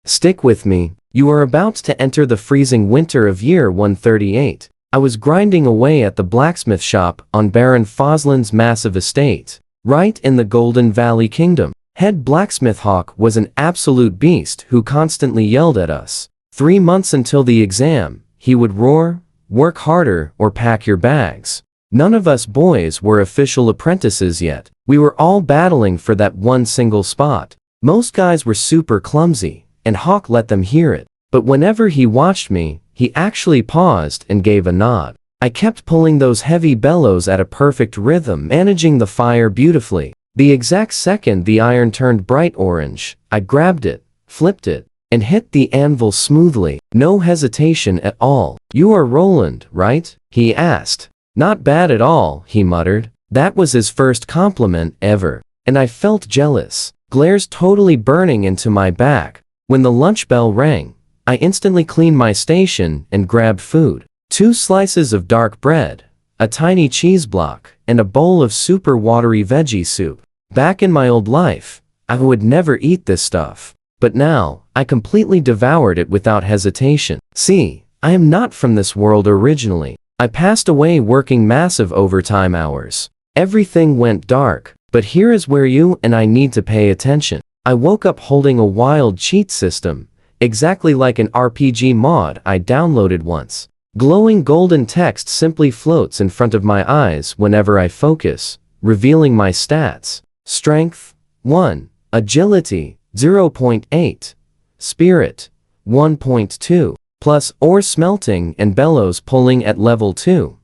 Stick with me. You are about to enter the freezing winter of year 138. I was grinding away at the blacksmith shop on Baron Foslin's massive estate, right in the Golden Valley Kingdom. Head blacksmith Hawk was an absolute beast who constantly yelled at us. 3 months until the exam, he would roar, work harder or pack your bags. None of us boys were official apprentices yet. We were all battling for that one single spot. Most guys were super clumsy, and Hawk let them hear it. But whenever he watched me, he actually paused and gave a nod. I kept pulling those heavy bellows at a perfect rhythm, managing the fire beautifully. The exact second the iron turned bright orange, I grabbed it, flipped it, and hit the anvil smoothly. No hesitation at all. "You are Roland, right?" he asked. "Not bad at all," he muttered. That was his first compliment ever, and I felt jealous. Glares totally burning into my back. When the lunch bell rang, I instantly cleaned my station and grabbed food. 2 slices of dark bread, a tiny cheese block, and a bowl of super watery veggie soup. Back in my old life, I would never eat this stuff. But now, I completely devoured it without hesitation. See, I am not from this world originally. I passed away working massive overtime hours. Everything went dark, but here is where you and I need to pay attention. I woke up holding a wild cheat system, exactly like an RPG mod I downloaded once. Glowing golden text simply floats in front of my eyes whenever I focus, revealing my stats. Strength, 1. Agility, 0.8. Spirit, 1.2. Plus ore smelting and bellows pulling at level 2.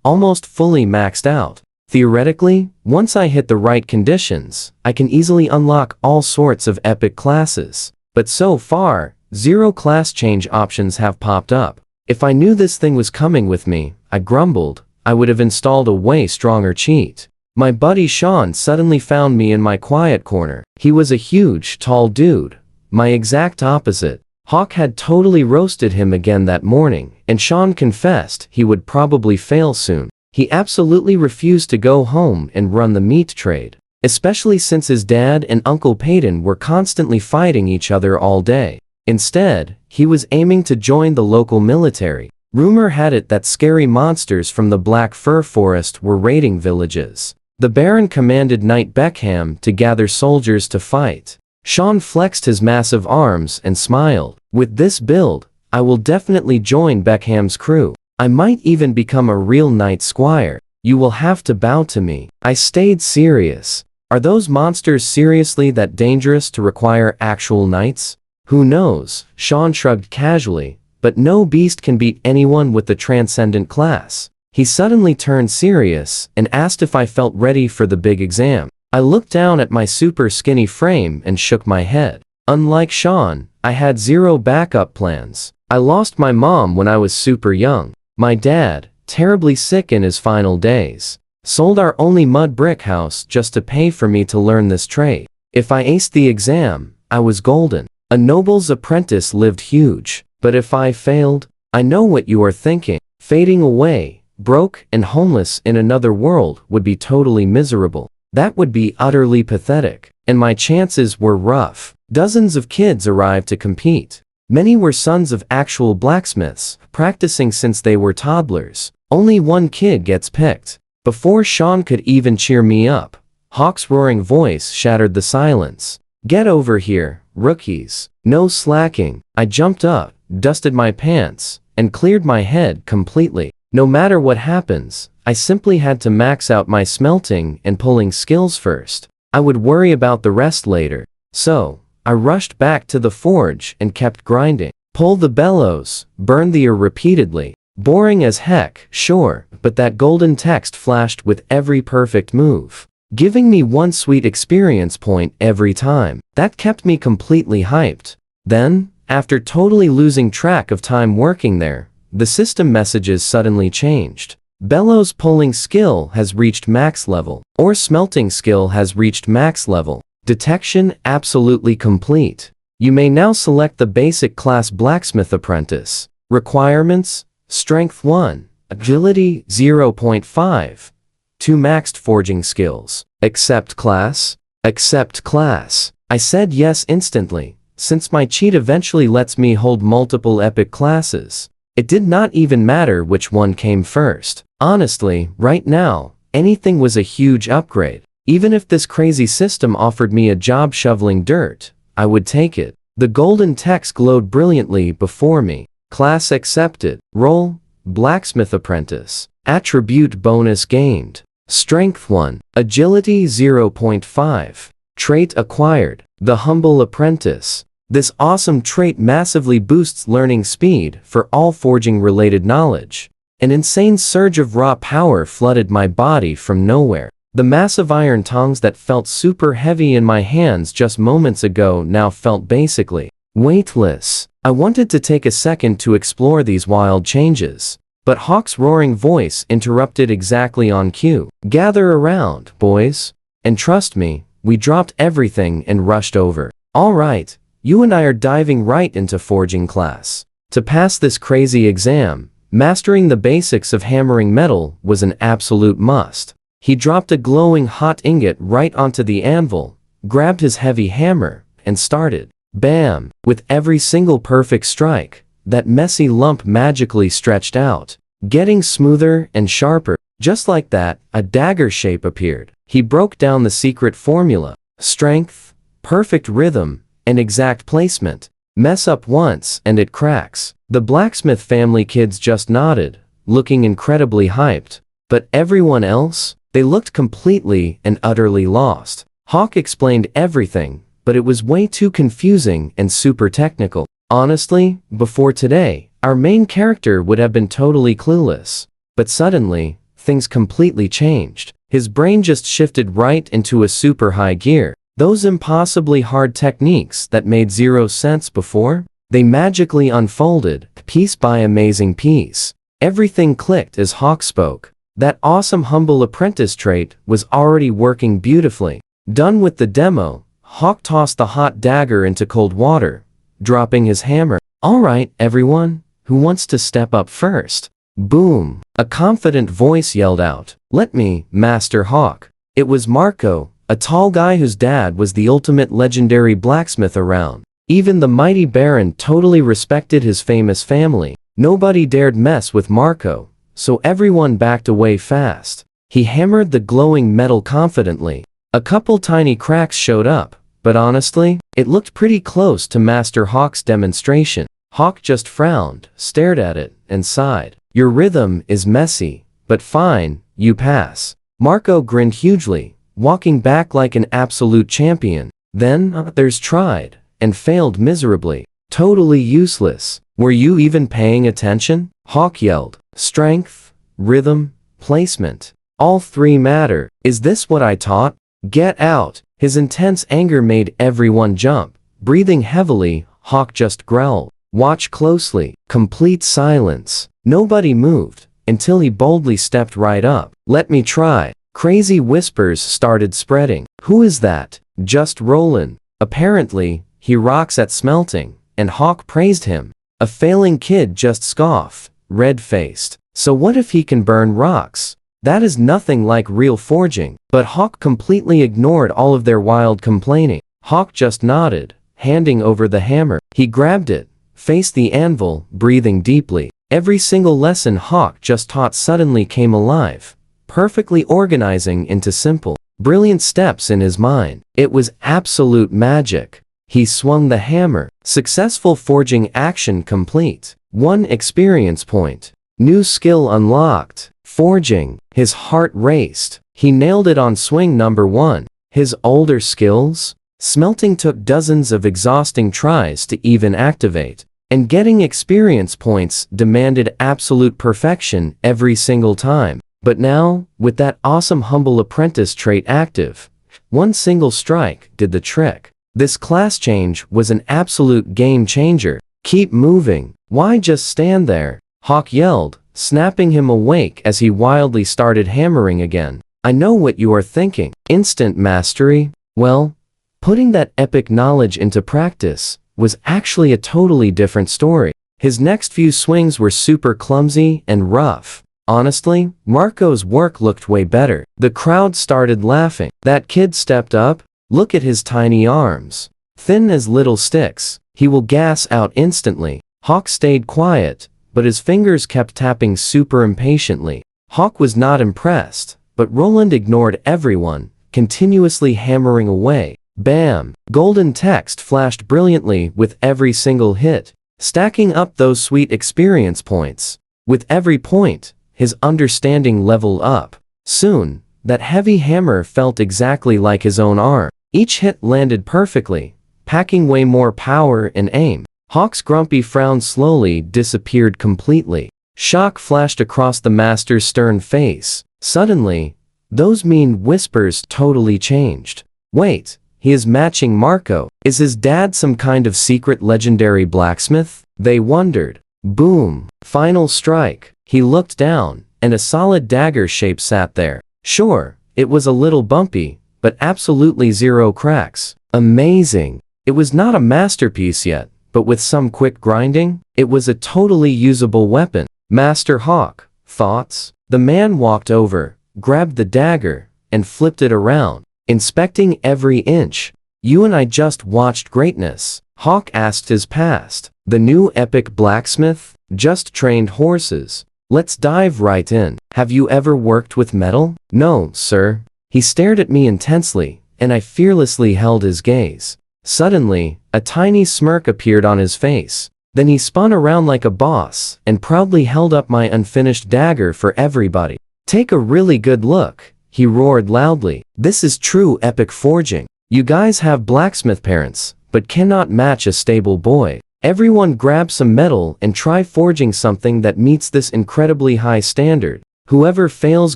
Almost fully maxed out. Theoretically, once I hit the right conditions, I can easily unlock all sorts of epic classes. But so far, 0 class change options have popped up. If I knew this thing was coming with me, I grumbled, I would have installed a way stronger cheat. My buddy Sean suddenly found me in my quiet corner. He was a huge, tall dude, my exact opposite. Hawk had totally roasted him again that morning, and Sean confessed he would probably fail soon. He absolutely refused to go home and run the meat trade, especially since his dad and Uncle Peyton were constantly fighting each other all day. Instead, he was aiming to join the local military. Rumor had it that scary monsters from the Black Fir Forest were raiding villages. The Baron commanded Knight Beckham to gather soldiers to fight. Sean flexed his massive arms and smiled. "With this build, I will definitely join Beckham's crew. I might even become a real knight squire. You will have to bow to me." I stayed serious. Are those monsters seriously that dangerous to require actual knights? Who knows? Sean shrugged casually, but no beast can beat anyone with the transcendent class. He suddenly turned serious and asked if I felt ready for the big exam. I looked down at my super skinny frame and shook my head. Unlike Sean, I had 0 backup plans. I lost my mom when I was super young. My dad, terribly sick in his final days, sold our only mud brick house just to pay for me to learn this trade. If I aced the exam, I was golden. A noble's apprentice lived huge. But if I failed, I know what you are thinking. Fading away, broke and homeless in another world would be totally miserable. That would be utterly pathetic. And my chances were rough. Dozens of kids arrived to compete. Many were sons of actual blacksmiths, practicing since they were toddlers. Only one kid gets picked. Before Sean could even cheer me up, Hawk's roaring voice shattered the silence. "Get over here, rookies. No slacking." I jumped up, dusted my pants, and cleared my head completely. No matter what happens, I simply had to max out my smelting and pulling skills first. I would worry about the rest later. So, I rushed back to the forge and kept grinding. Pull the bellows, burn the ore repeatedly. Boring as heck, sure, but that golden text flashed with every perfect move, giving me 1 sweet experience point every time. That kept me completely hyped. Then, after totally losing track of time working there, the system messages suddenly changed. Bellows pulling skill has reached max level. Ore smelting skill has reached max level. Detection absolutely complete. You may now select the basic class blacksmith apprentice. Requirements: Strength 1, Agility 0.5, 2 maxed forging skills. Accept class? Accept class. I said yes instantly, since my cheat eventually lets me hold multiple epic classes. It did not even matter which one came first. Honestly, right now, anything was a huge upgrade. Even if this crazy system offered me a job shoveling dirt, I would take it. The golden text glowed brilliantly before me. Class accepted. Role: Blacksmith Apprentice. Attribute bonus gained. Strength 1. Agility 0.5. Trait acquired. The Humble Apprentice. This awesome trait massively boosts learning speed for all forging-related knowledge. An insane surge of raw power flooded my body from nowhere. The massive iron tongs that felt super heavy in my hands just moments ago now felt basically weightless. I wanted to take a second to explore these wild changes, but Hawk's roaring voice interrupted exactly on cue. Gather around, boys. And trust me, we dropped everything and rushed over. All right, you and I are diving right into forging class. To pass this crazy exam, mastering the basics of hammering metal was an absolute must. He dropped a glowing hot ingot right onto the anvil, grabbed his heavy hammer, and started. Bam! With every single perfect strike, that messy lump magically stretched out, getting smoother and sharper. Just like that, a dagger shape appeared. He broke down the secret formula: strength, perfect rhythm, and exact placement. Mess up once and it cracks. The Blacksmith family kids just nodded, looking incredibly hyped. But everyone else? They looked completely and utterly lost. Hawk explained everything, but it was way too confusing and super technical. Honestly, before today, our main character would have been totally clueless. But suddenly, things completely changed. His brain just shifted right into a super high gear. Those impossibly hard techniques that made zero sense before, they magically unfolded, piece by amazing piece. Everything clicked as Hawk spoke. That awesome humble apprentice trait was already working beautifully. Done with the demo, Hawk tossed the hot dagger into cold water, dropping his hammer. All right, everyone, who wants to step up first? Boom! A confident voice yelled out. Let me, Master Hawk. It was Marco, a tall guy whose dad was the ultimate legendary blacksmith around. Even the mighty Baron totally respected his famous family. Nobody dared mess with Marco, so everyone backed away fast. He hammered the glowing metal confidently. A couple tiny cracks showed up, but honestly, it looked pretty close to Master Hawk's demonstration. Hawk just frowned, stared at it, and sighed. Your rhythm is messy, but fine, you pass. Marco grinned hugely, walking back like an absolute champion. Then, others tried, and failed miserably. Totally useless. Were you even paying attention? Hawk yelled. Strength, rhythm, placement. All three matter. Is this what I taught? Get out. His intense anger made everyone jump. Breathing heavily, Hawk just growled. Watch closely. Complete silence. Nobody moved, until he boldly stepped right up. Let me try. Crazy whispers started spreading. Who is that? Just Roland. Apparently, he rocks at smelting, and Hawk praised him. A failing kid just scoffed, red-faced. So what if he can burn rocks? That is nothing like real forging. But Hawk completely ignored all of their wild complaining. Hawk just nodded, handing over the hammer. He grabbed it, faced the anvil, breathing deeply. Every single lesson Hawk just taught suddenly came alive, perfectly organizing into simple, brilliant steps in his mind. It was absolute magic. He swung the hammer. Successful forging action complete. 1 experience point. New skill unlocked. Forging. His heart raced. He nailed it on swing number 1. His older skills? Smelting took dozens of exhausting tries to even activate. And getting experience points demanded absolute perfection every single time. But now, with that awesome humble apprentice trait active, one single strike did the trick. This class change was an absolute game changer. Keep moving. Why just stand there? Hawk yelled, snapping him awake as he wildly started hammering again. I know what you are thinking. Instant mastery? Well, putting that epic knowledge into practice was actually a totally different story. His next few swings were super clumsy and rough. Honestly, Marco's work looked way better. The crowd started laughing. That kid stepped up? Look at his tiny arms. thin as little sticks. He will gas out instantly. Hawk stayed quiet, but his fingers kept tapping super impatiently. Hawk was not impressed, but Roland ignored everyone, continuously hammering away. Bam! Golden text flashed brilliantly with every single hit, stacking up those sweet experience points. With every point, his understanding leveled up. Soon, that heavy hammer felt exactly like his own arm. Each hit landed perfectly, packing way more power and aim. Hawk's grumpy frown slowly disappeared completely. Shock flashed across the master's stern face. Suddenly, those mean whispers totally changed. Wait, he is matching Marco. Is his dad some kind of secret legendary blacksmith? They wondered. Boom! Final strike. He looked down, and a solid dagger shape sat there. Sure, it was a little bumpy, but absolutely zero cracks. Amazing! It was not a masterpiece yet, but with some quick grinding, it was a totally usable weapon. Master Hawk, thoughts? The man walked over, grabbed the dagger, and flipped it around, inspecting every inch. You and I just watched greatness. Hawk asked his past. The new epic blacksmith? Just trained horses. Let's dive right in. Have you ever worked with metal? No, sir. He stared at me intensely, and I fearlessly held his gaze. Suddenly, a tiny smirk appeared on his face. Then he spun around like a boss and proudly held up my unfinished dagger for everybody. Take a really good look, he roared loudly. This is true epic forging. You guys have blacksmith parents, but cannot match a stable boy. Everyone grab some metal and try forging something that meets this incredibly high standard. Whoever fails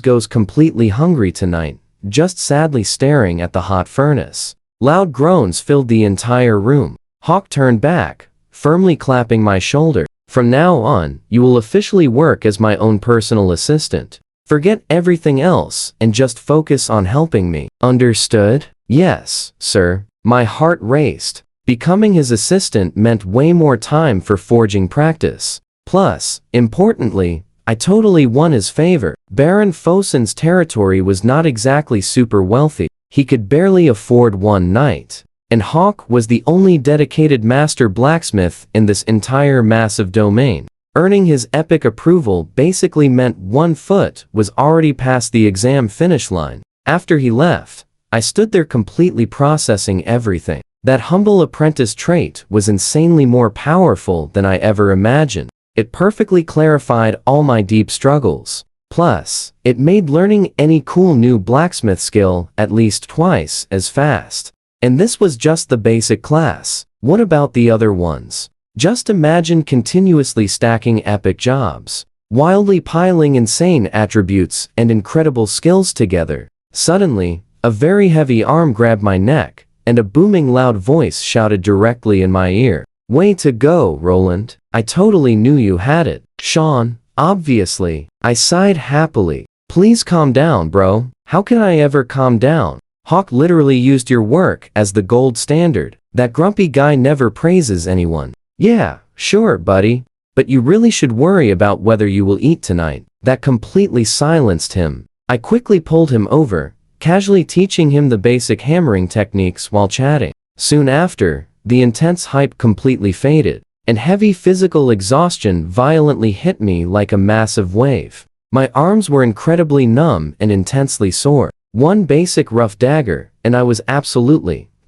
goes completely hungry tonight, just sadly staring at the hot furnace. Loud groans filled the entire room. Hawk turned back, firmly clapping my shoulder. From now on, you will officially work as my own personal assistant. Forget everything else and just focus on helping me. Understood? Yes, sir. My heart raced. Becoming his assistant meant way more time for forging practice. Plus, importantly, I totally won his favor. Baron Fosen's territory was not exactly super wealthy. He could barely afford one knight. And Hawk was the only dedicated master blacksmith in this entire massive domain. Earning his epic approval basically meant 1 foot was already past the exam finish line. After he left, I stood there completely processing everything. That humble apprentice trait was insanely more powerful than I ever imagined. It perfectly clarified all my deep struggles. Plus, it made learning any cool new blacksmith skill at least twice as fast. And this was just the basic class. What about the other ones? Just imagine continuously stacking epic jobs, wildly piling insane attributes and incredible skills together. Suddenly, a very heavy arm grabbed my neck, and a booming loud voice shouted directly in my ear. Way to go, Roland. I totally knew you had it. Sean, obviously. I sighed happily. Please calm down, bro. How can I ever calm down? Hawk literally used your work as the gold standard. That grumpy guy never praises anyone. Yeah, sure, buddy. But you really should worry about whether you will eat tonight. That completely silenced him. I quickly pulled him over, casually teaching him the basic hammering techniques while chatting. Soon after, the intense hype completely faded, and heavy physical exhaustion violently hit me like a massive wave. My arms were incredibly numb and intensely sore. One basic rough dagger, and I was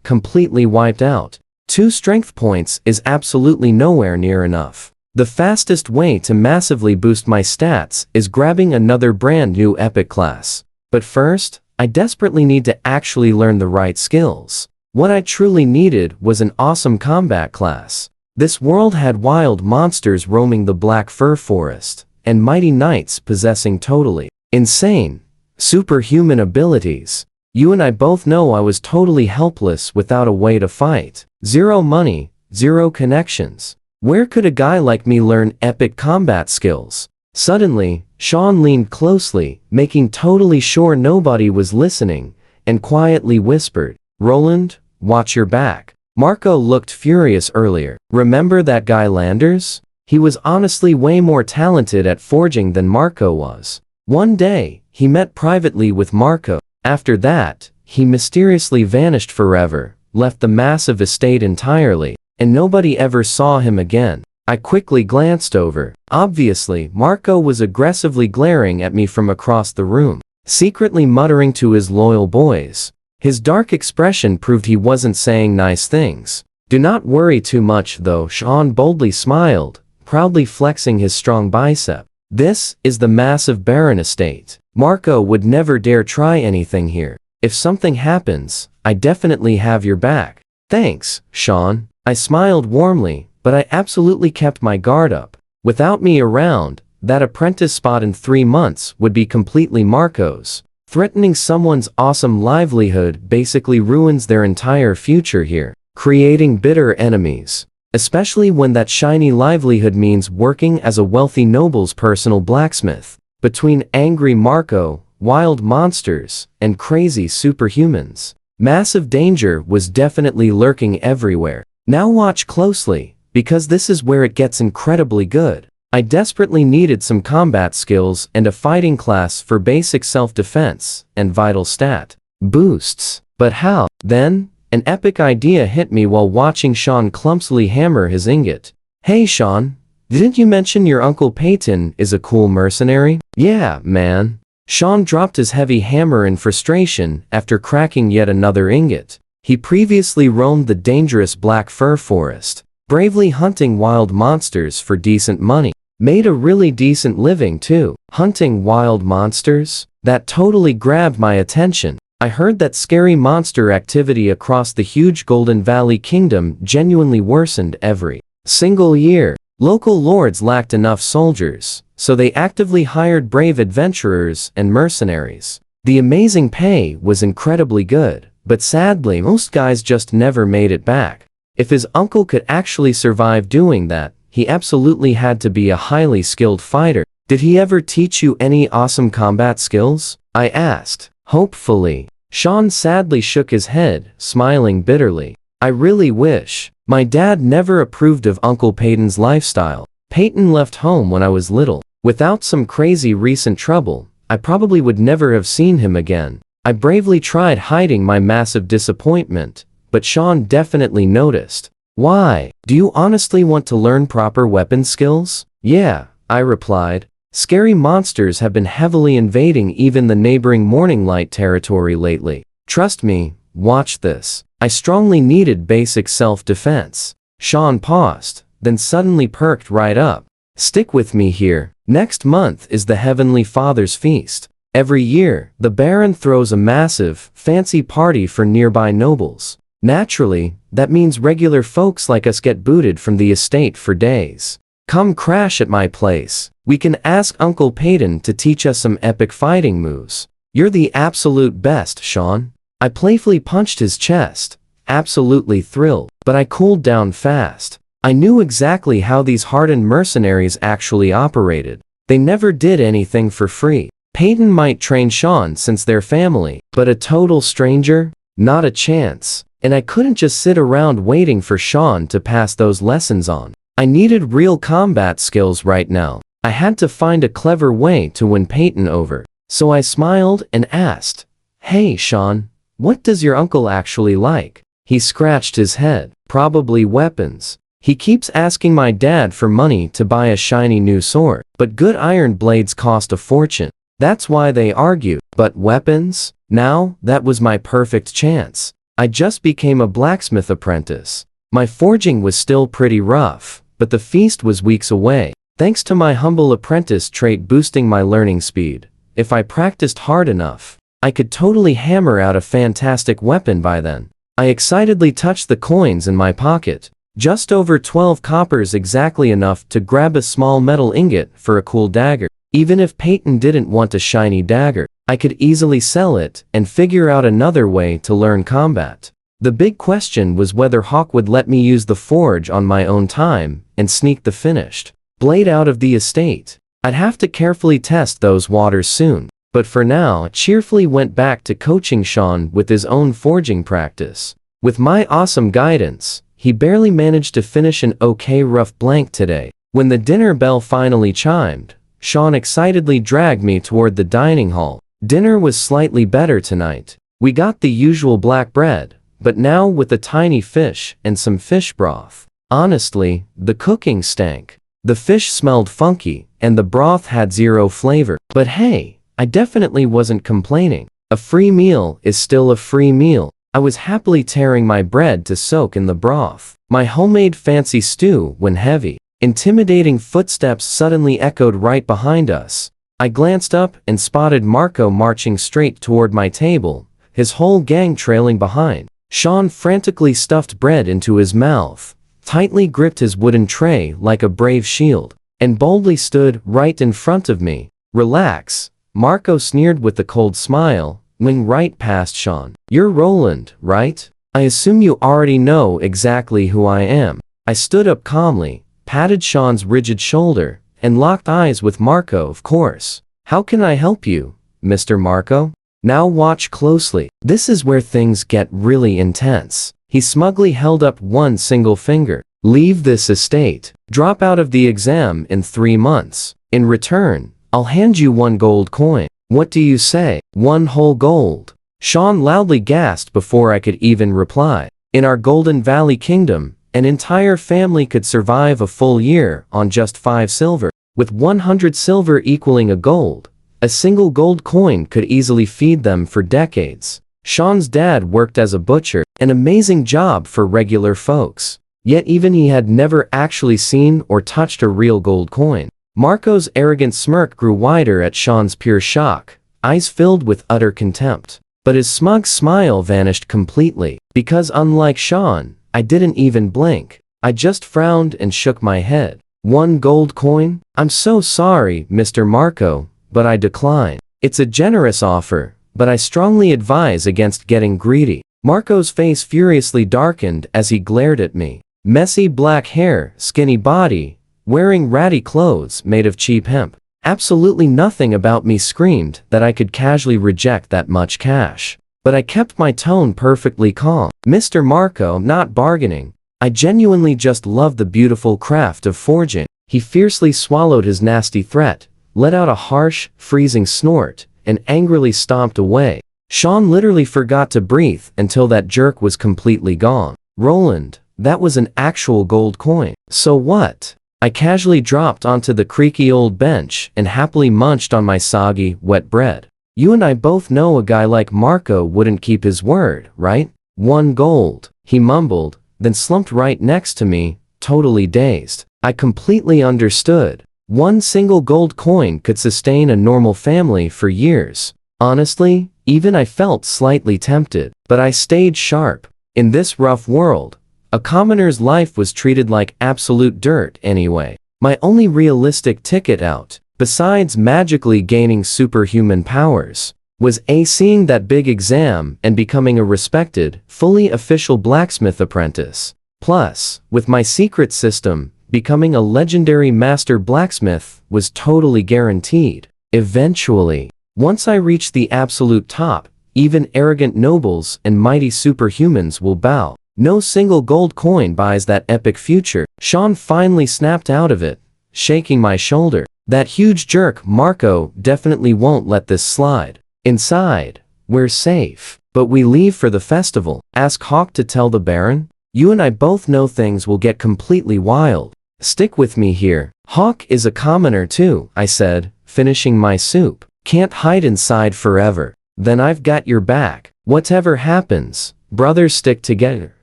completely wiped out. 2 strength points is absolutely nowhere near enough. The fastest way to massively boost my stats is grabbing another brand new epic class. But first, I desperately need to actually learn the right skills. What I truly needed was an awesome combat class. This world had wild monsters roaming the black fir forest, and mighty knights possessing totally insane, superhuman abilities. You and I both know I was totally helpless without a way to fight. 0 money, 0 connections. Where could a guy like me learn epic combat skills? Suddenly, Sean leaned closely, making totally sure nobody was listening, and quietly whispered, Roland, watch your back. Marco looked furious earlier. Remember that guy Landers? He was honestly way more talented at forging than Marco was. One day, he met privately with Marco. After that, he mysteriously vanished forever, left the massive estate entirely, and nobody ever saw him again. I quickly glanced over. Obviously, Marco was aggressively glaring at me from across the room, secretly muttering to his loyal boys. His dark expression proved he wasn't saying nice things. "Do not worry too much though," Sean boldly smiled, proudly flexing his strong bicep. "This is the massive Baron estate. Marco would never dare try anything here. If something happens, I definitely have your back." "Thanks, Sean." I smiled warmly, but I absolutely kept my guard up. Without me around, that apprentice spot in 3 months would be completely Marco's. Threatening someone's awesome livelihood basically ruins their entire future here, creating bitter enemies. Especially when that shiny livelihood means working as a wealthy noble's personal blacksmith. Between angry Marco, wild monsters, and crazy superhumans, massive danger was definitely lurking everywhere. Now watch closely, because this is where it gets incredibly good. I desperately needed some combat skills and a fighting class for basic self-defense and vital stat boosts. But how? Then, an epic idea hit me while watching Sean clumsily hammer his ingot. "Hey Sean, didn't you mention your Uncle Peyton is a cool mercenary?" "Yeah, man." Sean dropped his heavy hammer in frustration after cracking yet another ingot. He previously roamed the dangerous Black Fir Forest, bravely hunting wild monsters for decent money. Made a really decent living too. Hunting wild monsters? That totally grabbed my attention. I heard that scary monster activity across the huge Golden Valley Kingdom genuinely worsened every single year. Local lords lacked enough soldiers, so they actively hired brave adventurers and mercenaries. The amazing pay was incredibly good, but sadly most guys just never made it back. If his uncle could actually survive doing that, he absolutely had to be a highly skilled fighter. "Did he ever teach you any awesome combat skills?" I asked. "Hopefully." Sean sadly shook his head, smiling bitterly. "I really wish. My dad never approved of Uncle Peyton's lifestyle. Peyton left home when I was little. Without some crazy recent trouble, I probably would never have seen him again." I bravely tried hiding my massive disappointment, but Sean definitely noticed. "Why? Do you honestly want to learn proper weapon skills?" "Yeah," I replied. "Scary monsters have been heavily invading even the neighboring Morning Light territory lately. Trust me, watch this. I strongly needed basic self-defense." Sean paused, then suddenly perked right up. "Stick with me here. Next month is the Heavenly Father's Feast. Every year, the Baron throws a massive, fancy party for nearby nobles. Naturally, that means regular folks like us get booted from the estate for days. Come crash at my place. We can ask Uncle Peyton to teach us some epic fighting moves." "You're the absolute best, Sean." I playfully punched his chest, absolutely thrilled, but I cooled down fast. I knew exactly how these hardened mercenaries actually operated. They never did anything for free. Peyton might train Sean since they're family, but a total stranger? Not a chance. And I couldn't just sit around waiting for Sean to pass those lessons on. I needed real combat skills right now. I had to find a clever way to win Peyton over. So I smiled and asked, "Hey Sean, what does your uncle actually like?" He scratched his head. "Probably weapons. He keeps asking my dad for money to buy a shiny new sword, but good iron blades cost a fortune. That's why they argue. But weapons? Now, that was my perfect chance. I just became a blacksmith apprentice. My forging was still pretty rough, but the feast was weeks away. Thanks to my humble apprentice trait boosting my learning speed, if I practiced hard enough, I could totally hammer out a fantastic weapon by then. I excitedly touched the coins in my pocket. Just over 12 coppers, exactly enough to grab a small metal ingot for a cool dagger. Even if Peyton didn't want a shiny dagger, I could easily sell it and figure out another way to learn combat. The big question was whether Hawk would let me use the forge on my own time and sneak the finished blade out of the estate. I'd have to carefully test those waters soon, but for now I cheerfully went back to coaching Sean with his own forging practice. With my awesome guidance, he barely managed to finish an okay rough blank today. When the dinner bell finally chimed, Sean excitedly dragged me toward the dining hall. Dinner was slightly better tonight. We got the usual black bread, but now with a tiny fish and some fish broth. Honestly, the cooking stank. The fish smelled funky, and the broth had zero flavor. But hey, I definitely wasn't complaining. A free meal is still a free meal. I was happily tearing my bread to soak in the broth. My homemade fancy stew when heavy. Intimidating footsteps suddenly echoed right behind us. I glanced up and spotted Marco marching straight toward my table, his whole gang trailing behind. Sean frantically stuffed bread into his mouth, tightly gripped his wooden tray like a brave shield, and boldly stood right in front of me. "Relax," Marco sneered with a cold smile, wing right past Sean. "You're Roland, right? I assume you already know exactly who I am." I stood up calmly, patted Sean's rigid shoulder, and locked eyes with Marco, of course. "How can I help you, Mr. Marco?" "Now watch closely. This is where things get really intense." He smugly held up one single finger. "Leave this estate. Drop out of the exam in 3 months. In return, I'll hand you 1 gold coin. What do you say? 1 whole gold." Sean loudly gasped before I could even reply. In our Golden Valley kingdom, an entire family could survive a full year on just 5 silver. With 100 silver equaling a gold, a single gold coin could easily feed them for decades. Sean's dad worked as a butcher, an amazing job for regular folks. Yet even he had never actually seen or touched a real gold coin. Marco's arrogant smirk grew wider at Sean's pure shock, eyes filled with utter contempt. But his smug smile vanished completely, because unlike Sean, I didn't even blink. I just frowned and shook my head. 1 gold coin? "I'm so sorry, Mr. Marco, but I decline. It's a generous offer, but I strongly advise against getting greedy." Marco's face furiously darkened as he glared at me. Messy black hair, skinny body, wearing ratty clothes made of cheap hemp. Absolutely nothing about me screamed that I could casually reject that much cash. But I kept my tone perfectly calm. "Mr. Marco, I'm not bargaining. I genuinely just love the beautiful craft of forging." He fiercely swallowed his nasty threat, let out a harsh, freezing snort, and angrily stomped away. Sean literally forgot to breathe until that jerk was completely gone. "Roland, that was an actual gold coin." "So what?" I casually dropped onto the creaky old bench and happily munched on my soggy, wet bread. "You and I both know a guy like Marco wouldn't keep his word, right?" "1 gold," he mumbled, then slumped right next to me, totally dazed. I completely understood. 1 single gold coin could sustain a normal family for years. Honestly, even I felt slightly tempted, but I stayed sharp. In this rough world, a commoner's life was treated like absolute dirt anyway. My only realistic ticket out, besides magically gaining superhuman powers, was seeing that big exam and becoming a respected, fully official blacksmith apprentice. Plus, with my secret system, becoming a legendary master blacksmith was totally guaranteed. Eventually, once I reach the absolute top, even arrogant nobles and mighty superhumans will bow. No single gold coin buys that epic future. Sean finally snapped out of it, shaking my shoulder. "That huge jerk Marco definitely won't let this slide. Inside, we're safe, but we leave for the festival. Ask Hawk to tell the Baron. You and I both know things will get completely wild. Stick with me here." "Hawk is a commoner too," I said, finishing my soup. "Can't hide inside forever." "Then I've got your back. Whatever happens, brothers stick together."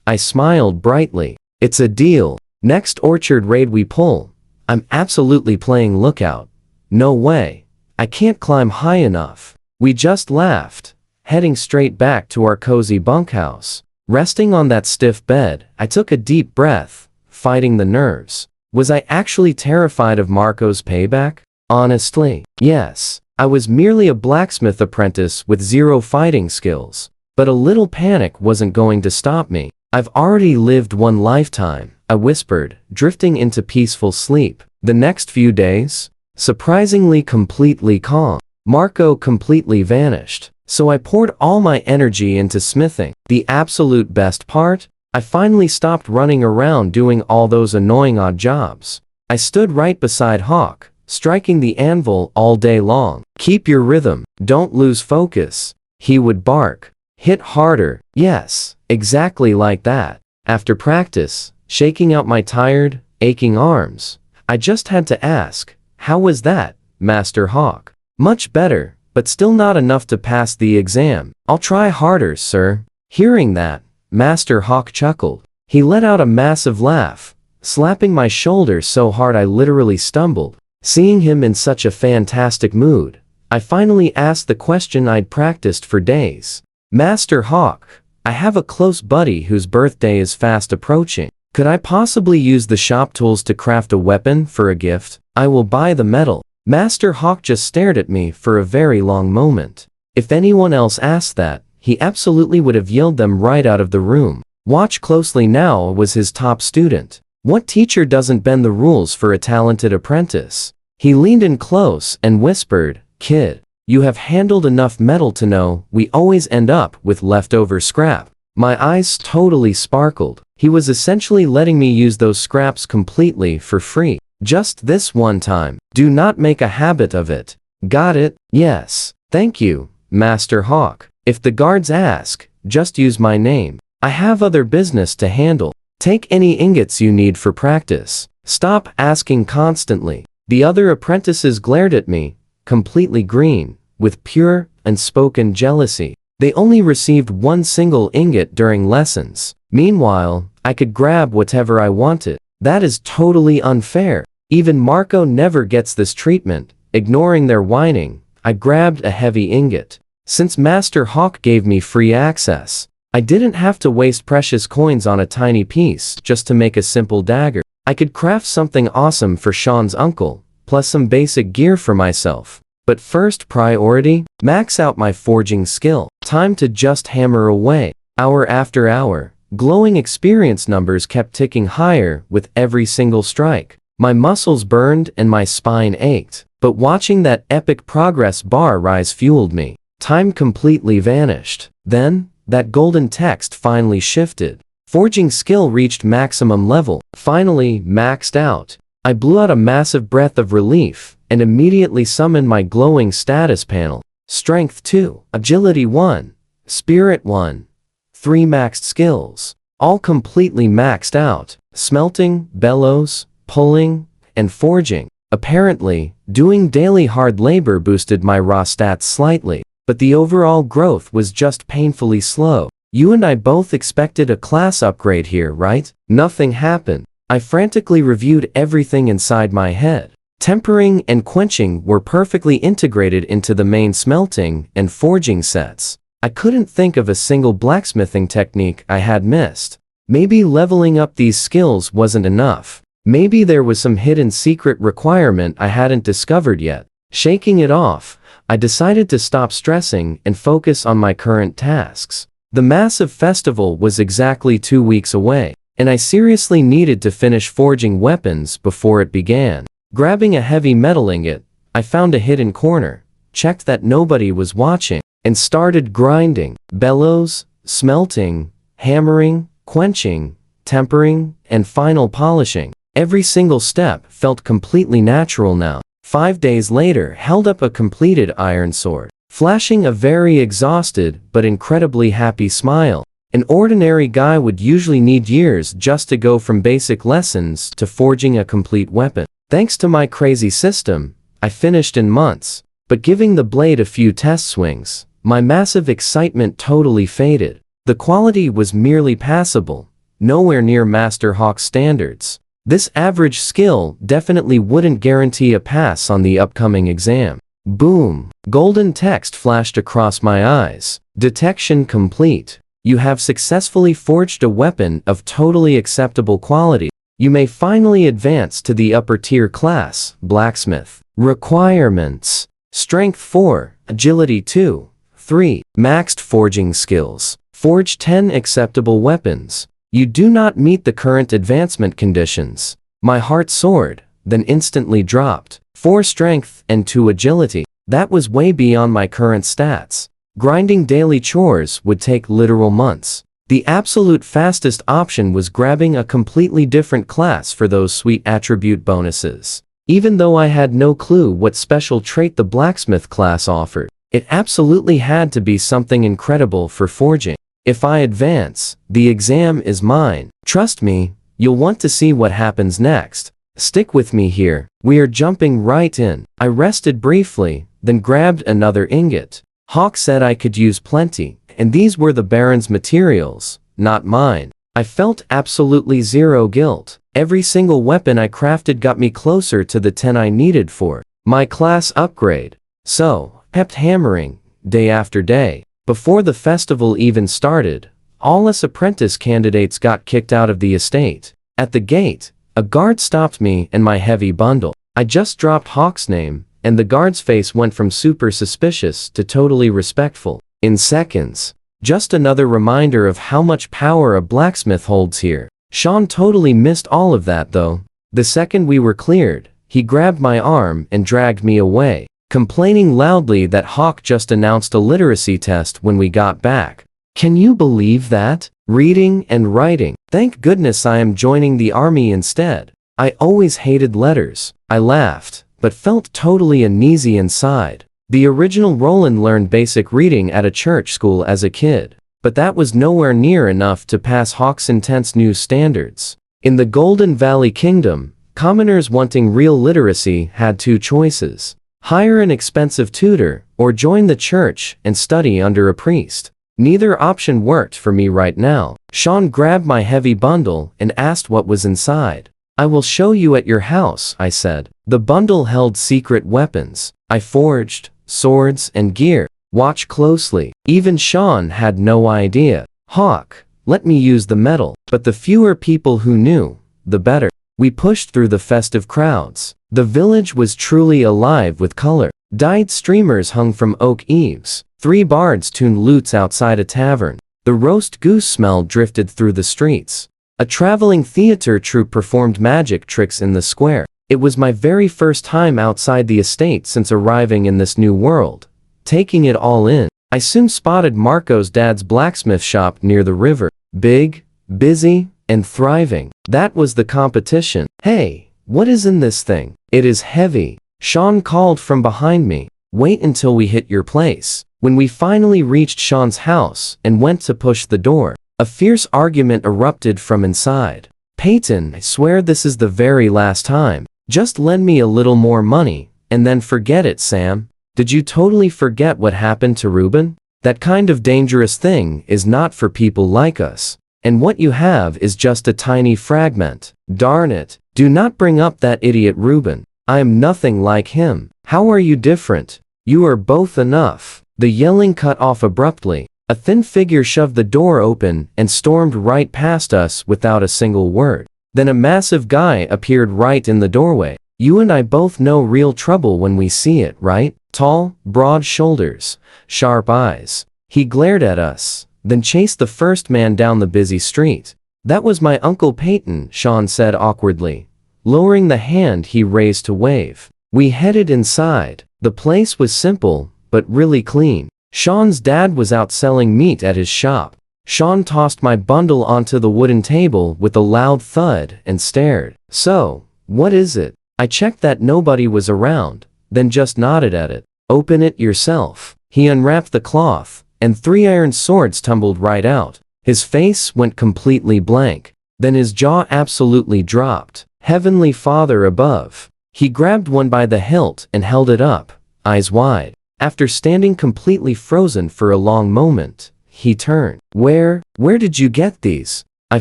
I smiled brightly. "It's a deal. Next orchard raid we pull, I'm absolutely playing lookout." "No way. I can't climb high enough." We just laughed, heading straight back to our cozy bunkhouse. Resting on that stiff bed, I took a deep breath, fighting the nerves. Was I actually terrified of Marco's payback? Honestly, yes. I was merely a blacksmith apprentice with 0 fighting skills. But a little panic wasn't going to stop me. "I've already lived 1 lifetime," I whispered, drifting into peaceful sleep. The next few days, surprisingly completely calm. Marco completely vanished, so I poured all my energy into smithing. The absolute best part? I finally stopped running around doing all those annoying odd jobs. I stood right beside Hawk, striking the anvil all day long. "Keep your rhythm, don't lose focus," he would bark. "Hit harder." Yes, Exactly like that. After practice, shaking out my tired, aching arms, I just had to ask, "How was that, Master Hawk?" "Much better, but still not enough to pass the exam. I'll try harder, sir." Hearing that, Master Hawk chuckled. He let out a massive laugh, slapping my shoulder so hard I literally stumbled. Seeing him in such a fantastic mood, I finally asked the question I'd practiced for days. "Master Hawk, I have a close buddy whose birthday is fast approaching. Could I possibly use the shop tools to craft a weapon for a gift? I will buy the metal." Master Hawk just stared at me for a very long moment. If anyone else asked that, he absolutely would have yelled them right out of the room. Watch closely now was his top student. What teacher doesn't bend the rules for a talented apprentice? He leaned in close and whispered, "Kid, you have handled enough metal to know we always end up with leftover scrap." My eyes totally sparkled. He was essentially letting me use those scraps completely for free. Just this one time. Do not make a habit of it. Got it? Yes. Thank you, Master Hawk. If the guards ask, just use my name. I have other business to handle. Take any ingots you need for practice. Stop asking constantly. The other apprentices glared at me, completely green, with pure, unspoken jealousy. They only received one single ingot during lessons. Meanwhile, I could grab whatever I wanted. That is totally unfair. Even Marco never gets this treatment. Ignoring their whining, I grabbed a heavy ingot. Since Master Hawk gave me free access, I didn't have to waste precious coins on a tiny piece just to make a simple dagger. I could craft something awesome for Sean's uncle, plus some basic gear for myself. But first priority, max out my forging skill. Time to just hammer away. Hour after hour, glowing experience numbers kept ticking higher with every single strike. My muscles burned and my spine ached, but watching that epic progress bar rise fueled me. Time completely vanished. Then, that golden text finally shifted. Forging skill reached maximum level. Finally, maxed out. I blew out a massive breath of relief and immediately summoned my glowing status panel. Strength 2, Agility 1, Spirit 1. 3 maxed skills. All completely maxed out. Smelting, bellows, pulling, and forging. Apparently, doing daily hard labor boosted my raw stats slightly, but the overall growth was just painfully slow. You and I both expected a class upgrade here, right? Nothing happened. I frantically reviewed everything inside my head. Tempering and quenching were perfectly integrated into the main smelting and forging sets. I couldn't think of a single blacksmithing technique I had missed. Maybe leveling up these skills wasn't enough. Maybe there was some hidden secret requirement I hadn't discovered yet. Shaking it off, I decided to stop stressing and focus on my current tasks. The massive festival was exactly 2 weeks away, and I seriously needed to finish forging weapons before it began. Grabbing a heavy metal ingot, I found a hidden corner, checked that nobody was watching, and started grinding. Bellows, smelting, hammering, quenching, tempering, and final polishing. Every single step felt completely natural now. 5 days later, held up a completed iron sword, flashing a very exhausted but incredibly happy smile. An ordinary guy would usually need years just to go from basic lessons to forging a complete weapon. Thanks to my crazy system, I finished in months. But giving the blade a few test swings, my massive excitement totally faded. The quality was merely passable, nowhere near Master Hawk's standards. This average skill definitely wouldn't guarantee a pass on the upcoming exam. Boom! Golden text flashed across my eyes. Detection complete. You have successfully forged a weapon of totally acceptable quality. You may finally advance to the upper tier class, Blacksmith. Requirements: Strength 4, Agility 2, 3, maxed forging skills. Forge 10 acceptable weapons. You do not meet the current advancement conditions. My heart soared, then instantly dropped. 4 strength and 2 agility. That was way beyond my current stats. Grinding daily chores would take literal months. The absolute fastest option was grabbing a completely different class for those sweet attribute bonuses. Even though I had no clue what special trait the blacksmith class offered, it absolutely had to be something incredible for forging. If I advance, the exam is mine. Trust me, you'll want to see what happens next. Stick with me here. We are jumping right in. I rested briefly, then grabbed another ingot. Hawk said I could use plenty, and these were the Baron's materials, not mine. I felt absolutely zero guilt. Every single weapon I crafted got me closer to the 10 I needed for my class upgrade. So, kept hammering, day after day. Before the festival even started, all us apprentice candidates got kicked out of the estate. At the gate, a guard stopped me and my heavy bundle. I just dropped Hawk's name, and the guard's face went from super suspicious to totally respectful. In seconds. Just another reminder of how much power a blacksmith holds here. Sean totally missed all of that though. The second we were cleared, he grabbed my arm and dragged me away, complaining loudly that Hawk just announced a literacy test when we got back. Can you believe that? Reading and writing. Thank goodness I am joining the army instead. I always hated letters. I laughed, but felt totally uneasy inside. The original Roland learned basic reading at a church school as a kid, but that was nowhere near enough to pass Hawk's intense new standards. In the Golden Valley Kingdom, commoners wanting real literacy had two choices: hire an expensive tutor, or join the church and study under a priest. Neither option worked for me right now. Sean grabbed my heavy bundle and asked what was inside. I will show you at your house, I said. The bundle held secret weapons I forged, swords and gear. Watch closely. Even Sean had no idea. Hawk, let me use the metal. But the fewer people who knew, the better. We pushed through the festive crowds. The village was truly alive with color. Dyed streamers hung from oak eaves. 3 bards tuned lutes outside a tavern. The roast goose smell drifted through the streets. A traveling theater troupe performed magic tricks in the square. It was my very first time outside the estate since arriving in this new world. Taking it all in, I soon spotted Marco's dad's blacksmith shop near the river. Big, busy, and thriving. That was the competition. Hey, what is in this thing? It is heavy. Sean called from behind me. Wait until we hit your place. When we finally reached Sean's house and went to push the door, a fierce argument erupted from inside. Peyton, I swear this is the very last time. Just lend me a little more money, and then forget it, Sam. Did you totally forget what happened to Reuben? That kind of dangerous thing is not for people like us. And what you have is just a tiny fragment. Darn it. Do not bring up that idiot Reuben. I am nothing like him. How are you different? You are both enough. The yelling cut off abruptly. A thin figure shoved the door open and stormed right past us without a single word. Then a massive guy appeared right in the doorway. You and I both know real trouble when we see it, right? Tall, broad shoulders, sharp eyes. He glared at us, then chased the first man down the busy street. That was my Uncle Peyton, Sean said awkwardly, lowering the hand he raised to wave. We headed inside. The place was simple, but really clean. Sean's dad was out selling meat at his shop. Sean tossed my bundle onto the wooden table with a loud thud and stared. So, what is it? I checked that nobody was around, then just nodded at it. Open it yourself. He unwrapped the cloth, and 3 iron swords tumbled right out. His face went completely blank. Then his jaw absolutely dropped. Heavenly Father above. He grabbed one by the hilt and held it up, eyes wide. After standing completely frozen for a long moment, he turned. Where did you get these? I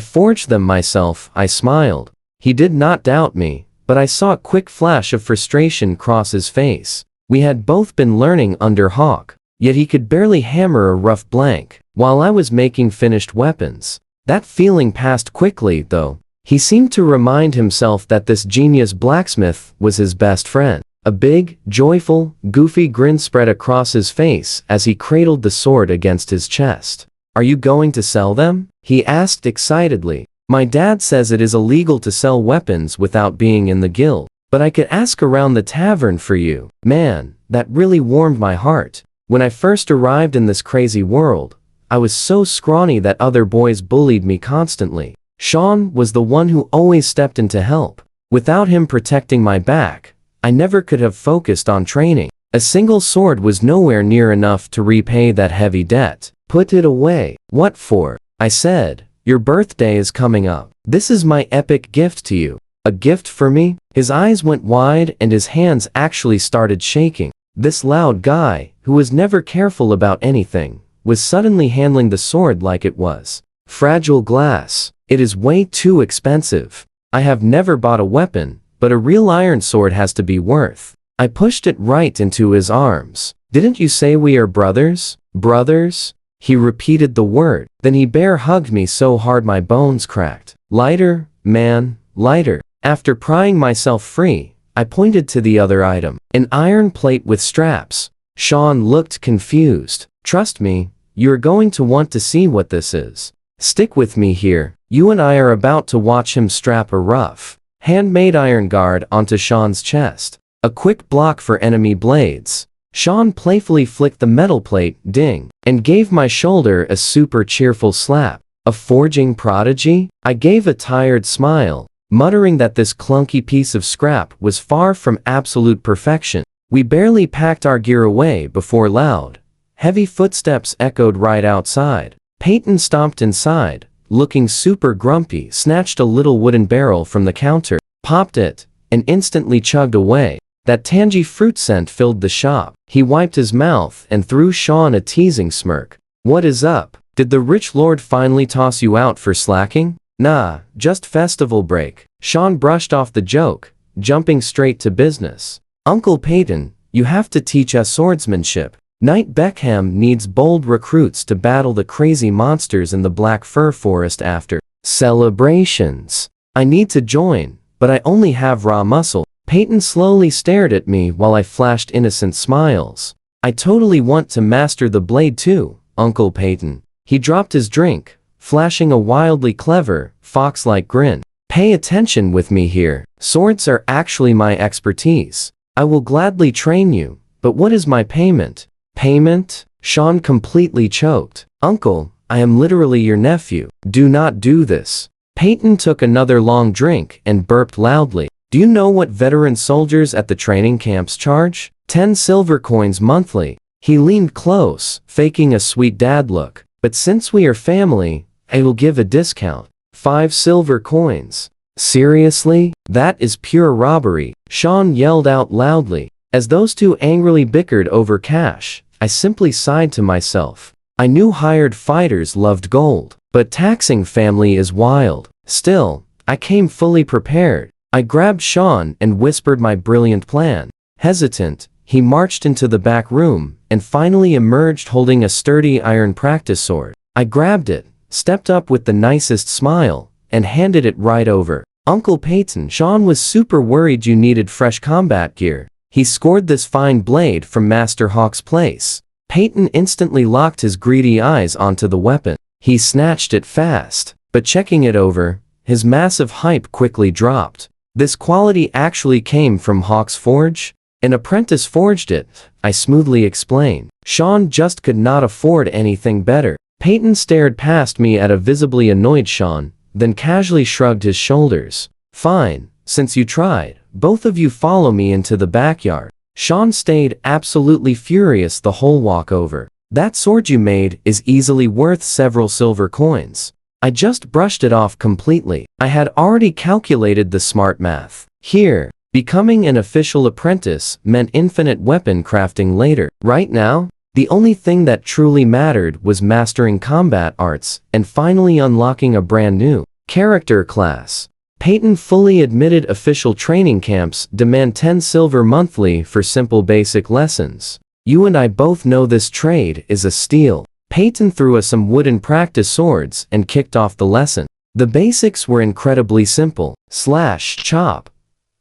forged them myself, I smiled. He did not doubt me, but I saw a quick flash of frustration cross his face. We had both been learning under Hawk, yet he could barely hammer a rough blank, while I was making finished weapons. That feeling passed quickly, though. He seemed to remind himself that this genius blacksmith was his best friend. A big, joyful, goofy grin spread across his face as he cradled the sword against his chest. Are you going to sell them? He asked excitedly. My dad says it is illegal to sell weapons without being in the guild, but I could ask around the tavern for you. Man, that really warmed my heart. When I first arrived in this crazy world, I was so scrawny that other boys bullied me constantly. Sean was the one who always stepped in to help. Without him protecting my back, I never could have focused on training. A single sword was nowhere near enough to repay that heavy debt. Put it away. What for? I said. Your birthday is coming up. This is my epic gift to you. A gift for me? His eyes went wide and his hands actually started shaking. This loud guy, who was never careful about anything, was suddenly handling the sword like it was fragile glass. It is way too expensive. I have never bought a weapon, but a real iron sword has to be worth. I pushed it right into his arms. Didn't you say we are brothers? Brothers? He repeated the word. Then he bear hugged me so hard my bones cracked. Lighter, man, lighter. After prying myself free, I pointed to the other item. An iron plate with straps. Sean looked confused. Trust me, you're going to want to see what this is. Stick with me here. You and I are about to watch him strap a rough, handmade iron guard onto Sean's chest. A quick block for enemy blades. Sean playfully flicked the metal plate, ding, and gave my shoulder a super cheerful slap. A forging prodigy? I gave a tired smile, muttering that this clunky piece of scrap was far from absolute perfection. We barely packed our gear away before loud, heavy footsteps echoed right outside. Peyton stomped inside, looking super grumpy, snatched a little wooden barrel from the counter, popped it, and instantly chugged away. That tangy fruit scent filled the shop. He wiped his mouth and threw Sean a teasing smirk. What is up? Did the rich lord finally toss you out for slacking? Nah, just festival break. Sean brushed off the joke, jumping straight to business. Uncle Peyton, you have to teach us swordsmanship. Knight Beckham needs bold recruits to battle the crazy monsters in the Black Fir Forest after celebrations. I need to join, but I only have raw muscle. Peyton slowly stared at me while I flashed innocent smiles. I totally want to master the blade too, Uncle Peyton. He dropped his drink, flashing a wildly clever, fox-like grin. Pay attention with me here. Swords are actually my expertise. I will gladly train you, but what is my payment? Payment? Sean completely choked. Uncle, I am literally your nephew. Do not do this. Peyton took another long drink and burped loudly. Do you know what veteran soldiers at the training camps charge? 10 silver coins monthly. He leaned close, faking a sweet dad look. But since we are family, I will give a discount. 5 silver coins. Seriously? That is pure robbery. Sean yelled out loudly. As those two angrily bickered over cash, I simply sighed to myself. I knew hired fighters loved gold, but taxing family is wild. Still, I came fully prepared. I grabbed Sean and whispered my brilliant plan. Hesitant, he marched into the back room and finally emerged holding a sturdy iron practice sword. I grabbed it, stepped up with the nicest smile, and handed it right over. Uncle Peyton, Sean was super worried you needed fresh combat gear. He scored this fine blade from Master Hawk's place. Peyton instantly locked his greedy eyes onto the weapon. He snatched it fast, but checking it over, his massive hype quickly dropped. This quality actually came from Hawk's forge? An apprentice forged it, I smoothly explained. Sean just could not afford anything better. Peyton stared past me at a visibly annoyed Sean, then casually shrugged his shoulders. Fine, since you tried, both of you follow me into the backyard. Sean stayed absolutely furious the whole walk over. That sword you made is easily worth several silver coins. I just brushed it off completely. I had already calculated the smart math. Here, becoming an official apprentice meant infinite weapon crafting later. Right now, the only thing that truly mattered was mastering combat arts and finally unlocking a brand new character class. Peyton fully admitted official training camps demand 10 silver monthly for simple basic lessons. You and I both know this trade is a steal. Peyton threw us some wooden practice swords and kicked off the lesson. The basics were incredibly simple. Slash, chop,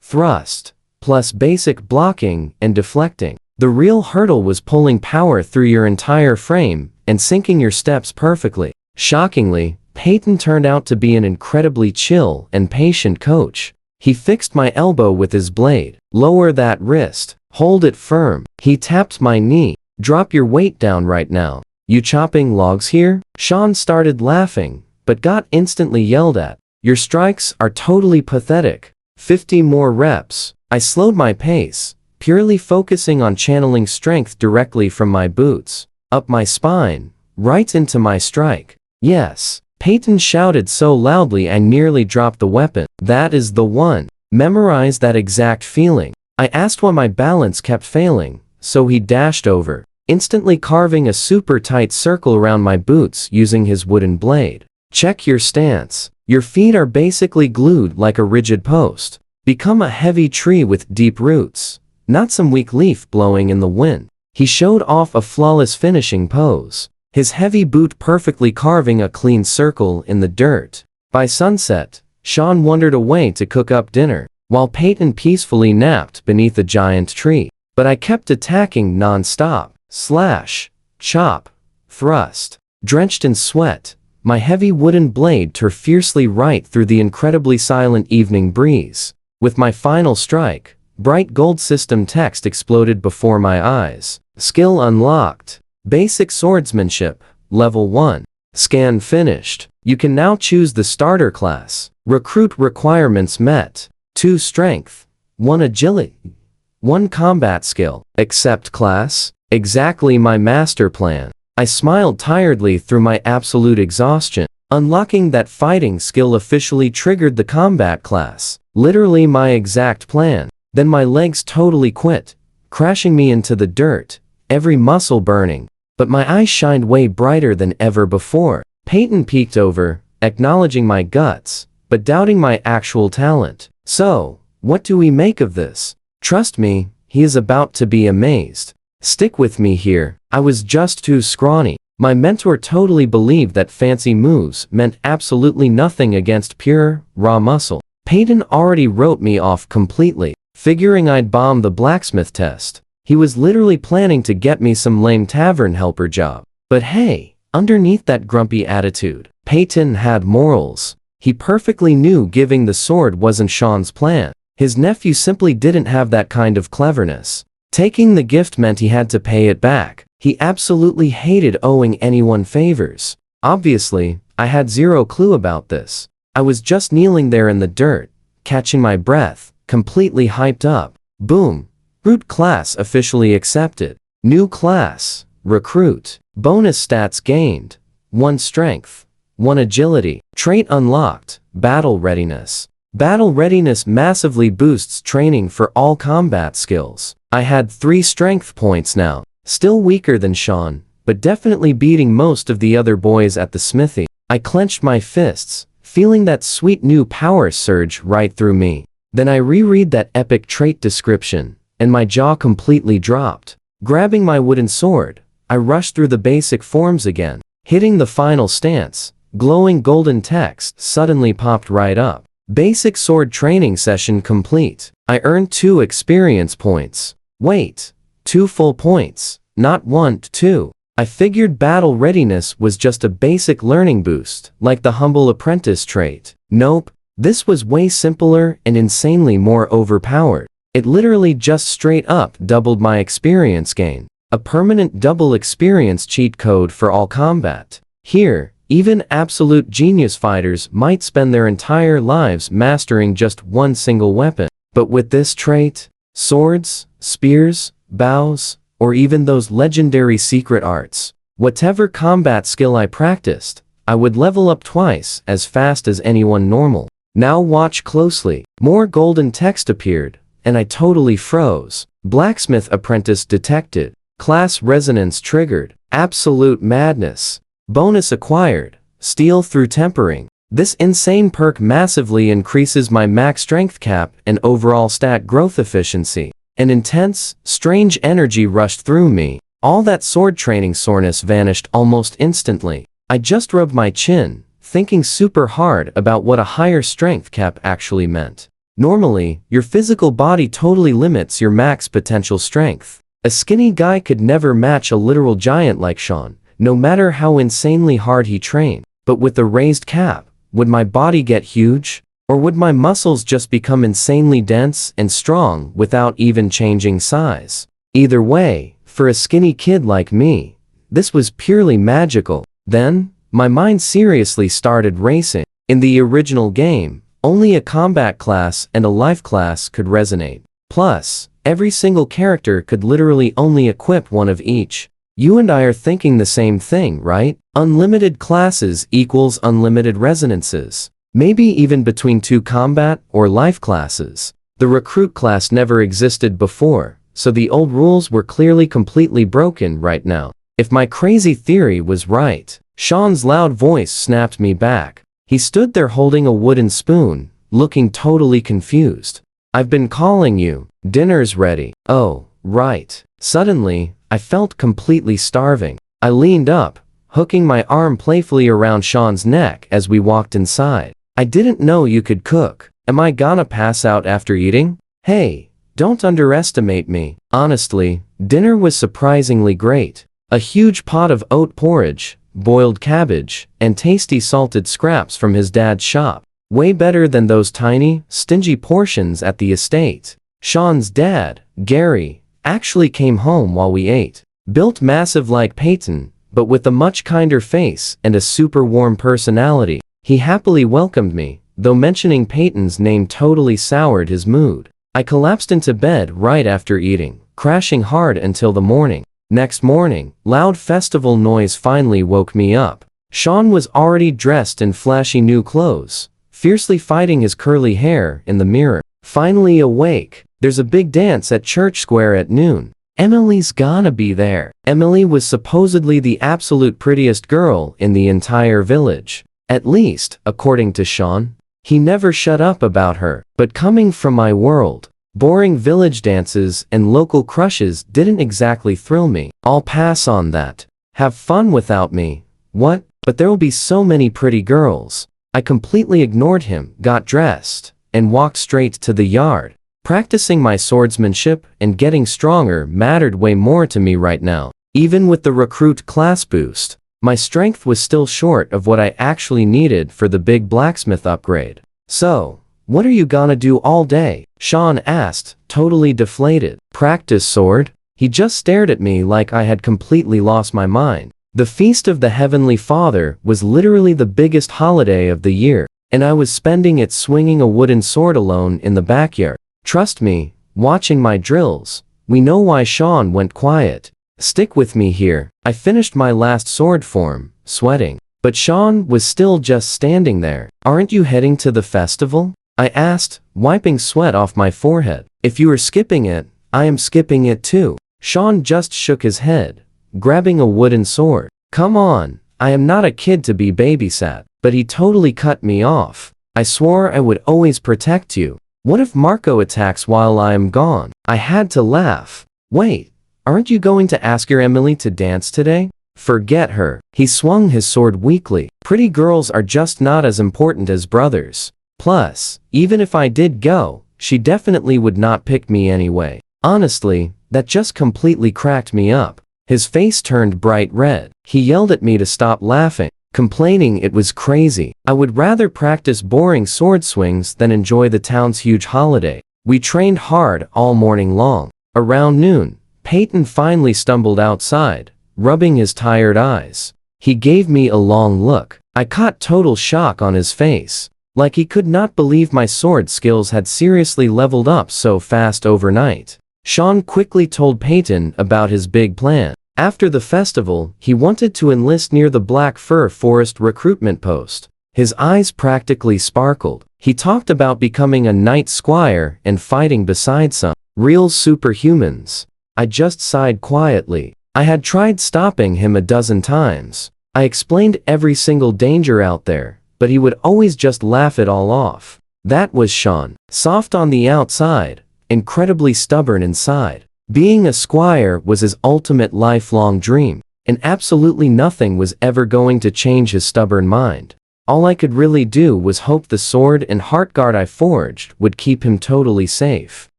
thrust, plus basic blocking and deflecting. The real hurdle was pulling power through your entire frame and syncing your steps perfectly. Shockingly, Peyton turned out to be an incredibly chill and patient coach. He fixed my elbow with his blade. Lower that wrist. Hold it firm. He tapped my knee. Drop your weight down right now. You chopping logs here? Sean started laughing, but got instantly yelled at. Your strikes are totally pathetic. 50 more reps. I slowed my pace, purely focusing on channeling strength directly from my boots, up my spine, right into my strike. Yes, Peyton shouted so loudly I nearly dropped the weapon. That is the one. Memorize that exact feeling. I asked why my balance kept failing, so he dashed over, instantly carving a super tight circle around my boots using his wooden blade. Check your stance. Your feet are basically glued like a rigid post. Become a heavy tree with deep roots, not some weak leaf blowing in the wind. He showed off a flawless finishing pose, his heavy boot perfectly carving a clean circle in the dirt. By sunset, Sean wandered away to cook up dinner, while Peyton peacefully napped beneath a giant tree. But I kept attacking non-stop, slash, chop, thrust. Drenched in sweat, my heavy wooden blade tore fiercely right through the incredibly silent evening breeze. With my final strike, bright gold system text exploded before my eyes. Skill unlocked. Basic swordsmanship, level 1. Scan finished. You can now choose the starter class. Recruit requirements met. 2 strength, 1 agility, 1 combat skill. Accept class. Exactly my master plan. I smiled tiredly through my absolute exhaustion. Unlocking that fighting skill officially triggered the combat class. Literally my exact plan. Then my legs totally quit, crashing me into the dirt, every muscle burning. But my eyes shined way brighter than ever before. Peyton peeked over, acknowledging my guts, but doubting my actual talent. So, what do we make of this? Trust me, he is about to be amazed. Stick with me here. I was just too scrawny. My mentor totally believed that fancy moves meant absolutely nothing against pure, raw muscle. Peyton already wrote me off completely, figuring I'd bomb the blacksmith test. He was literally planning to get me some lame tavern helper job. But hey, underneath that grumpy attitude, Peyton had morals. He perfectly knew giving the sword wasn't Sean's plan. His nephew simply didn't have that kind of cleverness. Taking the gift meant he had to pay it back. He absolutely hated owing anyone favors. Obviously, I had zero clue about this. I was just kneeling there in the dirt, catching my breath, completely hyped up. Boom. Root class officially accepted. New class, recruit. Bonus stats gained. 1 strength, 1 agility. Trait unlocked, battle readiness. Battle readiness massively boosts training for all combat skills. I had 3 strength points now. Still weaker than Sean, but definitely beating most of the other boys at the smithy. I clenched my fists, feeling that sweet new power surge right through me. Then I reread that epic trait description, and my jaw completely dropped. Grabbing my wooden sword, I rushed through the basic forms again. Hitting the final stance, glowing golden text suddenly popped right up. Basic sword training session complete. I earned 2 experience points. Wait, 2 full points, not 1, 2. I figured battle readiness was just a basic learning boost, like the humble apprentice trait. Nope, this was way simpler and insanely more overpowered. It literally just straight up doubled my experience gain. A permanent double experience cheat code for all combat. Here, even absolute genius fighters might spend their entire lives mastering just one single weapon. But with this trait, swords, spears, bows, or even those legendary secret arts, whatever combat skill I practiced, I would level up twice as fast as anyone normal. Now watch closely. More golden text appeared, and I totally froze. Blacksmith apprentice detected. Class resonance triggered. Absolute madness. Bonus acquired. Steel through tempering. This insane perk massively increases my max strength cap and overall stat growth efficiency. An intense, strange energy rushed through me. All that sword training soreness vanished almost instantly. I just rubbed my chin, thinking super hard about what a higher strength cap actually meant. Normally, your physical body totally limits your max potential strength. A skinny guy could never match a literal giant like Sean, no matter how insanely hard he trained. But with the raised cap, would my body get huge? Or would my muscles just become insanely dense and strong without even changing size? Either way, for a skinny kid like me, this was purely magical. Then, my mind seriously started racing. In the original game, only a combat class and a life class could resonate. Plus, every single character could literally only equip one of each. You and I are thinking the same thing, right? Unlimited classes equals unlimited resonances. Maybe even between two combat or life classes. The recruit class never existed before, so the old rules were clearly completely broken right now. If my crazy theory was right, Sean's loud voice snapped me back. He stood there holding a wooden spoon, looking totally confused. I've been calling you. Dinner's ready. Oh, right. Suddenly, I felt completely starving. I leaned up, hooking my arm playfully around Sean's neck as we walked inside. I didn't know you could cook. Am I gonna pass out after eating? Hey, don't underestimate me. Honestly, dinner was surprisingly great. A huge pot of oat porridge, boiled cabbage, and tasty salted scraps from his dad's shop. Way better than those tiny, stingy portions at the estate. Sean's dad, Gary, actually came home while we ate. Built massive like Peyton, but with a much kinder face and a super warm personality. He happily welcomed me, though mentioning Peyton's name totally soured his mood. I collapsed into bed right after eating, crashing hard until the morning. Next morning, loud festival noise finally woke me up. Sean was already dressed in flashy new clothes, fiercely fighting his curly hair in the mirror. Finally awake, there's a big dance at Church Square at noon. Emily's gonna be there. Emily was supposedly the absolute prettiest girl in the entire village. At least, according to Sean. He never shut up about her. But coming from my world, boring village dances and local crushes didn't exactly thrill me. I'll pass on that. Have fun without me. What? But there'll be so many pretty girls. I completely ignored him, got dressed, and walked straight to the yard. Practicing my swordsmanship and getting stronger mattered way more to me right now. Even with the recruit class boost, my strength was still short of what I actually needed for the big blacksmith upgrade. So, what are you gonna do all day? Sean asked, totally deflated. Practice sword? He just stared at me like I had completely lost my mind. The Feast of the Heavenly Father was literally the biggest holiday of the year, and I was spending it swinging a wooden sword alone in the backyard. Trust me, watching my drills, we know why Sean went quiet. Stick with me here. I finished my last sword form, sweating. But Sean was still just standing there. Aren't you heading to the festival? I asked, wiping sweat off my forehead. If you are skipping it, I am skipping it too. Sean just shook his head, grabbing a wooden sword. Come on, I am not a kid to be babysat. But he totally cut me off. I swore I would always protect you. What if Marco attacks while I am gone? I had to laugh. Wait. Aren't you going to ask your Emily to dance today? Forget her. He swung his sword weakly. Pretty girls are just not as important as brothers. Plus, even if I did go, she definitely would not pick me anyway. Honestly, that just completely cracked me up. His face turned bright red. He yelled at me to stop laughing, complaining it was crazy. I would rather practice boring sword swings than enjoy the town's huge holiday. We trained hard all morning long. Around noon, Peyton finally stumbled outside, rubbing his tired eyes. He gave me a long look. I caught total shock on his face, like he could not believe my sword skills had seriously leveled up so fast overnight. Sean quickly told Peyton about his big plan. After the festival, he wanted to enlist near the Black Fir Forest recruitment post. His eyes practically sparkled. He talked about becoming a knight squire and fighting beside some real superhumans. I just sighed quietly. I had tried stopping him a dozen times. I explained every single danger out there, but he would always just laugh it all off. That was Sean. Soft on the outside, incredibly stubborn inside. Being a squire was his ultimate lifelong dream, and absolutely nothing was ever going to change his stubborn mind. All I could really do was hope the sword and heart guard I forged would keep him totally safe.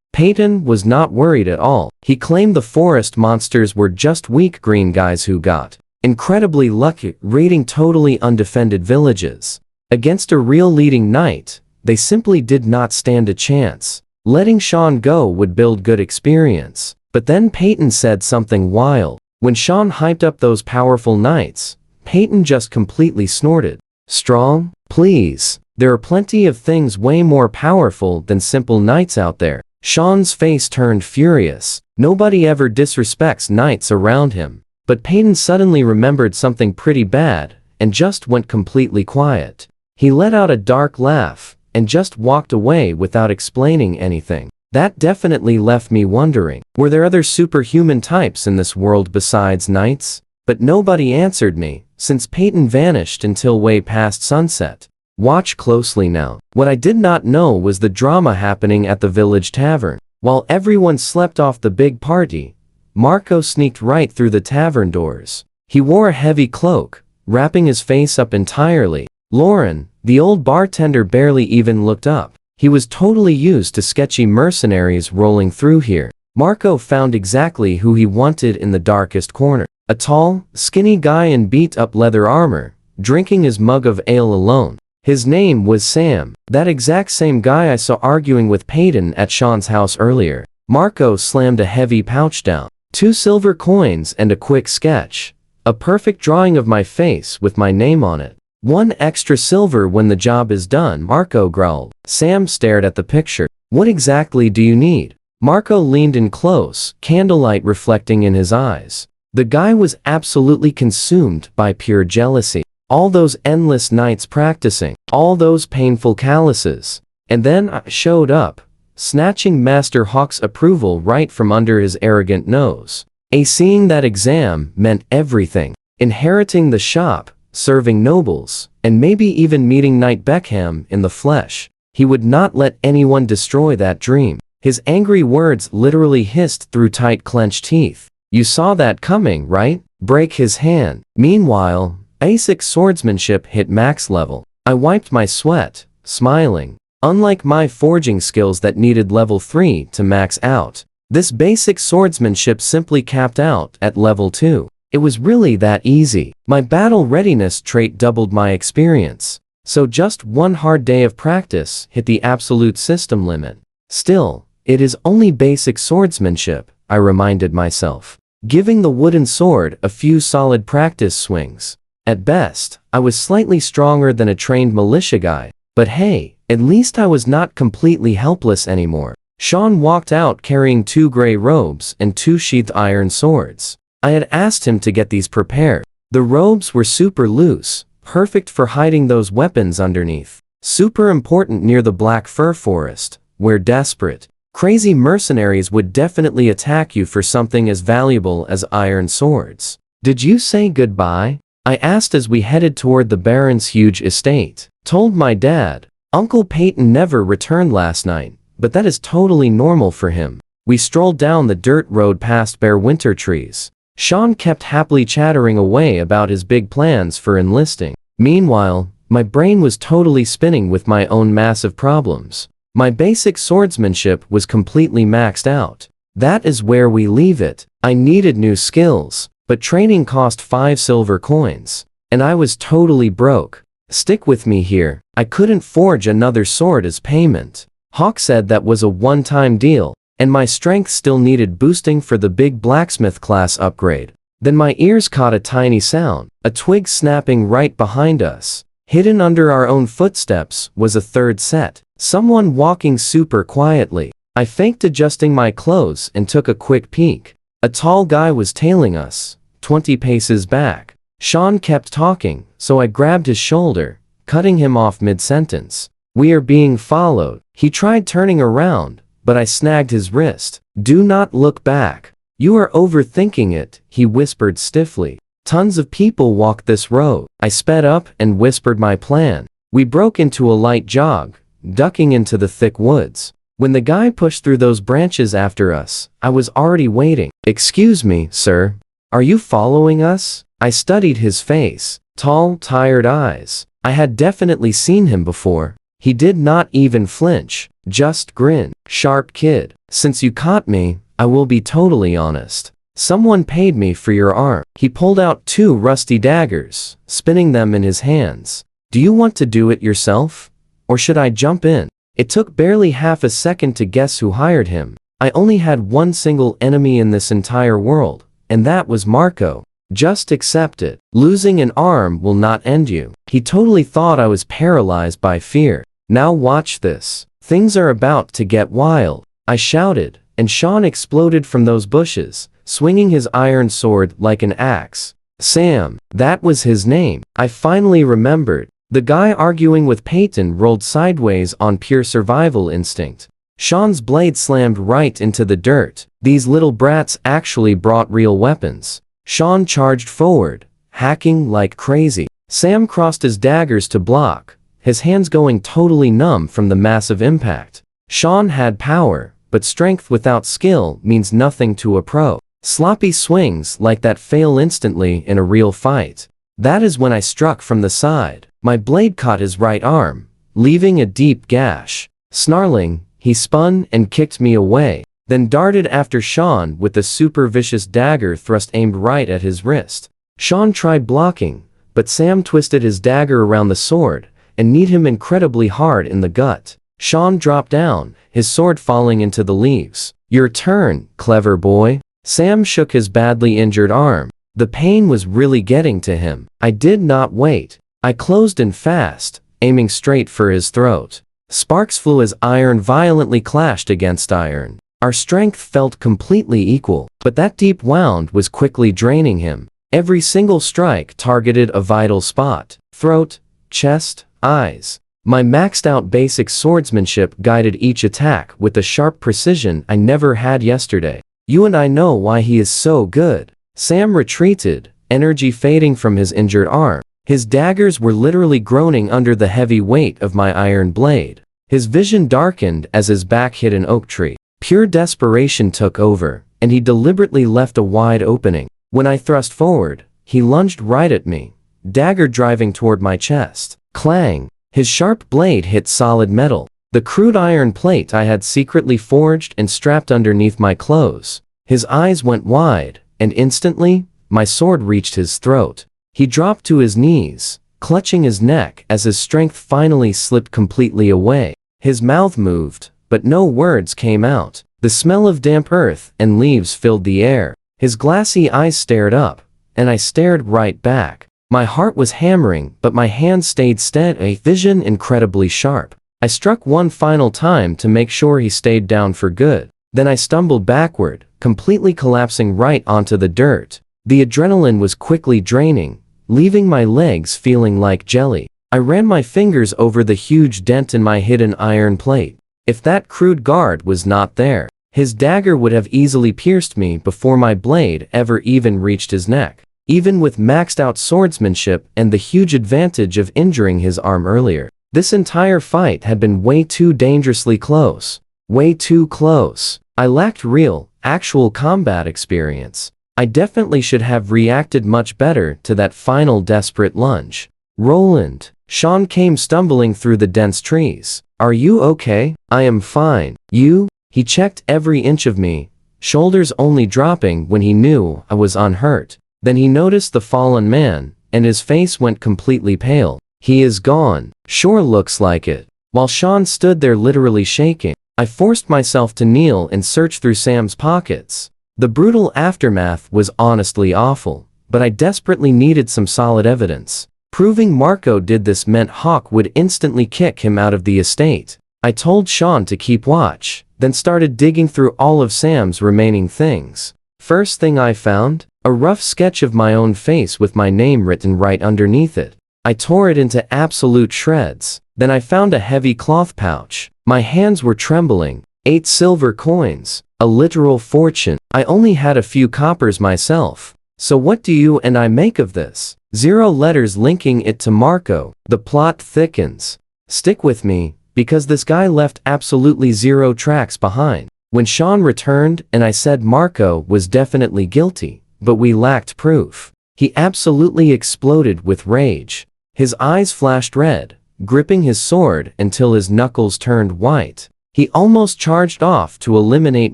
Peyton was not worried at all. He claimed the forest monsters were just weak green guys who got incredibly lucky raiding totally undefended villages. Against a real leading knight, they simply did not stand a chance. Letting Sean go would build good experience. But then Peyton said something wild. When Sean hyped up those powerful knights, Peyton just completely snorted. Strong? Please. There are plenty of things way more powerful than simple knights out there. Sean's face turned furious. Nobody ever disrespects knights around him. But Peyton suddenly remembered something pretty bad, and just went completely quiet. He let out a dark laugh, and just walked away without explaining anything. That definitely left me wondering, were there other superhuman types in this world besides knights? But nobody answered me, since Peyton vanished until way past sunset. Watch closely now. What I did not know was the drama happening at the village tavern. While everyone slept off the big party, Marco sneaked right through the tavern doors. He wore a heavy cloak, wrapping his face up entirely. Lauren, the old bartender, barely even looked up. He was totally used to sketchy mercenaries rolling through here. Marco found exactly who he wanted in the darkest corner. A tall, skinny guy in beat-up leather armor, drinking his mug of ale alone. His name was Sam, that exact same guy I saw arguing with Peyton at Sean's house earlier. Marco slammed a heavy pouch down. 2 silver coins and a quick sketch. A perfect drawing of my face with my name on it. 1 extra silver when the job is done, Marco growled. Sam stared at the picture. What exactly do you need? Marco leaned in close, candlelight reflecting in his eyes. The guy was absolutely consumed by pure jealousy. All those endless nights practicing, all those painful calluses. And then I showed up, snatching Master Hawk's approval right from under his arrogant nose. Acing that exam meant everything. Inheriting the shop, serving nobles, and maybe even meeting Knight Beckham in the flesh. He would not let anyone destroy that dream. His angry words literally hissed through tight clenched teeth. You saw that coming, right? Break his hand. Meanwhile, basic swordsmanship hit max level. I wiped my sweat, smiling. Unlike my forging skills that needed level 3 to max out, this basic swordsmanship simply capped out at level 2. It was really that easy. My battle readiness trait doubled my experience. So just one hard day of practice hit the absolute system limit. Still, it is only basic swordsmanship, I reminded myself, giving the wooden sword a few solid practice swings. At best, I was slightly stronger than a trained militia guy, but hey, at least I was not completely helpless anymore. Sean walked out carrying 2 gray robes and 2 sheathed iron swords. I had asked him to get these prepared. The robes were super loose, perfect for hiding those weapons underneath. Super important near the black fir forest, where desperate, crazy mercenaries would definitely attack you for something as valuable as iron swords. Did you say goodbye? I asked as we headed toward the Baron's huge estate. Told my dad. Uncle Peyton never returned last night, but that is totally normal for him. We strolled down the dirt road past bare winter trees. Sean kept happily chattering away about his big plans for enlisting. Meanwhile, my brain was totally spinning with my own massive problems. My basic swordsmanship was completely maxed out. That is where we leave it. I needed new skills, but training cost 5 silver coins. And I was totally broke. Stick with me here. I couldn't forge another sword as payment. Hawk said that was a one-time deal, and my strength still needed boosting for the big blacksmith class upgrade. Then my ears caught a tiny sound, a twig snapping right behind us. Hidden under our own footsteps was a third set. Someone walking super quietly. I faked adjusting my clothes and took a quick peek. A tall guy was tailing us, 20 paces back. Sean kept talking, so I grabbed his shoulder, cutting him off mid-sentence. We are being followed. He tried turning around, but I snagged his wrist. Do not look back. You are overthinking it, he whispered stiffly. Tons of people walk this road. I sped up and whispered my plan. We broke into a light jog, ducking into the thick woods. When the guy pushed through those branches after us, I was already waiting. Excuse me, sir. Are you following us? I studied his face. Tall, tired eyes. I had definitely seen him before. He did not even flinch, just grin. Sharp kid. Since you caught me, I will be totally honest. Someone paid me for your arm. He pulled out 2 rusty daggers, spinning them in his hands. Do you want to do it yourself? Or should I jump in? It took barely half a second to guess who hired him. I only had one single enemy in this entire world, and that was Marco. Just accept it. Losing an arm will not end you. He totally thought I was paralyzed by fear. Now watch this. Things are about to get wild. I shouted, and Sean exploded from those bushes, swinging his iron sword like an axe. Sam, that was his name. I finally remembered. The guy arguing with Peyton rolled sideways on pure survival instinct. Sean's blade slammed right into the dirt. These little brats actually brought real weapons. Sean charged forward, hacking like crazy. Sam crossed his daggers to block, his hands going totally numb from the massive impact. Sean had power, but strength without skill means nothing to a pro. Sloppy swings like that fail instantly in a real fight. That is when I struck from the side. My blade caught his right arm, leaving a deep gash. Snarling, he spun and kicked me away, then darted after Sean with the super vicious dagger thrust aimed right at his wrist. Sean tried blocking, but Sam twisted his dagger around the sword and kneed him incredibly hard in the gut. Sean dropped down, his sword falling into the leaves. "Your turn, clever boy." Sam shook his badly injured arm. The pain was really getting to him. I did not wait. I closed in fast, aiming straight for his throat. Sparks flew as iron violently clashed against iron. Our strength felt completely equal, but that deep wound was quickly draining him. Every single strike targeted a vital spot: throat, chest, eyes. My maxed-out basic swordsmanship guided each attack with a sharp precision I never had yesterday. You and I know why he is so good. Sam retreated, energy fading from his injured arm. His daggers were literally groaning under the heavy weight of my iron blade. His vision darkened as his back hit an oak tree. Pure desperation took over, and he deliberately left a wide opening. When I thrust forward, he lunged right at me, dagger driving toward my chest. Clang! His sharp blade hit solid metal, the crude iron plate I had secretly forged and strapped underneath my clothes. His eyes went wide, and instantly, my sword reached his throat. He dropped to his knees, clutching his neck as his strength finally slipped completely away. His mouth moved, but no words came out. The smell of damp earth and leaves filled the air. His glassy eyes stared up, and I stared right back. My heart was hammering, but my hand stayed steady, vision incredibly sharp. I struck one final time to make sure he stayed down for good. Then I stumbled backward, completely collapsing right onto the dirt. The adrenaline was quickly draining, leaving my legs feeling like jelly. I ran my fingers over the huge dent in my hidden iron plate. If that crude guard was not there, his dagger would have easily pierced me before my blade ever even reached his neck. Even with maxed out swordsmanship and the huge advantage of injuring his arm earlier, this entire fight had been way too dangerously close. Way too close. I lacked real, actual combat experience. I definitely should have reacted much better to that final desperate lunge. "Roland." Sean came stumbling through the dense trees. "Are you okay?" "I am fine. You?" He checked every inch of me, shoulders only dropping when he knew I was unhurt. Then he noticed the fallen man, and his face went completely pale. "He is gone." "Sure looks like it." While Sean stood there literally shaking, I forced myself to kneel and search through Sam's pockets. The brutal aftermath was honestly awful, but I desperately needed some solid evidence. Proving Marco did this meant Hawk would instantly kick him out of the estate. I told Sean to keep watch, then started digging through all of Sam's remaining things. First thing I found? A rough sketch of my own face with my name written right underneath it. I tore it into absolute shreds. Then I found a heavy cloth pouch. My hands were trembling. 8 silver coins. A literal fortune. I only had a few coppers myself. So what do you and I make of this? 0 letters linking it to Marco. The plot thickens. Stick with me, because this guy left absolutely 0 tracks behind. When Sean returned and I said Marco was definitely guilty, but we lacked proof, he absolutely exploded with rage. His eyes flashed red, gripping his sword until his knuckles turned white. He almost charged off to eliminate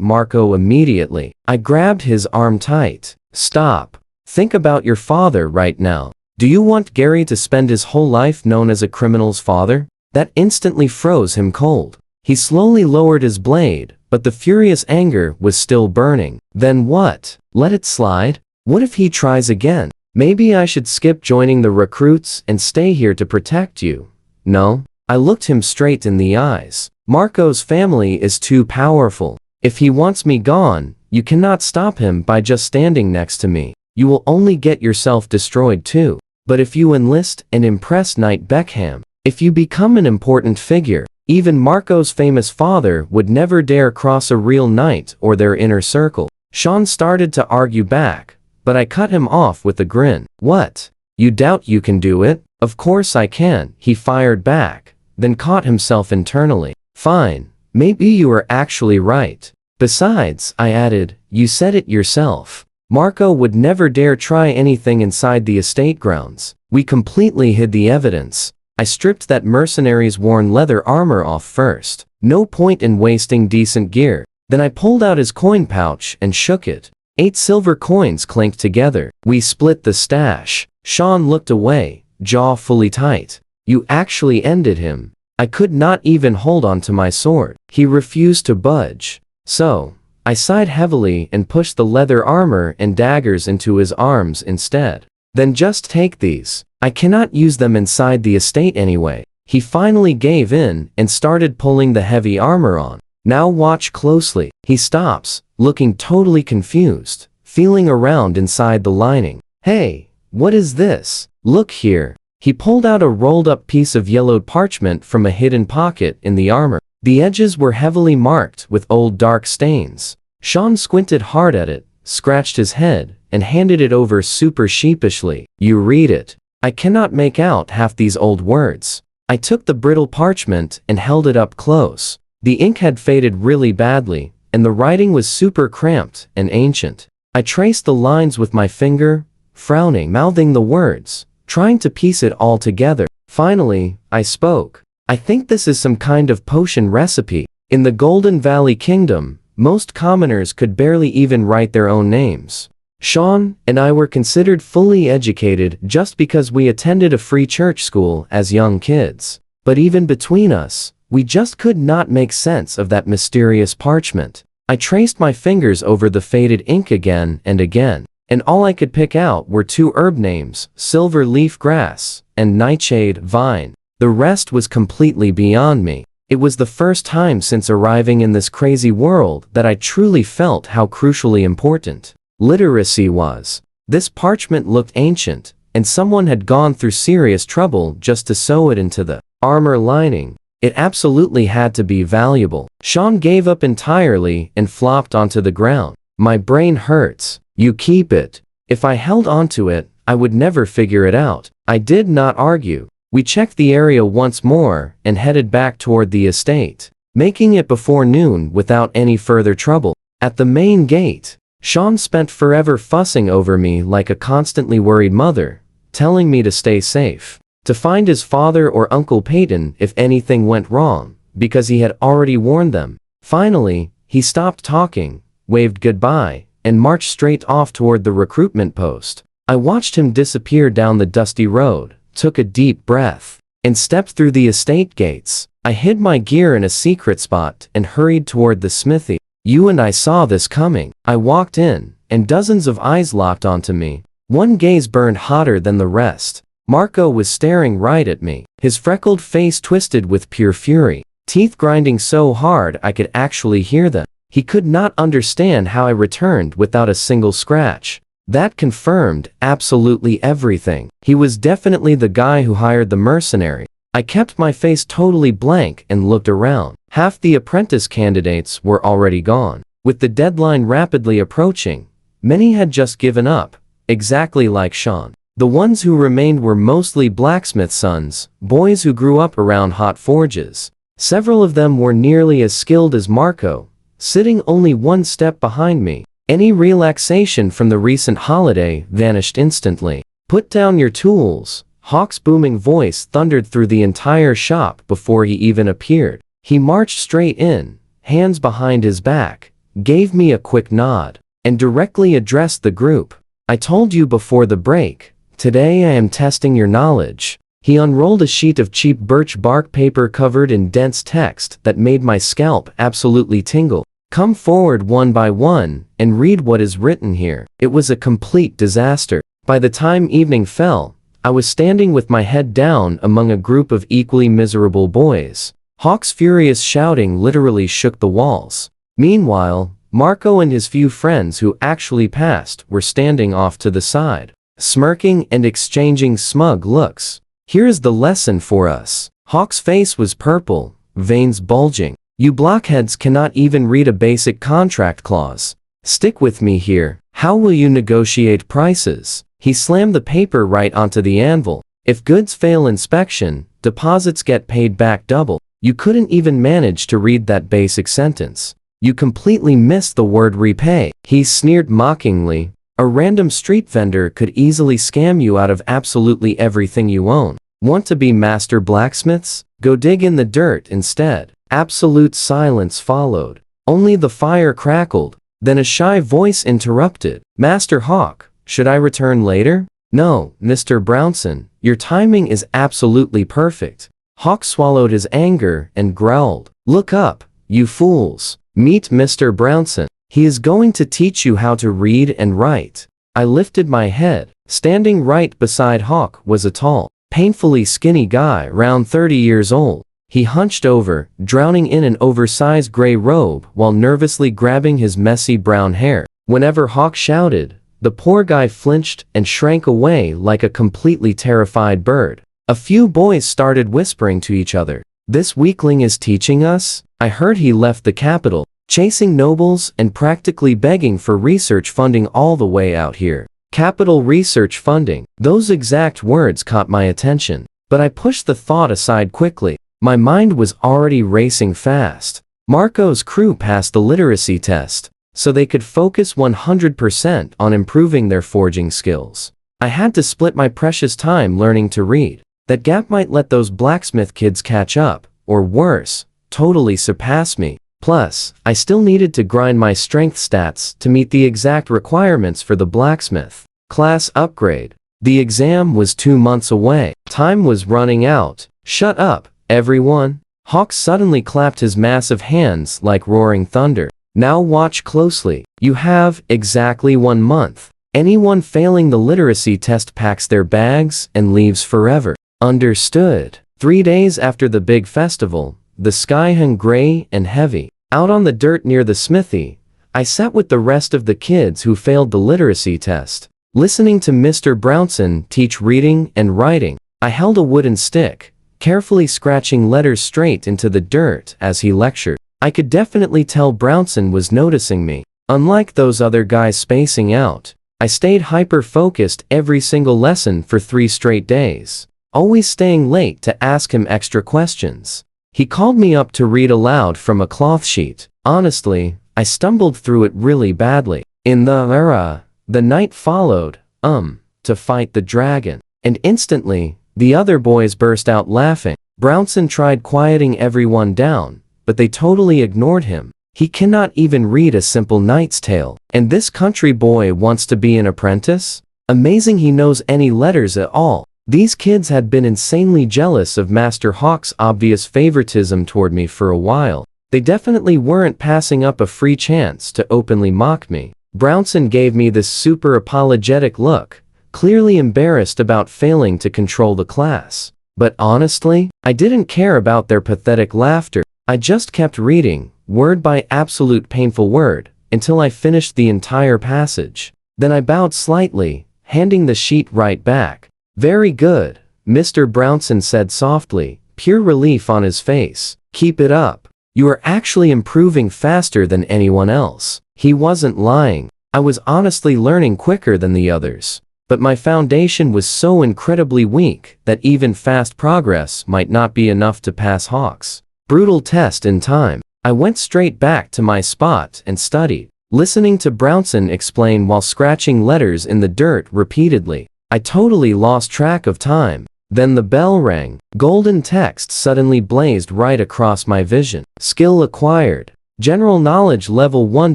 Marco immediately. I grabbed his arm tight. "Stop. Think about your father right now. Do you want Gary to spend his whole life known as a criminal's father?" That instantly froze him cold. He slowly lowered his blade, but the furious anger was still burning. Then what? Let it slide? What if he tries again? Maybe I should skip joining the recruits and stay here to protect you. No. I looked him straight in the eyes. Marco's family is too powerful. If he wants me gone, you cannot stop him by just standing next to me. You will only get yourself destroyed too. But if you enlist and impress Knight Beckham, if you become an important figure, even Marco's famous father would never dare cross a real knight or their inner circle. Sean started to argue back, but I cut him off with a grin. What? You doubt you can do it? Of course I can, he fired back, then caught himself internally. Fine, maybe you are actually right. Besides, I added, you said it yourself. Marco would never dare try anything inside the estate grounds. We completely hid the evidence. I stripped that mercenary's worn leather armor off first. No point in wasting decent gear. Then I pulled out his coin pouch and shook it. 8 silver coins clinked together. We split the stash. Sean looked away, jaw fully tight. You actually ended him. I could not even hold on to my sword. He refused to budge. So, I sighed heavily and pushed the leather armor and daggers into his arms instead. Then just take these. I cannot use them inside the estate anyway. He finally gave in and started pulling the heavy armor on. Now watch closely. He stops, looking totally confused, feeling around inside the lining. Hey, what is this? Look here. He pulled out a rolled up piece of yellowed parchment from a hidden pocket in the armor. The edges were heavily marked with old dark stains. Sean squinted hard at it, scratched his head, and handed it over super sheepishly. You read it. I cannot make out half these old words. I took the brittle parchment and held it up close. The ink had faded really badly, and the writing was super cramped and ancient. I traced the lines with my finger, frowning, mouthing the words, trying to piece it all together. Finally, I spoke. I think this is some kind of potion recipe. In the Golden Valley Kingdom, most commoners could barely even write their own names. Sean and I were considered fully educated just because we attended a free church school as young kids. But even between us, we just could not make sense of that mysterious parchment. I traced my fingers over the faded ink again and again, and all I could pick out were 2 herb names, silver leaf grass and nightshade vine. The rest was completely beyond me. It was the first time since arriving in this crazy world that I truly felt how crucially important literacy was. This parchment looked ancient, and someone had gone through serious trouble just to sew it into the armor lining. It absolutely had to be valuable. Sean gave up entirely and flopped onto the ground. My brain hurts. You keep it. If I held onto it, I would never figure it out. I did not argue. We checked the area once more and headed back toward the estate, making it before noon without any further trouble. At the main gate, Sean spent forever fussing over me like a constantly worried mother, telling me to stay safe, to find his father or Uncle Peyton if anything went wrong, because he had already warned them. Finally, he stopped talking, waved goodbye, and marched straight off toward the recruitment post. I watched him disappear down the dusty road, took a deep breath, and stepped through the estate gates. I hid my gear in a secret spot and hurried toward the smithy. You and I saw this coming. I walked in, and dozens of eyes locked onto me. One gaze burned hotter than the rest. Marco was staring right at me, his freckled face twisted with pure fury, teeth grinding so hard I could actually hear them. He could not understand how I returned without a single scratch. That confirmed absolutely everything. He was definitely the guy who hired the mercenary. I kept my face totally blank and looked around. Half the apprentice candidates were already gone. With the deadline rapidly approaching, many had just given up, exactly like Sean. The ones who remained were mostly blacksmith sons, boys who grew up around hot forges. Several of them were nearly as skilled as Marco, sitting only one step behind me. Any relaxation from the recent holiday vanished instantly. Put down your tools. Hawk's booming voice thundered through the entire shop before he even appeared. He marched straight in, hands behind his back, gave me a quick nod, and directly addressed the group. I told you before the break, today I am testing your knowledge. He unrolled a sheet of cheap birch bark paper covered in dense text that made my scalp absolutely tingle. Come forward one by one and read what is written here. It was a complete disaster. By the time evening fell, I was standing with my head down among a group of equally miserable boys. Hawk's furious shouting literally shook the walls. Meanwhile, Marco and his few friends who actually passed were standing off to the side, smirking and exchanging smug looks. Here's the lesson for us. Hawk's face was purple, veins bulging. You blockheads cannot even read a basic contract clause. Stick with me here. How will you negotiate prices? He slammed the paper right onto the anvil. If goods fail inspection, deposits get paid back double. You couldn't even manage to read that basic sentence. You completely missed the word repay. He sneered mockingly. A random street vendor could easily scam you out of absolutely everything you own. Want to be master blacksmiths? Go dig in the dirt instead. Absolute silence followed. Only the fire crackled. Then a shy voice interrupted. Master Hawk, should I return later? No, Mr. Brownson, your timing is absolutely perfect. Hawk swallowed his anger and growled. Look up, you fools. Meet Mr. Brownson. He is going to teach you how to read and write. I lifted my head. Standing right beside Hawk was a tall, painfully skinny guy around 30 years old. He hunched over, drowning in an oversized gray robe while nervously grabbing his messy brown hair. Whenever Hawk shouted, the poor guy flinched and shrank away like a completely terrified bird. A few boys started whispering to each other. This weakling is teaching us? I heard he left the capital, chasing nobles and practically begging for research funding all the way out here. Capital research funding. Those exact words caught my attention, but I pushed the thought aside quickly. My mind was already racing fast. Marco's crew passed the literacy test, so they could focus 100% on improving their forging skills. I had to split my precious time learning to read. That gap might let those blacksmith kids catch up, or worse, totally surpass me. Plus, I still needed to grind my strength stats to meet the exact requirements for the blacksmith class upgrade. The exam was 2 months away. Time was running out. Shut up, everyone. Hawk suddenly clapped his massive hands like roaring thunder. Now watch closely. You have exactly 1 month. Anyone failing the literacy test packs their bags and leaves forever. Understood. 3 days after the big festival, the sky hung gray and heavy. Out on the dirt near the smithy, I sat with the rest of the kids who failed the literacy test, listening to Mr. Brownson teach reading and writing. I held a wooden stick, carefully scratching letters straight into the dirt as he lectured. I could definitely tell Brownson was noticing me. Unlike those other guys spacing out, I stayed hyper-focused every single lesson for 3 straight days, always staying late to ask him extra questions. He called me up to read aloud from a cloth sheet. Honestly, I stumbled through it really badly. In the night followed, to fight the dragon. And instantly, the other boys burst out laughing. Brownson tried quieting everyone down, but they totally ignored him. He cannot even read a simple knight's tale. And this country boy wants to be an apprentice? Amazing he knows any letters at all. These kids had been insanely jealous of Master Hawk's obvious favoritism toward me for a while. They definitely weren't passing up a free chance to openly mock me. Brownson gave me this super apologetic look, clearly embarrassed about failing to control the class. But honestly, I didn't care about their pathetic laughter. I just kept reading, word by absolute painful word, until I finished the entire passage. Then I bowed slightly, handing the sheet right back. Very good, Mr. Brownson said softly, pure relief on his face. Keep it up. You are actually improving faster than anyone else. He wasn't lying. I was honestly learning quicker than the others. But my foundation was so incredibly weak that even fast progress might not be enough to pass Hawk's brutal test in time. I went straight back to my spot and studied, listening to Brownson explain while scratching letters in the dirt repeatedly. I totally lost track of time. Then the bell rang. Golden text suddenly blazed right across my vision. Skill acquired. General knowledge level 1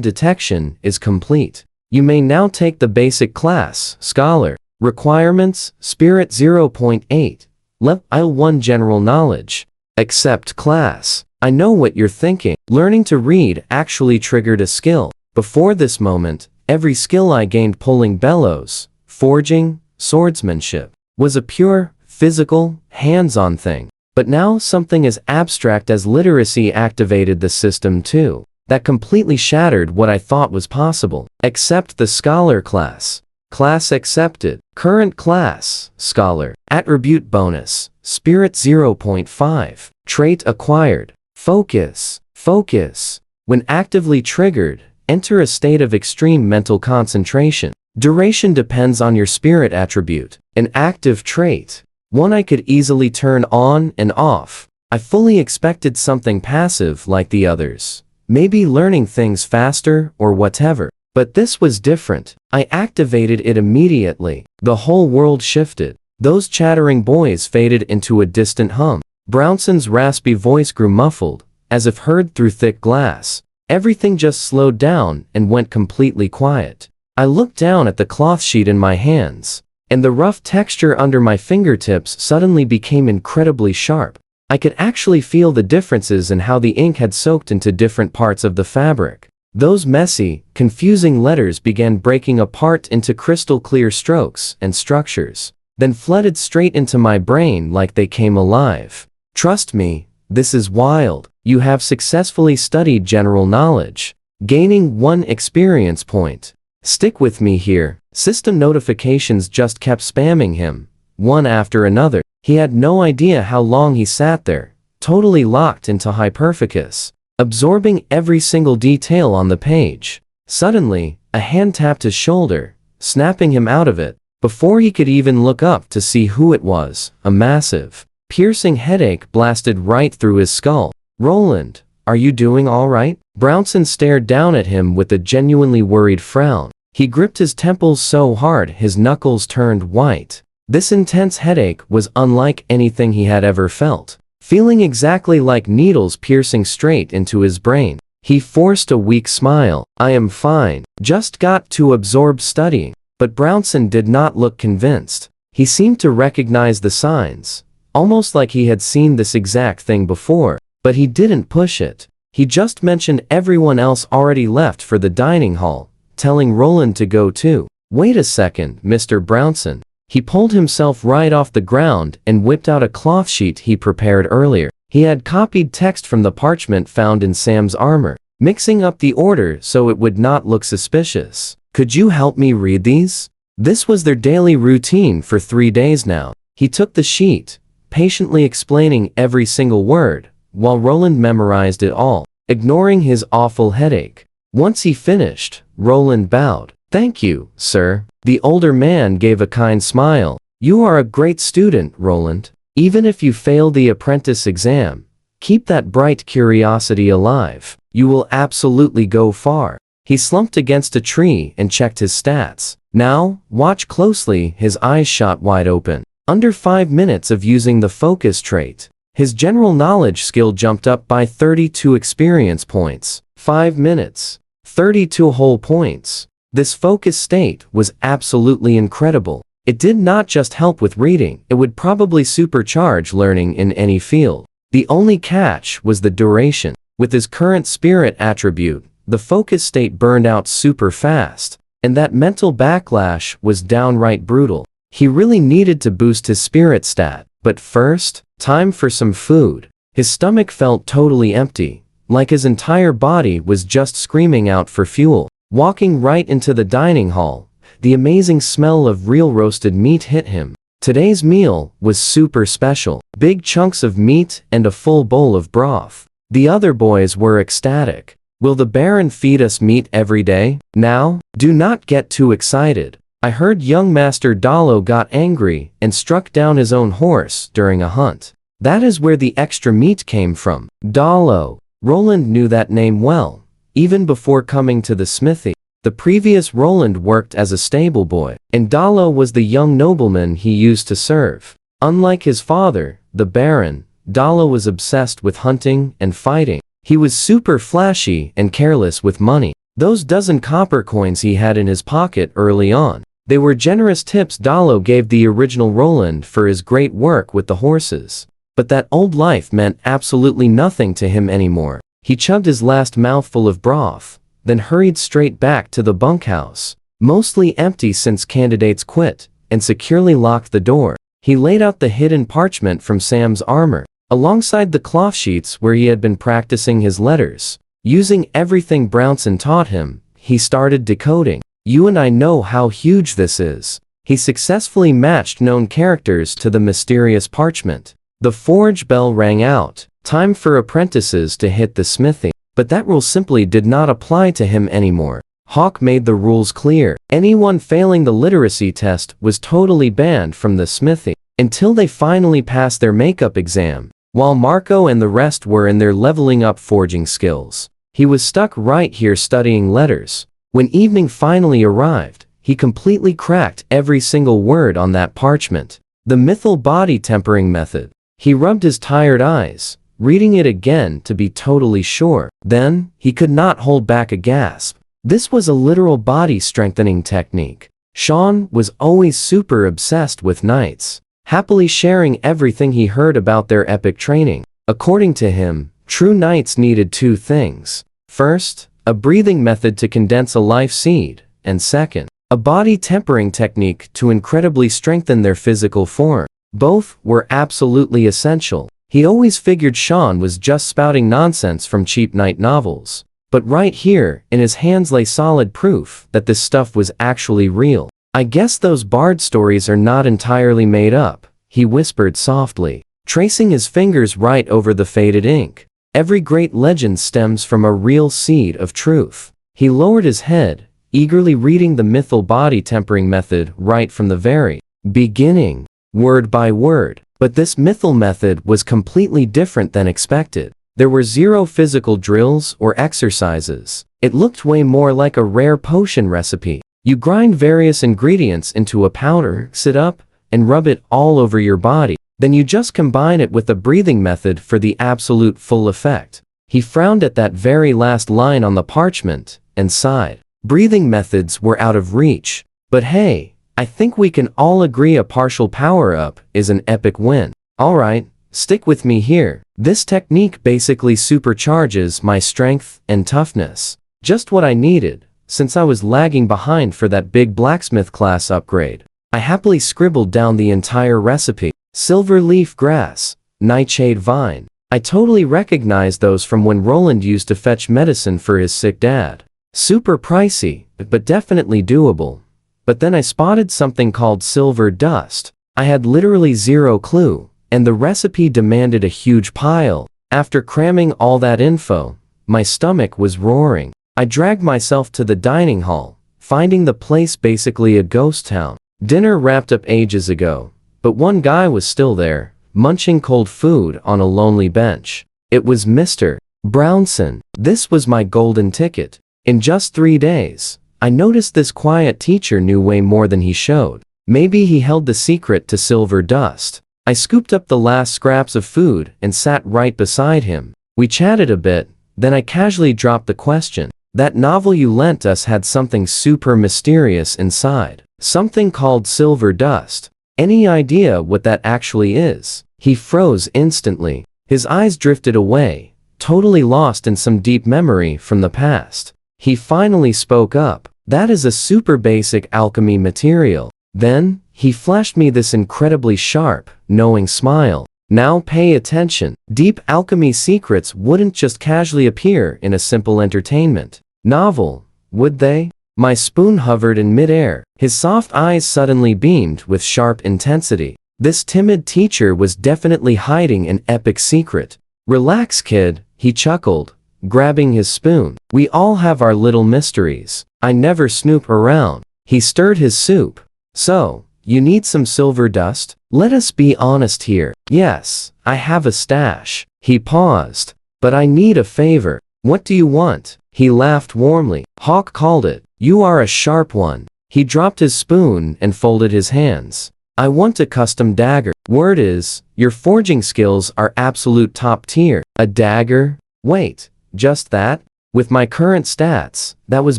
detection is complete. You may now take the basic class, Scholar. Requirements, Spirit 0.8. Level 1 general knowledge. Accept class. I know what you're thinking. Learning to read actually triggered a skill. Before this moment, every skill I gained pulling bellows, forging, swordsmanship, was a pure, physical, hands-on thing. But now something as abstract as literacy activated the system too. That completely shattered what I thought was possible. Accept the scholar class. Class accepted. Current class, scholar. Attribute bonus, spirit 0.5. Trait acquired. Focus. Focus. When actively triggered, enter a state of extreme mental concentration. Duration depends on your spirit attribute. An active trait. One I could easily turn on and off. I fully expected something passive like the others. Maybe learning things faster or whatever. But this was different. I activated it immediately. The whole world shifted. Those chattering boys faded into a distant hum. Brownson's raspy voice grew muffled, as if heard through thick glass. Everything just slowed down and went completely quiet. I looked down at the cloth sheet in my hands, and the rough texture under my fingertips suddenly became incredibly sharp. I could actually feel the differences in how the ink had soaked into different parts of the fabric. Those messy, confusing letters began breaking apart into crystal clear strokes and structures, then flooded straight into my brain like they came alive. Trust me, this is wild. You have successfully studied general knowledge, gaining 1 experience point. Stick with me here. System notifications just kept spamming him, one after another. He had no idea how long he sat there, totally locked into hyperfocus, absorbing every single detail on the page. Suddenly, a hand tapped his shoulder, snapping him out of it. Before he could even look up to see who it was, a massive, piercing headache blasted right through his skull. "Roland, are you doing all right?" Brownson stared down at him with a genuinely worried frown. He gripped his temples so hard his knuckles turned white. This intense headache was unlike anything he had ever felt, feeling exactly like needles piercing straight into his brain. He forced a weak smile. "I am fine. Just got too absorbed studying." But Brownson did not look convinced. He seemed to recognize the signs, almost like he had seen this exact thing before, but he didn't push it. He just mentioned everyone else already left for the dining hall, telling Roland to go too. "Wait a second, Mr. Brownson." He pulled himself right off the ground and whipped out a cloth sheet he prepared earlier. He had copied text from the parchment found in Sam's armor, mixing up the order so it would not look suspicious. "Could you help me read these?" This was their daily routine for 3 days now. He took the sheet, patiently explaining every single word, while Roland memorized it all, ignoring his awful headache. Once he finished, Roland bowed. "Thank you, sir." The older man gave a kind smile. "You are a great student, Roland. Even if you fail the apprentice exam, keep that bright curiosity alive. You will absolutely go far." He slumped against a tree and checked his stats. "Now, watch closely." His eyes shot wide open. Under 5 minutes of using the focus trait, his general knowledge skill jumped up by 32 experience points. 5 minutes. 32 whole points. This focus state was absolutely incredible. It did not just help with reading, it would probably supercharge learning in any field. The only catch was the duration. With his current spirit attribute, the focus state burned out super fast, and that mental backlash was downright brutal. He really needed to boost his spirit stat, but first, time for some food. His stomach felt totally empty, like his entire body was just screaming out for fuel. Walking right into the dining hall, the amazing smell of real roasted meat hit him. Today's meal was super special. Big chunks of meat and a full bowl of broth. The other boys were ecstatic. "Will the Baron feed us meat every day?" "Now, do not get too excited. I heard young Master Dallo got angry and struck down his own horse during a hunt. That is where the extra meat came from." Dallo. Roland knew that name well, even before coming to the smithy. The previous Roland worked as a stable boy, and Dallo was the young nobleman he used to serve. Unlike his father, the Baron, Dallo was obsessed with hunting and fighting. He was super flashy and careless with money. Those dozen copper coins he had in his pocket early on, they were generous tips Dallo gave the original Roland for his great work with the horses. But that old life meant absolutely nothing to him anymore. He chugged his last mouthful of broth, then hurried straight back to the bunkhouse, mostly empty since candidates quit, and securely locked the door. He laid out the hidden parchment from Sam's armor, alongside the cloth sheets where he had been practicing his letters. Using everything Brownson taught him, he started decoding. You and I know how huge this is. He successfully matched known characters to the mysterious parchment. The forge bell rang out. Time for apprentices to hit the smithy. But that rule simply did not apply to him anymore. Hawk made the rules clear. Anyone failing the literacy test was totally banned from the smithy until they finally passed their makeup exam, while Marco and the rest were in their leveling up forging skills. He was stuck right here studying letters. When evening finally arrived, he completely cracked every single word on that parchment. The mythal body tempering method. He rubbed his tired eyes, reading it again to be totally sure. Then, he could not hold back a gasp. This was a literal body strengthening technique. Sean was always super obsessed with knights, happily sharing everything he heard about their epic training. According to him, true knights needed two things. First, a breathing method to condense a life seed, and second, a body tempering technique to incredibly strengthen their physical form. Both were absolutely essential. He always figured Sean was just spouting nonsense from cheap knight novels. But right here, in his hands lay solid proof that this stuff was actually real. I guess those bard stories are not entirely made up, he whispered softly, tracing his fingers right over the faded ink. Every great legend stems from a real seed of truth. He lowered his head, eagerly reading the mythal body tempering method right from the very beginning, word by word. But this mythal method was completely different than expected. There were zero physical drills or exercises. It looked way more like a rare potion recipe. You grind various ingredients into a powder, sit up, and rub it all over your body. Then you just combine it with a breathing method for the absolute full effect. He frowned at that very last line on the parchment, and sighed. Breathing methods were out of reach. But hey, I think we can all agree a partial power-up is an epic win. Alright, stick with me here. This technique basically supercharges my strength and toughness. Just what I needed, since I was lagging behind for that big blacksmith class upgrade. I happily scribbled down the entire recipe. Silver leaf grass, nightshade vine. I totally recognized those from when Roland used to fetch medicine for his sick dad. Super pricey, but definitely doable. But then I spotted something called silver dust. I had literally zero clue, and the recipe demanded a huge pile. After cramming all that info, my stomach was roaring. I dragged myself to the dining hall, finding the place basically a ghost town. Dinner wrapped up ages ago, but one guy was still there, munching cold food on a lonely bench. It was Mr. Brownson. This was my golden ticket. In just 3 days, I noticed this quiet teacher knew way more than he showed. Maybe he held the secret to silver dust. I scooped up the last scraps of food and sat right beside him. We chatted a bit, then I casually dropped the question. That novel you lent us had something super mysterious inside. Something called silver dust. Any idea what that actually is? He froze instantly. His eyes drifted away, totally lost in some deep memory from the past. He finally spoke up. That is a super basic alchemy material. Then, he flashed me this incredibly sharp, knowing smile. Now pay attention. Deep alchemy secrets wouldn't just casually appear in a simple entertainment novel, would they? My spoon hovered in midair. His soft eyes suddenly beamed with sharp intensity. This timid teacher was definitely hiding an epic secret. Relax, kid, he chuckled, grabbing his spoon. We all have our little mysteries. I never snoop around. He stirred his soup. So, you need some silver dust? Let us be honest here. Yes, I have a stash. He paused. But I need a favor. What do you want? He laughed warmly. Hawk called it. You are a sharp one. He dropped his spoon and folded his hands. I want a custom dagger. Word is, your forging skills are absolute top tier. A dagger? Wait, just that? With my current stats, that was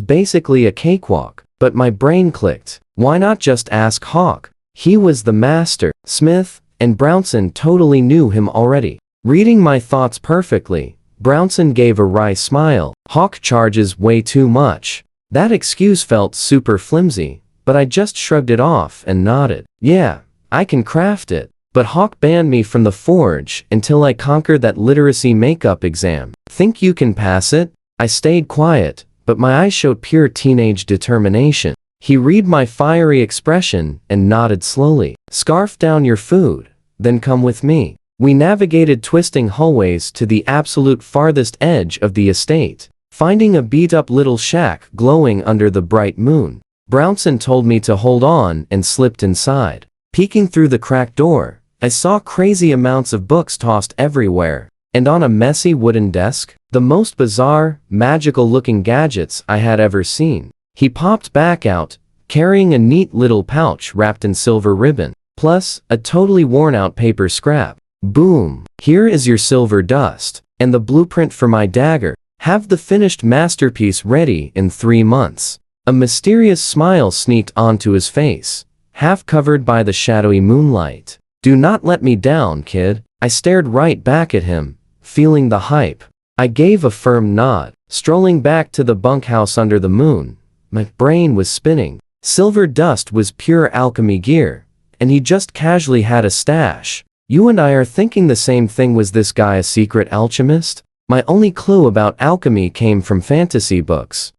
basically a cakewalk. But my brain clicked. Why not just ask Hawk? He was the master. Smith and Brownson totally knew him already. Reading my thoughts perfectly, Brownson gave a wry smile. Hawk charges way too much. That excuse felt super flimsy, but I just shrugged it off and nodded. Yeah, I can craft it. But Hawk banned me from the forge until I conquered that literacy makeup exam. Think you can pass it? I stayed quiet, but my eyes showed pure teenage determination. He read my fiery expression and nodded slowly. Scarf down your food, then come with me. We navigated twisting hallways to the absolute farthest edge of the estate, finding a beat-up little shack glowing under the bright moon. Brownson told me to hold on and slipped inside. Peeking through the cracked door, I saw crazy amounts of books tossed everywhere, and on a messy wooden desk, the most bizarre, magical-looking gadgets I had ever seen. He popped back out, carrying a neat little pouch wrapped in silver ribbon, plus a totally worn-out paper scrap. Boom! Here is your silver dust, and the blueprint for my dagger. Have the finished masterpiece ready in 3 months. A mysterious smile sneaked onto his face, half covered by the shadowy moonlight. Do not let me down, kid. I stared right back at him, feeling the hype. I gave a firm nod, strolling back to the bunkhouse under the moon. My brain was spinning. Silver dust was pure alchemy gear, and he just casually had a stash. You and I are thinking the same thing. Was this guy a secret alchemist? My only clue about alchemy came from fantasy books.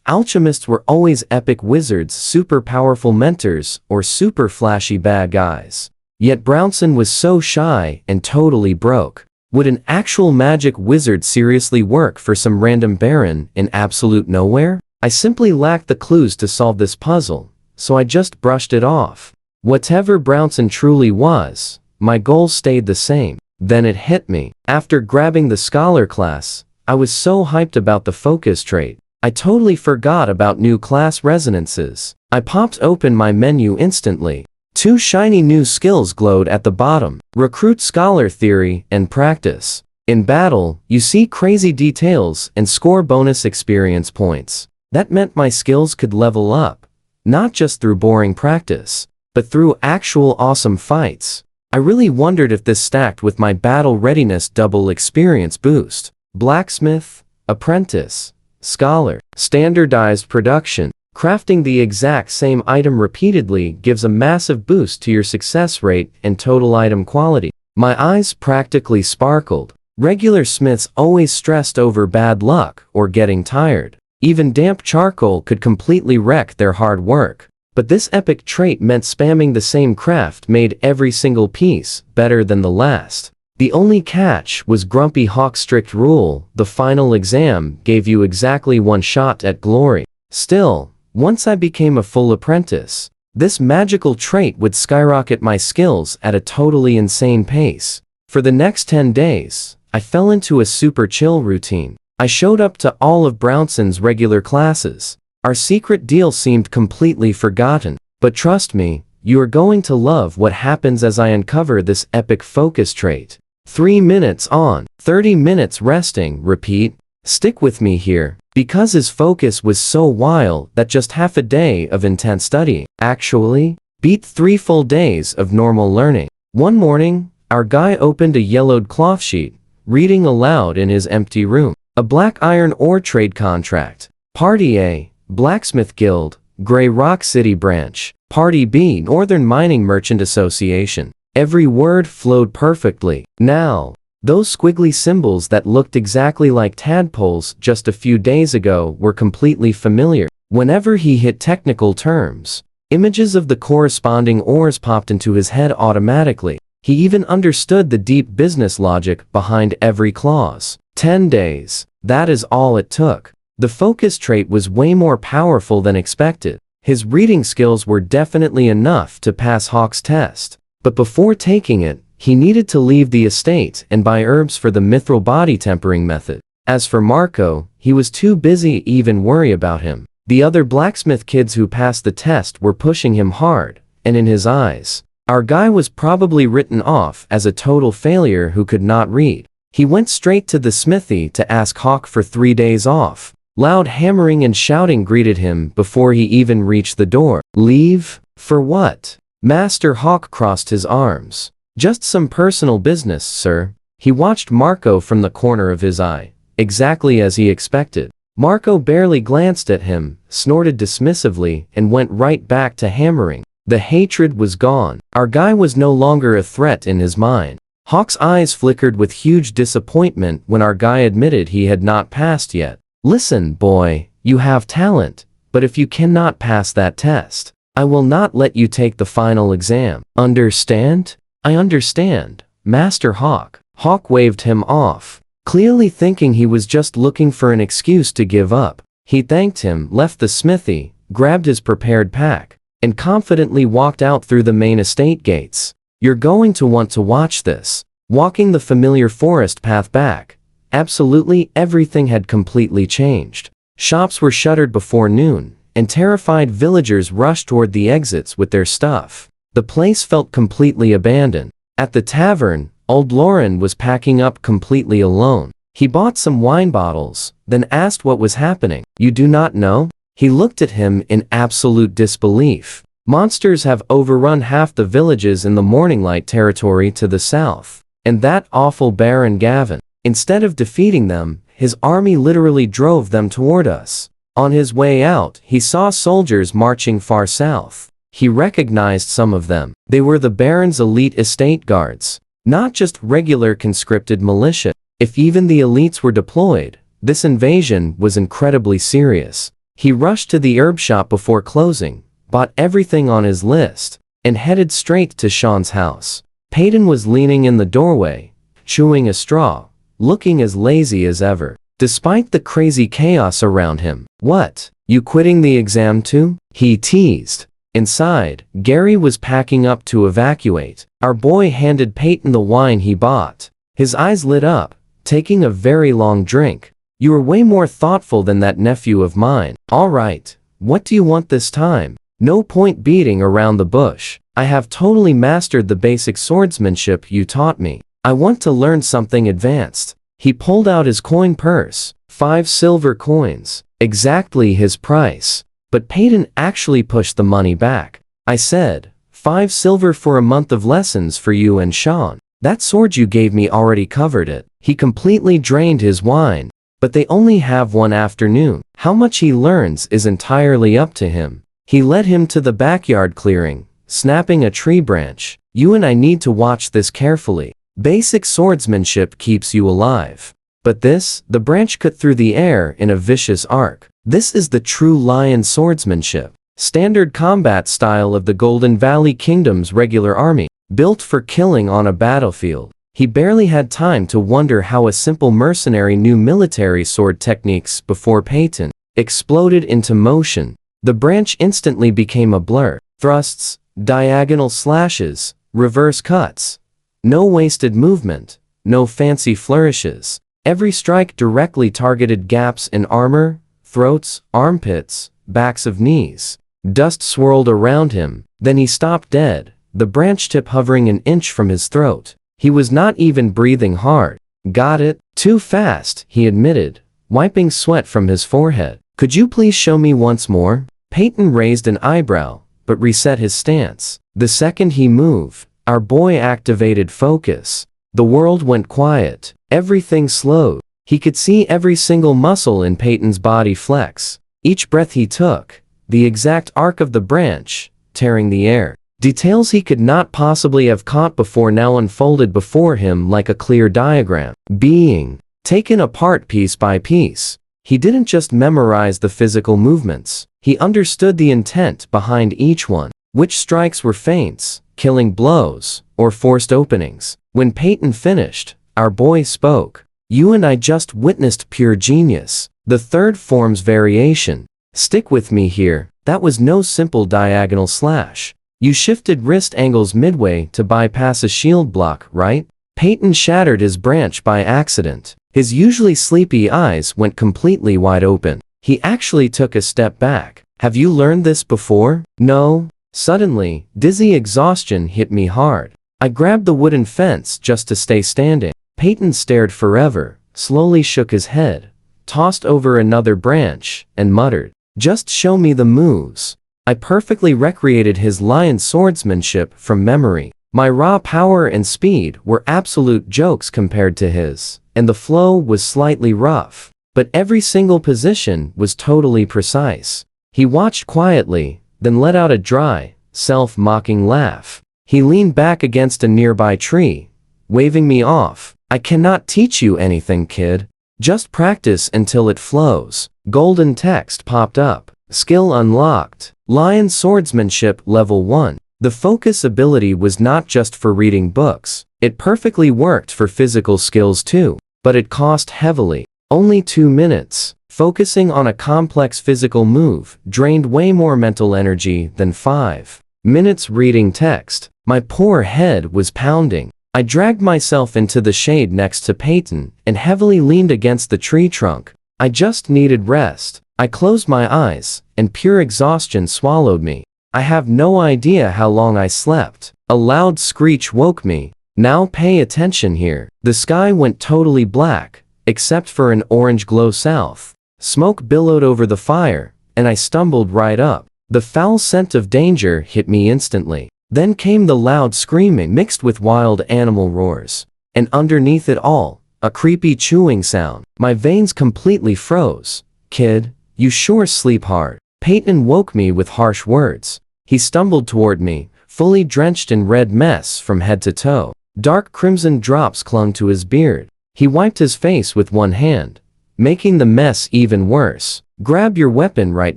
Alchemists were always epic wizards, super powerful mentors, or super flashy bad guys. Yet Brownson was so shy and totally broke. Would an actual magic wizard seriously work for some random baron in absolute nowhere? I simply lacked the clues to solve this puzzle, so I just brushed it off. Whatever Brownson truly was, my goal stayed the same. Then it hit me. After grabbing the scholar class, I was so hyped about the focus trait, I totally forgot about new class resonances. I popped open my menu instantly. 2 shiny new skills glowed at the bottom: Recruit Scholar Theory and Practice. In battle, you see crazy details and score bonus experience points. That meant my skills could level up, not just through boring practice, but through actual awesome fights. I really wondered if this stacked with my battle readiness double experience boost. Blacksmith, Apprentice, Scholar. Standardized production. Crafting the exact same item repeatedly gives a massive boost to your success rate and total item quality. My eyes practically sparkled. Regular smiths always stressed over bad luck or getting tired. Even damp charcoal could completely wreck their hard work. But this epic trait meant spamming the same craft made every single piece better than the last. The only catch was Grumpy Hawk's strict rule: the final exam gave you exactly 1 shot at glory. Still, once I became a full apprentice, this magical trait would skyrocket my skills at a totally insane pace. For the next 10 days, I fell into a super chill routine. I showed up to all of Brownson's regular classes. Our secret deal seemed completely forgotten. But trust me, you are going to love what happens as I uncover this epic focus trait. 3 minutes on, 30 minutes resting, repeat. Stick with me here, because his focus was so wild that just half a day of intense studying actually beat 3 full days of normal learning. One morning, our guy opened a yellowed cloth sheet, reading aloud in his empty room. A black iron ore trade contract. Party A, Blacksmith Guild, Grey Rock City Branch. Party B, Northern Mining Merchant Association. Every word flowed perfectly. Now, those squiggly symbols that looked exactly like tadpoles just a few days ago were completely familiar. Whenever he hit technical terms, images of the corresponding ores popped into his head automatically. He even understood the deep business logic behind every clause. 10 days. That is all it took. The focus trait was way more powerful than expected. His reading skills were definitely enough to pass Hawk's test. But before taking it, he needed to leave the estate and buy herbs for the mithril body tempering method. As for Marco, he was too busy to even worry about him. The other blacksmith kids who passed the test were pushing him hard, and in his eyes, our guy was probably written off as a total failure who could not read. He went straight to the smithy to ask Hawk for 3 days off. Loud hammering and shouting greeted him before he even reached the door. Leave? For what? Master Hawk crossed his arms. Just some personal business, sir. He watched Marco from the corner of his eye, exactly as he expected. Marco barely glanced at him, snorted dismissively, and went right back to hammering. The hatred was gone. Our guy was no longer a threat in his mind. Hawk's eyes flickered with huge disappointment when our guy admitted he had not passed yet. Listen, boy, you have talent, but if you cannot pass that test, I will not let you take the final exam. Understand? I understand, Master Hawk. Hawk waved him off, clearly thinking he was just looking for an excuse to give up. He thanked him, left the smithy, grabbed his prepared pack, and confidently walked out through the main estate gates. You're going to want to watch this. Walking the familiar forest path back, absolutely everything had completely changed. Shops were shuttered before noon, and terrified villagers rushed toward the exits with their stuff. The place felt completely abandoned. At the tavern, old Lauren was packing up completely alone. He bought some wine bottles, then asked what was happening. You do not know? He looked at him in absolute disbelief. Monsters have overrun half the villages in the Morninglight territory to the south. And that awful Baron Gavin. Instead of defeating them, his army literally drove them toward us. On his way out, he saw soldiers marching far south. He recognized some of them. They were the Baron's elite estate guards, not just regular conscripted militia. If even the elites were deployed, this invasion was incredibly serious. He rushed to the herb shop before closing, bought everything on his list, and headed straight to Sean's house. Peyton was leaning in the doorway, chewing a straw, looking as lazy as ever, despite the crazy chaos around him. What? You quitting the exam too? He teased. Inside, Gary was packing up to evacuate. Our boy handed Peyton the wine he bought. His eyes lit up, taking a very long drink. You are way more thoughtful than that nephew of mine. All right, what do you want this time? No point beating around the bush. I have totally mastered the basic swordsmanship you taught me. I want to learn something advanced. He pulled out his coin purse, 5 silver coins, exactly his price. But Peyton actually pushed the money back. I said, 5 silver for a month of lessons for you and Sean. That sword you gave me already covered it. He completely drained his wine. But they only have one afternoon. How much he learns is entirely up to him. He led him to the backyard clearing, snapping a tree branch. You and I need to watch this carefully. Basic swordsmanship keeps you alive. But this, the branch cut through the air in a vicious arc. This is the true lion swordsmanship. Standard combat style of the Golden Valley Kingdom's regular army, built for killing on a battlefield. He barely had time to wonder how a simple mercenary knew military sword techniques before Peyton exploded into motion. The branch instantly became a blur. Thrusts, diagonal slashes, reverse cuts. No wasted movement, no fancy flourishes. Every strike directly targeted gaps in armor, throats, armpits, backs of knees. Dust swirled around him, then he stopped dead, the branch tip hovering an inch from his throat. He was not even breathing hard. Got it? Too fast, he admitted, wiping sweat from his forehead. Could you please show me once more? Peyton raised an eyebrow, but reset his stance. The second he moved, our boy activated focus. The world went quiet. Everything slowed. He could see every single muscle in Peyton's body flex. Each breath he took, the exact arc of the branch, tearing the air. Details he could not possibly have caught before now unfolded before him like a clear diagram, being taken apart piece by piece. He didn't just memorize the physical movements. He understood the intent behind each one. Which strikes were feints, killing blows, or forced openings. When Peyton finished, our boy spoke. You and I just witnessed pure genius. The third form's variation. Stick with me here. That was no simple diagonal slash. You shifted wrist angles midway to bypass a shield block, right? Peyton shattered his branch by accident. His usually sleepy eyes went completely wide open. He actually took a step back. Have you learned this before? No. Suddenly, dizzy exhaustion hit me hard. I grabbed the wooden fence just to stay standing. Peyton stared forever, slowly shook his head, tossed over another branch, and muttered, "Just show me the moves." I perfectly recreated his lion swordsmanship from memory. My raw power and speed were absolute jokes compared to his, and the flow was slightly rough, but every single position was totally precise. He watched quietly, then let out a dry, self-mocking laugh. He leaned back against a nearby tree, waving me off. I cannot teach you anything, kid. Just practice until it flows. Golden text popped up. Skill unlocked. Lion Swordsmanship Level 1. The focus ability was not just for reading books. It perfectly worked for physical skills too, but it cost heavily. Only 2 minutes. Focusing on a complex physical move drained way more mental energy than 5 minutes reading text. My poor head was pounding. I dragged myself into the shade next to Peyton and heavily leaned against the tree trunk. I just needed rest. I closed my eyes, and pure exhaustion swallowed me. I have no idea how long I slept. A loud screech woke me. Now pay attention here. The sky went totally black, except for an orange glow south. Smoke billowed over the fire, and I stumbled right up. The foul scent of danger hit me instantly. Then came the loud screaming mixed with wild animal roars. And underneath it all, a creepy chewing sound. My veins completely froze. Kid, you sure sleep hard. Peyton woke me with harsh words. He stumbled toward me, fully drenched in red mess from head to toe. Dark crimson drops clung to his beard. He wiped his face with one hand, making the mess even worse. Grab your weapon right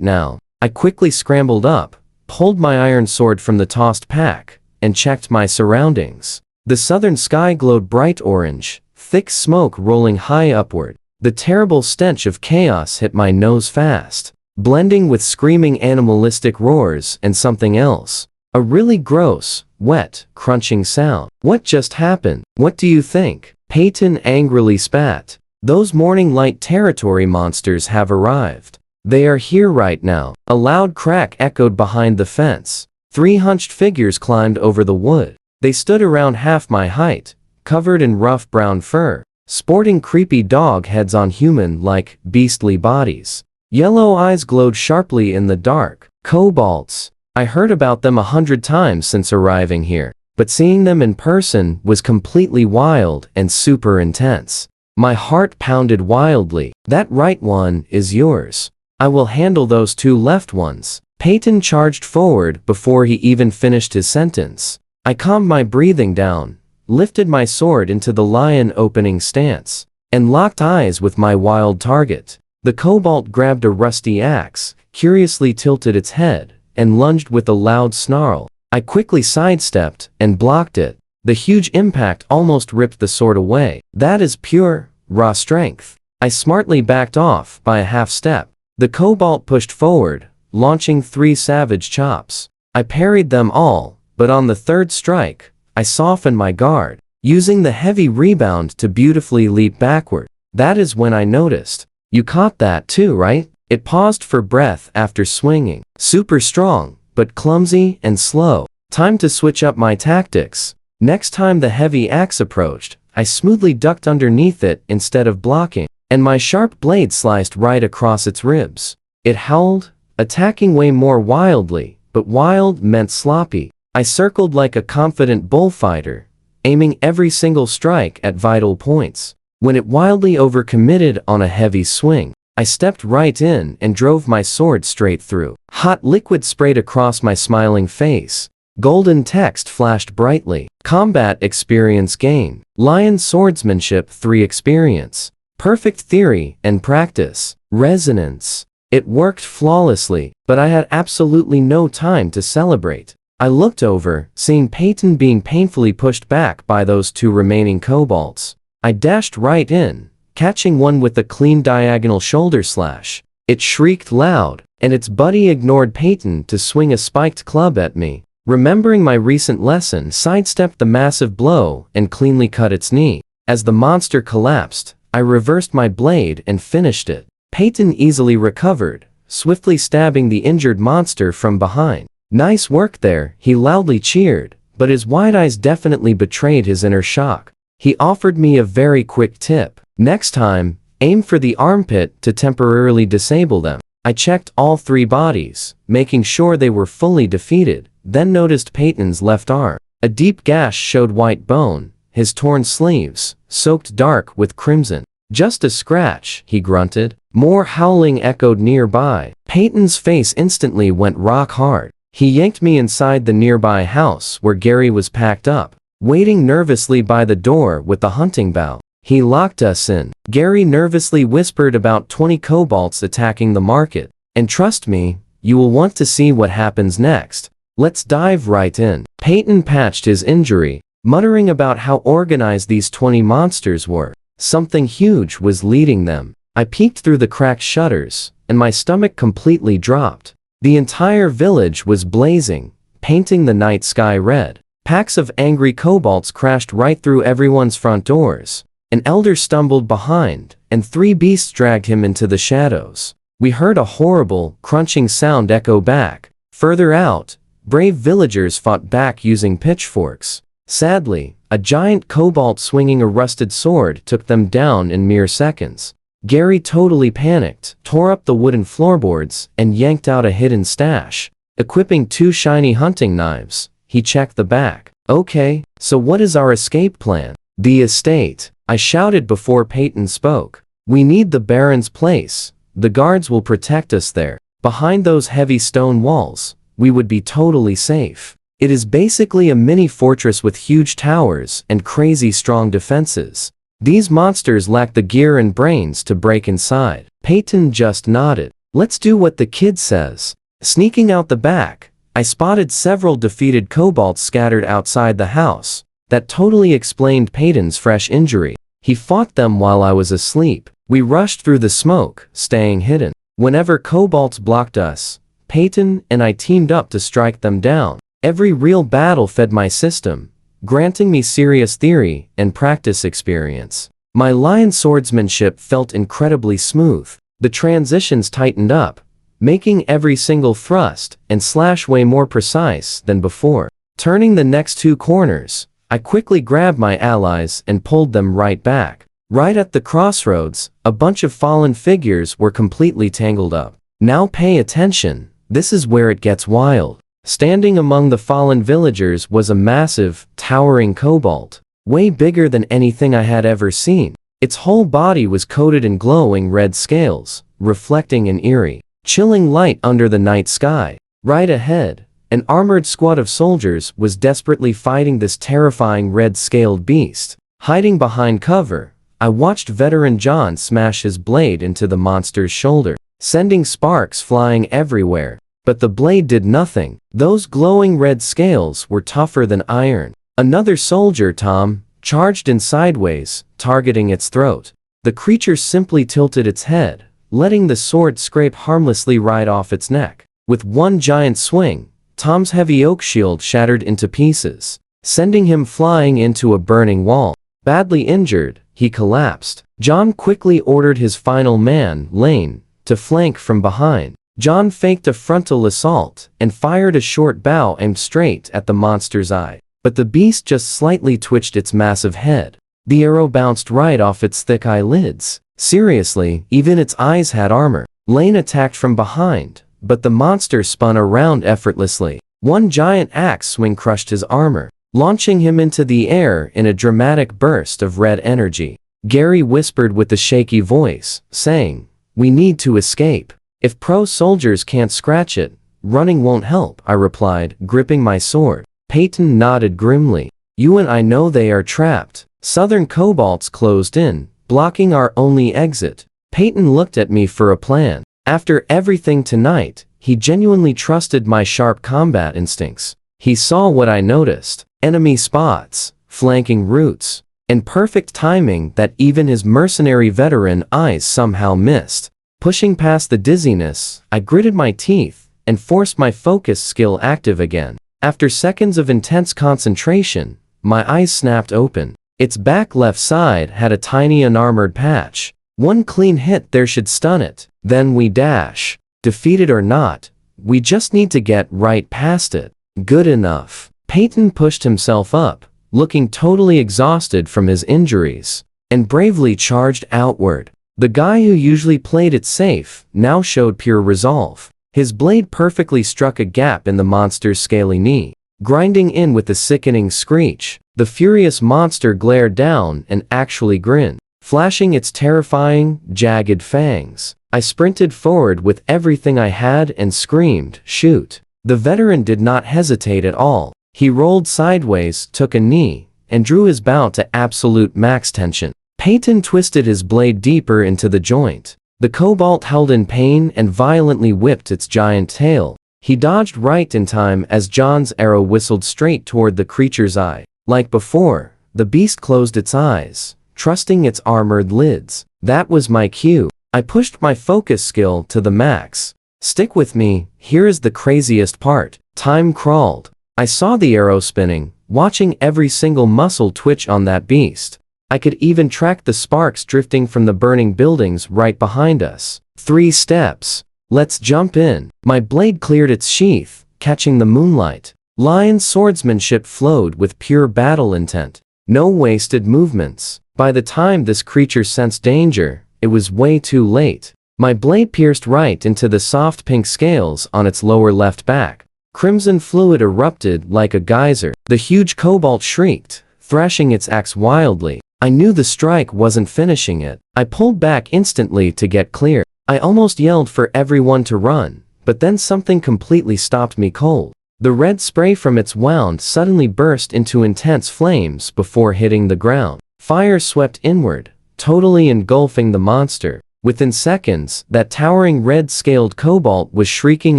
now. I quickly scrambled up, pulled my iron sword from the tossed pack, and checked my surroundings. The southern sky glowed bright orange, thick smoke rolling high upward. The terrible stench of chaos hit my nose fast, blending with screaming animalistic roars and something else. A really gross, wet, crunching sound. What just happened? What do you think? Peyton angrily spat. Those morning light territory monsters have arrived. They are here right now. A loud crack echoed behind the fence. 3 hunched figures climbed over the wood. They stood around half my height, covered in rough brown fur, sporting creepy dog heads on human-like, beastly bodies. Yellow eyes glowed sharply in the dark. Kobolds. I heard about them 100 times since arriving here, but seeing them in person was completely wild and super intense. My heart pounded wildly. That right one is yours. I will handle those 2 left ones. Peyton charged forward before he even finished his sentence. I calmed my breathing down, lifted my sword into the lion opening stance, and locked eyes with my wild target. The kobold grabbed a rusty axe, curiously tilted its head, and lunged with a loud snarl. I quickly sidestepped and blocked it. The huge impact almost ripped the sword away. That is pure, raw strength. I smartly backed off by a half step. The kobold pushed forward, launching 3 savage chops. I parried them all, but on the 3rd strike, I softened my guard, using the heavy rebound to beautifully leap backward. That is when I noticed. You caught that too, right? It paused for breath after swinging. Super strong, but clumsy and slow. Time to switch up my tactics. Next time the heavy axe approached, I smoothly ducked underneath it instead of blocking, and my sharp blade sliced right across its ribs. It howled, attacking way more wildly, but wild meant sloppy. I circled like a confident bullfighter, aiming every single strike at vital points. When it wildly overcommitted on a heavy swing, I stepped right in and drove my sword straight through. Hot liquid sprayed across my smiling face. Golden text flashed brightly. Combat experience gain. Lion Swordsmanship 3 experience. Perfect theory and practice. Resonance. It worked flawlessly, but I had absolutely no time to celebrate. I looked over, seeing Peyton being painfully pushed back by those 2 remaining kobolds. I dashed right in, catching one with a clean diagonal shoulder slash. It shrieked loud, and its buddy ignored Peyton to swing a spiked club at me. Remembering my recent lesson, sidestepped the massive blow and cleanly cut its knee. As the monster collapsed, I reversed my blade and finished it. Peyton easily recovered, swiftly stabbing the injured monster from behind. Nice work there, he loudly cheered, but his wide eyes definitely betrayed his inner shock. He offered me a very quick tip. Next time, aim for the armpit to temporarily disable them. I checked all 3 bodies, making sure they were fully defeated, then noticed Peyton's left arm. A deep gash showed white bone, his torn sleeves, soaked dark with crimson. Just a scratch, he grunted. More howling echoed nearby. Peyton's face instantly went rock hard. He yanked me inside the nearby house where Gary was packed up. waiting nervously by the door with the hunting bow. He locked us in. Gary nervously whispered about 20 kobolds attacking the market. And trust me, you will want to see what happens next. Let's dive right in. Peyton patched his injury, muttering about how organized these 20 monsters were. Something huge was leading them. I peeked through the cracked shutters, and my stomach completely dropped. The entire village was blazing, painting the night sky red. Packs of angry kobolds crashed right through everyone's front doors. An elder stumbled behind, and 3 beasts dragged him into the shadows. We heard a horrible, crunching sound echo back. Further out, brave villagers fought back using pitchforks. Sadly, a giant kobold swinging a rusted sword took them down in mere seconds. Gary totally panicked, tore up the wooden floorboards, and yanked out a hidden stash. Equipping 2 shiny hunting knives, he checked the back. Okay, so what is our escape plan? The estate, I shouted before Peyton spoke. We need the Baron's place. The guards will protect us there. Behind those heavy stone walls, we would be totally safe. It is basically a mini fortress with huge towers and crazy strong defenses. These monsters lack the gear and brains to break inside. Peyton just nodded. Let's do what the kid says. Sneaking out the back, I spotted several defeated kobolds scattered outside the house. That totally explained Peyton's fresh injury. He fought them while I was asleep. We rushed through the smoke, staying hidden. Whenever kobolds blocked us, Peyton and I teamed up to strike them down. Every real battle fed my system, granting me serious theory and practice experience. My lion swordsmanship felt incredibly smooth. The transitions tightened up, making every single thrust and slash way more precise than before. Turning the next 2 corners, I quickly grabbed my allies and pulled them right back. Right at the crossroads, a bunch of fallen figures were completely tangled up. Now pay attention, this is where it gets wild. Standing among the fallen villagers was a massive, towering kobold, way bigger than anything I had ever seen. Its whole body was coated in glowing red scales, reflecting an eerie, chilling light under the night sky. Right ahead, an armored squad of soldiers was desperately fighting this terrifying red-scaled beast. Hiding behind cover, I watched veteran John smash his blade into the monster's shoulder, sending sparks flying everywhere. But the blade did nothing. Those glowing red scales were tougher than iron. Another soldier, Tom, charged in sideways, targeting its throat. The creature simply tilted its head, letting the sword scrape harmlessly right off its neck. With one giant swing, Tom's heavy oak shield shattered into pieces, sending him flying into a burning wall. Badly injured, he collapsed. John quickly ordered his final man, Lane, to flank from behind. John faked a frontal assault and fired a short bow aimed straight at the monster's eye. But the beast just slightly twitched its massive head. The arrow bounced right off its thick eyelids. Seriously, even its eyes had armor. Lane attacked from behind, but the monster spun around effortlessly. One giant axe swing crushed his armor, launching him into the air in a dramatic burst of red energy. Gary whispered with a shaky voice, saying, "We need to escape. If pro soldiers can't scratch it, running won't help," I replied, gripping my sword. Peyton nodded grimly. "You and I know they are trapped. Southern kobolds closed in, blocking our only exit." Peyton looked at me for a plan. After everything tonight, he genuinely trusted my sharp combat instincts. He saw what I noticed: enemy spots, flanking routes, and perfect timing that even his mercenary veteran eyes somehow missed. Pushing past the dizziness, I gritted my teeth and forced my focus skill active again. After seconds of intense concentration, my eyes snapped open. Its back left side had a tiny unarmored patch. One clean hit there should stun it. Then we dash. Defeated or not, we just need to get right past it. Good enough. Peyton pushed himself up, looking totally exhausted from his injuries, and bravely charged outward. The guy who usually played it safe now showed pure resolve. His blade perfectly struck a gap in the monster's scaly knee, grinding in with a sickening screech. The furious monster glared down and actually grinned, flashing its terrifying, jagged fangs. I sprinted forward with everything I had and screamed, "Shoot!" The veteran did not hesitate at all. He rolled sideways, took a knee, and drew his bow to absolute max tension. Peyton twisted his blade deeper into the joint. The cobalt howled in pain and violently whipped its giant tail. He dodged right in time as John's arrow whistled straight toward the creature's eye. Like before, the beast closed its eyes, trusting its armored lids. That was my cue. I pushed my focus skill to the max. Stick with me, here is the craziest part. Time crawled. I saw the arrow spinning, watching every single muscle twitch on that beast. I could even track the sparks drifting from the burning buildings right behind us. 3 steps. Let's jump in. My blade cleared its sheath, catching the moonlight. Lion's swordsmanship flowed with pure battle intent. No wasted movements. By the time this creature sensed danger, it was way too late. My blade pierced right into the soft pink scales on its lower left back. Crimson fluid erupted like a geyser. The huge cobalt shrieked, thrashing its axe wildly. I knew the strike wasn't finishing it. I pulled back instantly to get clear. I almost yelled for everyone to run, but then something completely stopped me cold. The red spray from its wound suddenly burst into intense flames before hitting the ground. Fire swept inward, totally engulfing the monster. Within seconds, that towering red-scaled cobalt was shrieking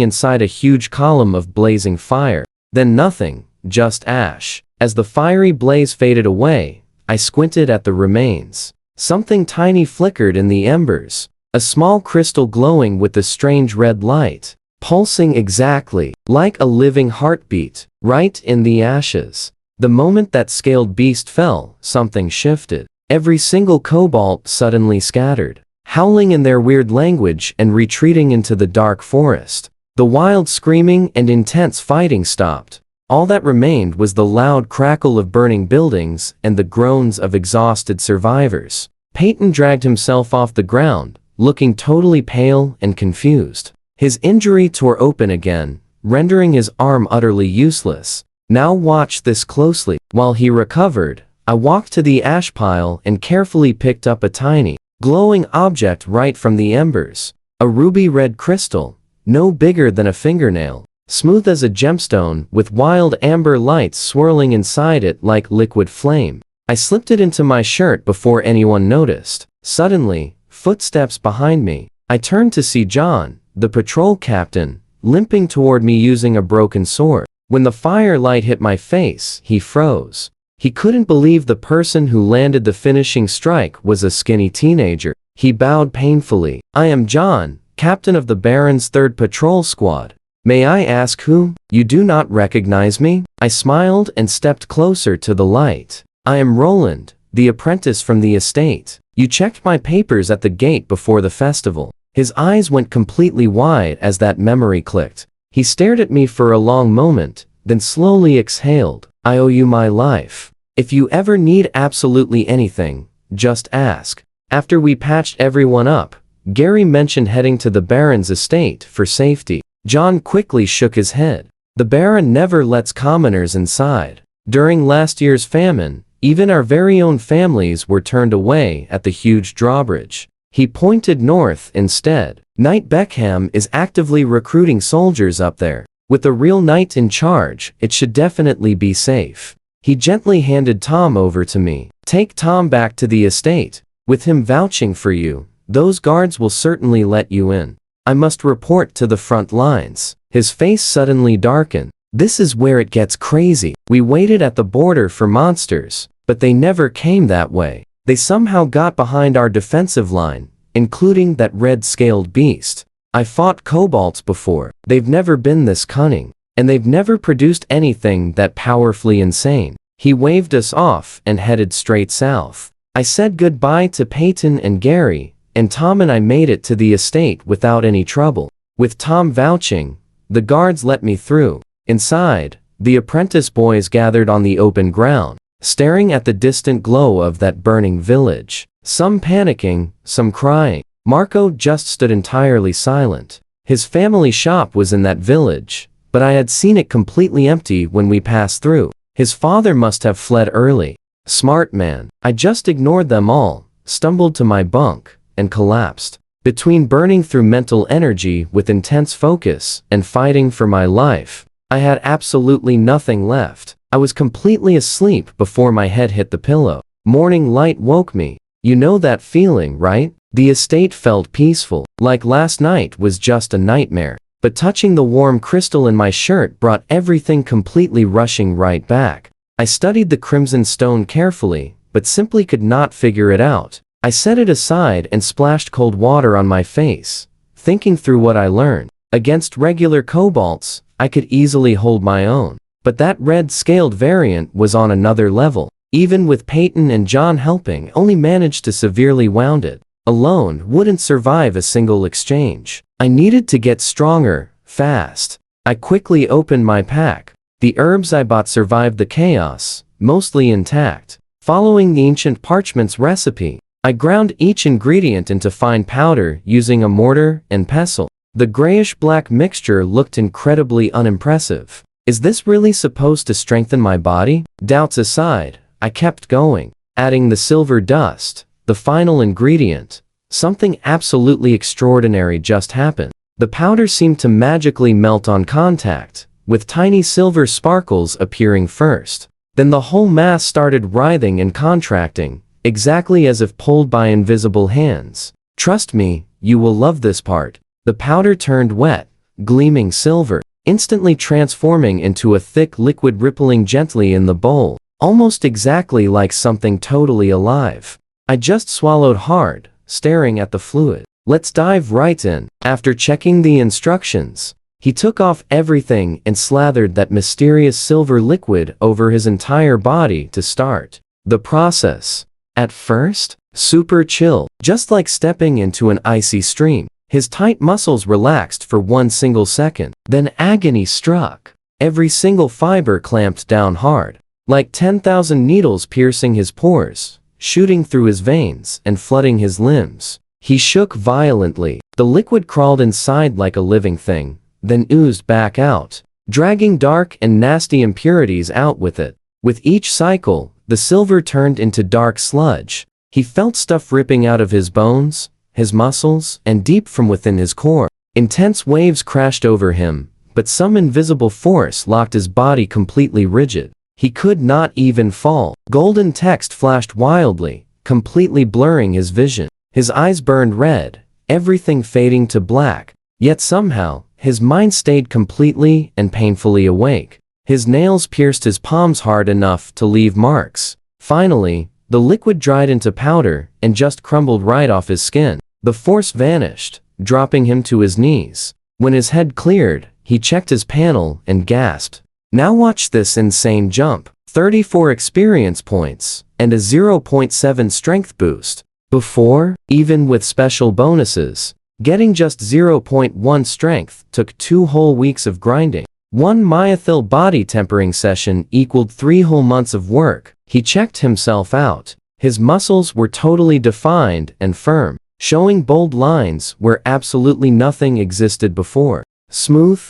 inside a huge column of blazing fire. Then nothing, just ash. As the fiery blaze faded away, I squinted at the remains. Something tiny flickered in the embers. A small crystal glowing with a strange red light, pulsing exactly like a living heartbeat, right in the ashes. The moment that scaled beast fell, something shifted. Every single cobalt suddenly scattered, howling in their weird language and retreating into the dark forest. The wild screaming and intense fighting stopped. All that remained was the loud crackle of burning buildings and the groans of exhausted survivors. Peyton dragged himself off the ground, looking totally pale and confused. His injury tore open again, rendering his arm utterly useless. Now watch this closely. While he recovered, I walked to the ash pile and carefully picked up a tiny, glowing object right from the embers. A ruby-red crystal, no bigger than a fingernail, smooth as a gemstone with wild amber lights swirling inside it like liquid flame. I slipped it into my shirt before anyone noticed. Suddenly, footsteps behind me. I turned to see John, the patrol captain, limping toward me using a broken sword. When the firelight hit my face, he froze. He couldn't believe the person who landed the finishing strike was a skinny teenager. He bowed painfully. I am John, captain of the Baron's 3rd Patrol Squad. May I ask who? You do not recognize me? I smiled and stepped closer to the light. I am Roland, the apprentice from the estate. You checked my papers at the gate before the festival. His eyes went completely wide as that memory clicked. He stared at me for a long moment, then slowly exhaled. I owe you my life. If you ever need absolutely anything, just ask. After we patched everyone up, Gary mentioned heading to the Baron's estate for safety. John quickly shook his head. The Baron never lets commoners inside. During last year's famine, even our very own families were turned away at the huge drawbridge. He pointed north instead. Knight Beckham is actively recruiting soldiers up there. With a real knight in charge, it should definitely be safe. He gently handed Tom over to me. Take Tom back to the estate. With him vouching for you, those guards will certainly let you in. I must report to the front lines. His face suddenly darkened. This is where it gets crazy. We waited at the border for monsters, but they never came that way. They somehow got behind our defensive line, including that red-scaled beast. I fought kobolds before. They've never been this cunning, and they've never produced anything that powerfully insane. He waved us off and headed straight south. I said goodbye to Peyton and Gary, and Tom and I made it to the estate without any trouble. With Tom vouching, the guards let me through. Inside, the apprentice boys gathered on the open ground, staring at the distant glow of that burning village. Some panicking, some crying. Marco just stood entirely silent. His family shop was in that village, but I had seen it completely empty when we passed through. His father must have fled early. Smart man. I just ignored them all, stumbled to my bunk, and collapsed. Between burning through mental energy with intense focus and fighting for my life, I had absolutely nothing left. I was completely asleep before my head hit the pillow. Morning light woke me. You know that feeling, right? The estate felt peaceful, like last night was just a nightmare. But touching the warm crystal in my shirt brought everything completely rushing right back. I studied the crimson stone carefully, but simply could not figure it out. I set it aside and splashed cold water on my face, thinking through what I learned. Against regular cobalts, I could easily hold my own. But that red scaled variant was on another level. Even with Peyton and John helping, only managed to severely wound it. Alone wouldn't survive a single exchange. I needed to get stronger, fast. I quickly opened my pack. The herbs I bought survived the chaos, mostly intact. Following the ancient parchment's recipe, I ground each ingredient into fine powder using a mortar and pestle. The grayish-black mixture looked incredibly unimpressive. Is this really supposed to strengthen my body? Doubts aside, I kept going, adding the silver dust, the final ingredient. Something absolutely extraordinary just happened. The powder seemed to magically melt on contact, with tiny silver sparkles appearing first. Then the whole mass started writhing and contracting, exactly as if pulled by invisible hands. Trust me, you will love this part. The powder turned wet, gleaming silver, instantly transforming into a thick liquid rippling gently in the bowl, almost exactly like something totally alive. I just swallowed hard, staring at the fluid. Let's dive right in. After checking the instructions, he took off everything and slathered that mysterious silver liquid over his entire body to start the process. At first, super chill, just like stepping into an icy stream. His tight muscles relaxed for one single second. Then agony struck. Every single fiber clamped down hard, like 10,000 needles piercing his pores, shooting through his veins and flooding his limbs. He shook violently. The liquid crawled inside like a living thing, then oozed back out, dragging dark and nasty impurities out with it. With each cycle, the silver turned into dark sludge. He felt stuff ripping out of his bones, his muscles, and deep from within his core. Intense waves crashed over him, but some invisible force locked his body completely rigid. He could not even fall. Golden text flashed wildly, completely blurring his vision. His eyes burned red, everything fading to black. Yet somehow, his mind stayed completely and painfully awake. His nails pierced his palms hard enough to leave marks. Finally, the liquid dried into powder and just crumbled right off his skin. The force vanished, dropping him to his knees. When his head cleared, he checked his panel and gasped. Now watch this insane jump. 34 experience points, and a 0.7 strength boost. Before, even with special bonuses, getting just 0.1 strength took 2 whole weeks of grinding. One Myethil body tempering session equaled 3 whole months of work. He checked himself out. His muscles were totally defined and firm, showing bold lines where absolutely nothing existed before. Smooth,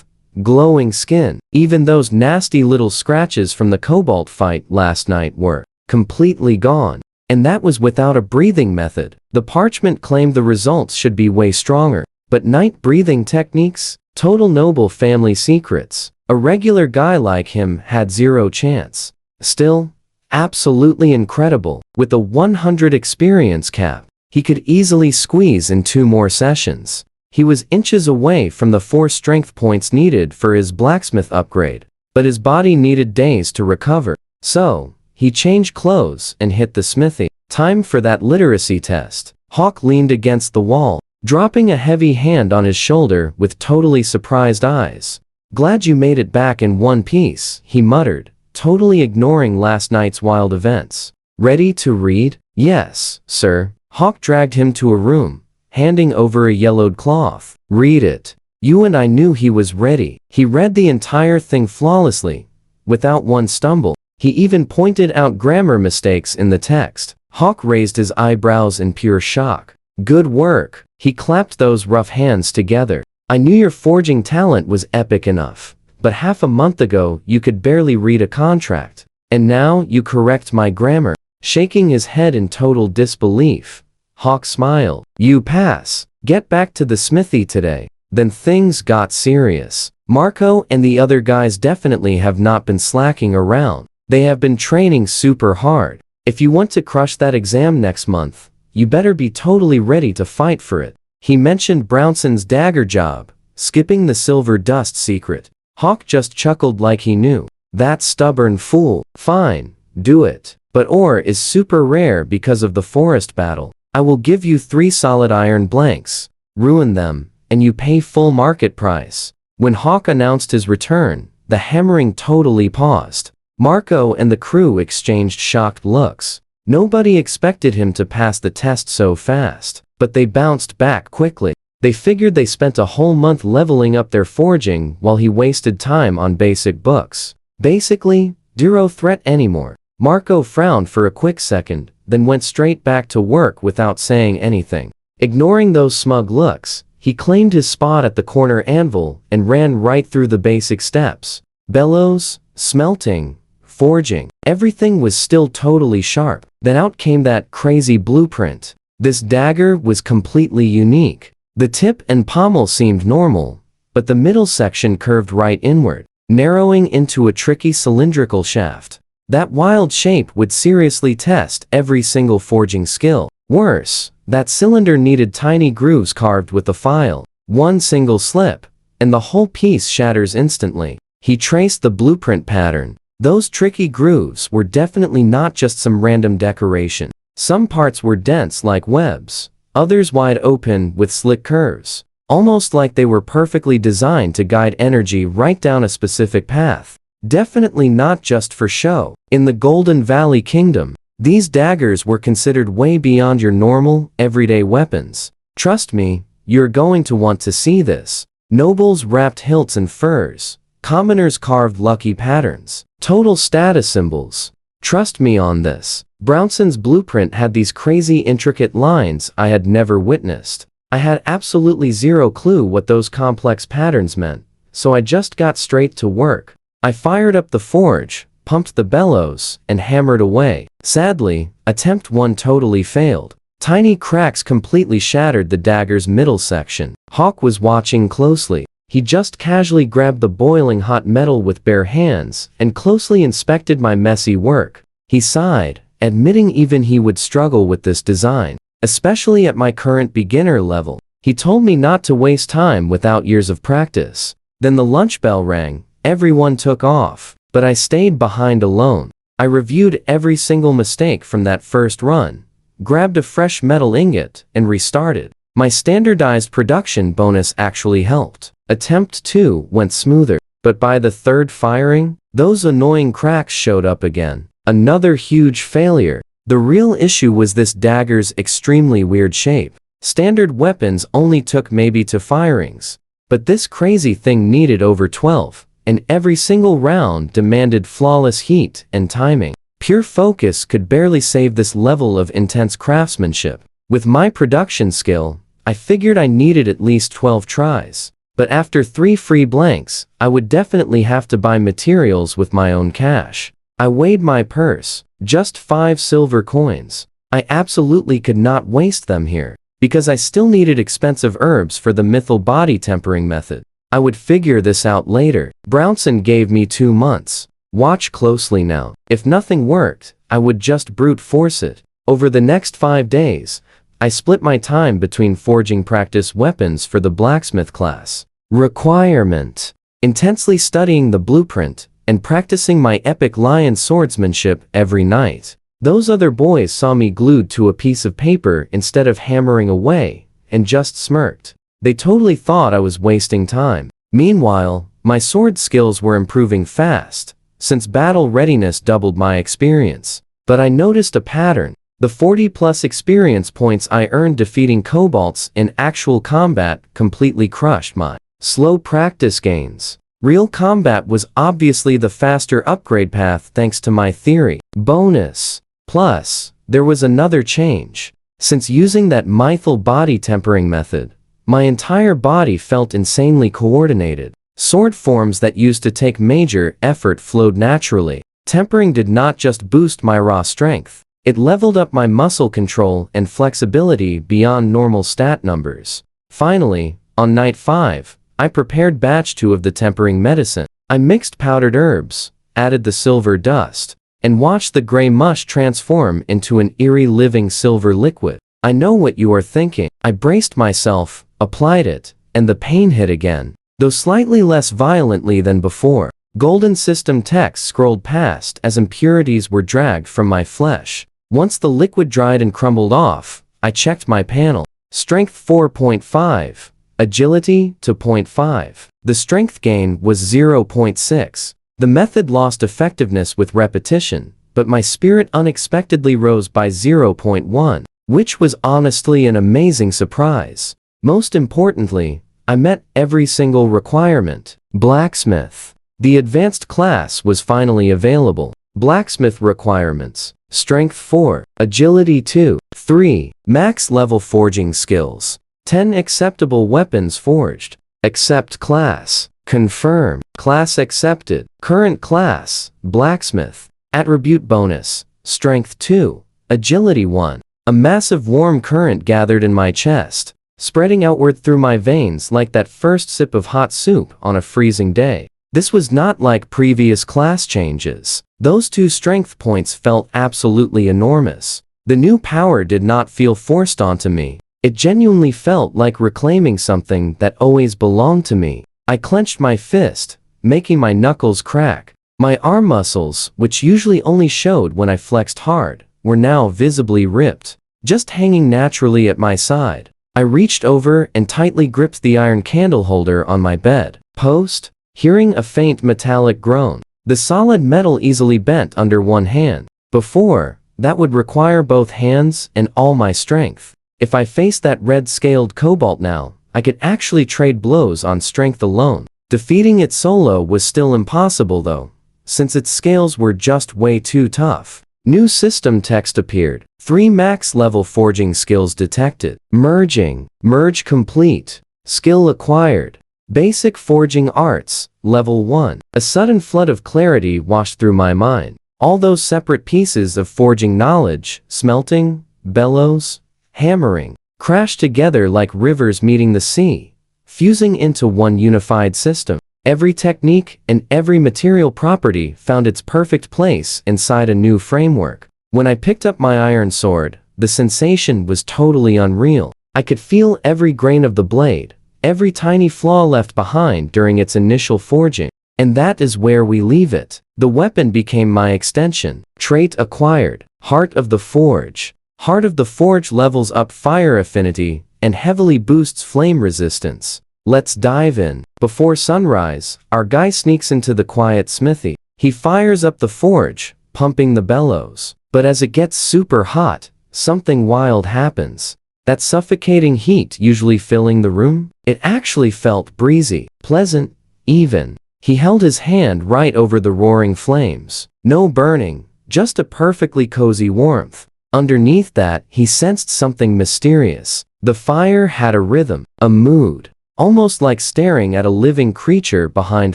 glowing skin. Even those nasty little scratches from the cobalt fight last night were completely gone. And that was without a breathing method. The parchment claimed the results should be way stronger. But night breathing techniques? Total noble family secrets. A regular guy like him had zero chance. Still, absolutely incredible. With a 100 experience cap, he could easily squeeze in 2 more sessions. He was inches away from the 4 strength points needed for his blacksmith upgrade, but his body needed days to recover. So, he changed clothes and hit the smithy. Time for that literacy test. Hawk leaned against the wall, dropping a heavy hand on his shoulder with totally surprised eyes. Glad you made it back in one piece, he muttered, totally ignoring last night's wild events. Ready to read? Yes, sir. Hawk dragged him to a room, handing over a yellowed cloth. Read it. You and I knew he was ready. He read the entire thing flawlessly, without one stumble. He even pointed out grammar mistakes in the text. Hawk raised his eyebrows in pure shock. Good work. He clapped those rough hands together. I knew your forging talent was epic enough, but half a month ago you could barely read a contract. And now you correct my grammar. Shaking his head in total disbelief, Hawk smiled. You pass. Get back to the smithy today. Then things got serious. Marco and the other guys definitely have not been slacking around. They have been training super hard. If you want to crush that exam next month, you better be totally ready to fight for it. He mentioned Brownson's dagger job, skipping the silver dust secret. Hawk just chuckled like he knew. That stubborn fool. Fine, do it. But ore is super rare because of the forest battle. I will give you 3 solid iron blanks. Ruin them, and you pay full market price. When Hawk announced his return, the hammering totally paused. Marco and the crew exchanged shocked looks. Nobody expected him to pass the test so fast, but they bounced back quickly. They figured they spent a whole month leveling up their forging while he wasted time on basic books. Basically, zero threat anymore. Marco frowned for a quick second, then went straight back to work without saying anything. Ignoring those smug looks, he claimed his spot at the corner anvil and ran right through the basic steps. Bellows, smelting, forging. Everything was still totally sharp. Then out came that crazy blueprint. This dagger was completely unique. The tip and pommel seemed normal, but the middle section curved right inward, narrowing into a tricky cylindrical shaft. That wild shape would seriously test every single forging skill. Worse, that cylinder needed tiny grooves carved with a file. One single slip, and the whole piece shatters instantly. He traced the blueprint pattern. Those tricky grooves were definitely not just some random decoration. Some parts were dense like webs, others wide open with slick curves, almost like they were perfectly designed to guide energy right down a specific path. Definitely not just for show. In the Golden Valley Kingdom, these daggers were considered way beyond your normal, everyday weapons. Trust me, you're going to want to see this. Nobles wrapped hilts in furs. Commoners carved lucky patterns. Total status symbols. Trust me on this. Brownson's blueprint had these crazy intricate lines I had never witnessed. I had absolutely zero clue what those complex patterns meant, so I just got straight to work. I fired up the forge, pumped the bellows, and hammered away. Sadly, attempt 1 totally failed. Tiny cracks completely shattered the dagger's middle section. Hawk was watching closely. He just casually grabbed the boiling hot metal with bare hands and closely inspected my messy work. He sighed, admitting even he would struggle with this design, especially at my current beginner level. He told me not to waste time without years of practice. Then the lunch bell rang. Everyone took off, but I stayed behind alone. I reviewed every single mistake from that first run, grabbed a fresh metal ingot, and restarted. My standardized production bonus actually helped. Attempt 2 went smoother, but by the third firing, those annoying cracks showed up again. Another huge failure. The real issue was this dagger's extremely weird shape. Standard weapons only took maybe 2 firings, but this crazy thing needed over 12. And every single round demanded flawless heat and timing. Pure focus could barely save this level of intense craftsmanship. With my production skill, I figured I needed at least 12 tries. But after 3 free blanks, I would definitely have to buy materials with my own cash. I weighed my purse, just 5 silver coins. I absolutely could not waste them here, because I still needed expensive herbs for the mythal body tempering method. I would figure this out later. Brownson gave me 2 months. Watch closely now. If nothing worked, I would just brute force it. Over the next 5 days, I split my time between forging practice weapons for the blacksmith class. Requirement: intensely studying the blueprint and practicing my epic lion swordsmanship every night. Those other boys saw me glued to a piece of paper instead of hammering away, and just smirked. They totally thought I was wasting time. Meanwhile, my sword skills were improving fast, since battle readiness doubled my experience. But I noticed a pattern. The 40+ experience points I earned defeating kobolds in actual combat completely crushed my slow practice gains. Real combat was obviously the faster upgrade path thanks to my theory. Bonus. Plus, there was another change. Since using that mythal body tempering method, my entire body felt insanely coordinated. Sword forms that used to take major effort flowed naturally. Tempering did not just boost my raw strength, it leveled up my muscle control and flexibility beyond normal stat numbers. Finally, on night 5, I prepared batch 2 of the tempering medicine. I mixed powdered herbs, added the silver dust, and watched the gray mush transform into an eerie living silver liquid. I know what you are thinking. I braced myself, applied it, and the pain hit again, though slightly less violently than before. Golden system text scrolled past as impurities were dragged from my flesh. Once the liquid dried and crumbled off, I checked my panel. Strength 4.5. Agility 2.5. The strength gain was 0.6. The method lost effectiveness with repetition, but my spirit unexpectedly rose by 0.1, which was honestly an amazing surprise. Most importantly, I met every single requirement. Blacksmith. The advanced class was finally available. Blacksmith requirements. Strength 4. Agility 2. 3. Max level forging skills. 10 acceptable weapons forged. Accept class. Confirm. Class accepted. Current class. Blacksmith. Attribute bonus. Strength 2. Agility 1. A massive warm current gathered in my chest, spreading outward through my veins like that first sip of hot soup on a freezing day. This was not like previous class changes. Those 2 strength points felt absolutely enormous. The new power did not feel forced onto me. It genuinely felt like reclaiming something that always belonged to me. I clenched my fist, making my knuckles crack. My arm muscles, which usually only showed when I flexed hard, were now visibly ripped, just hanging naturally at my side. I reached over and tightly gripped the iron candle holder on my bed post, hearing a faint metallic groan. The solid metal easily bent under one hand. Before, that would require both hands and all my strength. If I faced that red-scaled cobalt now, I could actually trade blows on strength alone. Defeating it solo was still impossible though, since its scales were just way too tough. New system text appeared. 3 max level forging skills detected. Merging. Merge complete. Skill acquired. Basic forging arts. Level 1. A sudden flood of clarity washed through my mind. All those separate pieces of forging knowledge, smelting, bellows, hammering, crashed together like rivers meeting the sea, fusing into one unified system. Every technique and every material property found its perfect place inside a new framework. When I picked up my iron sword, the sensation was totally unreal. I could feel every grain of the blade, every tiny flaw left behind during its initial forging. And that is where we leave it. The weapon became my extension. Trait acquired. Heart of the Forge. Heart of the Forge levels up fire affinity and heavily boosts flame resistance. Let's dive in. Before sunrise, our guy sneaks into the quiet smithy. He fires up the forge, pumping the bellows. But as it gets super hot, something wild happens. That suffocating heat usually filling the room, it actually felt breezy, pleasant, even. He held his hand right over the roaring flames. No burning, just a perfectly cozy warmth. Underneath that, he sensed something mysterious. The fire had a rhythm, a mood. Almost like staring at a living creature behind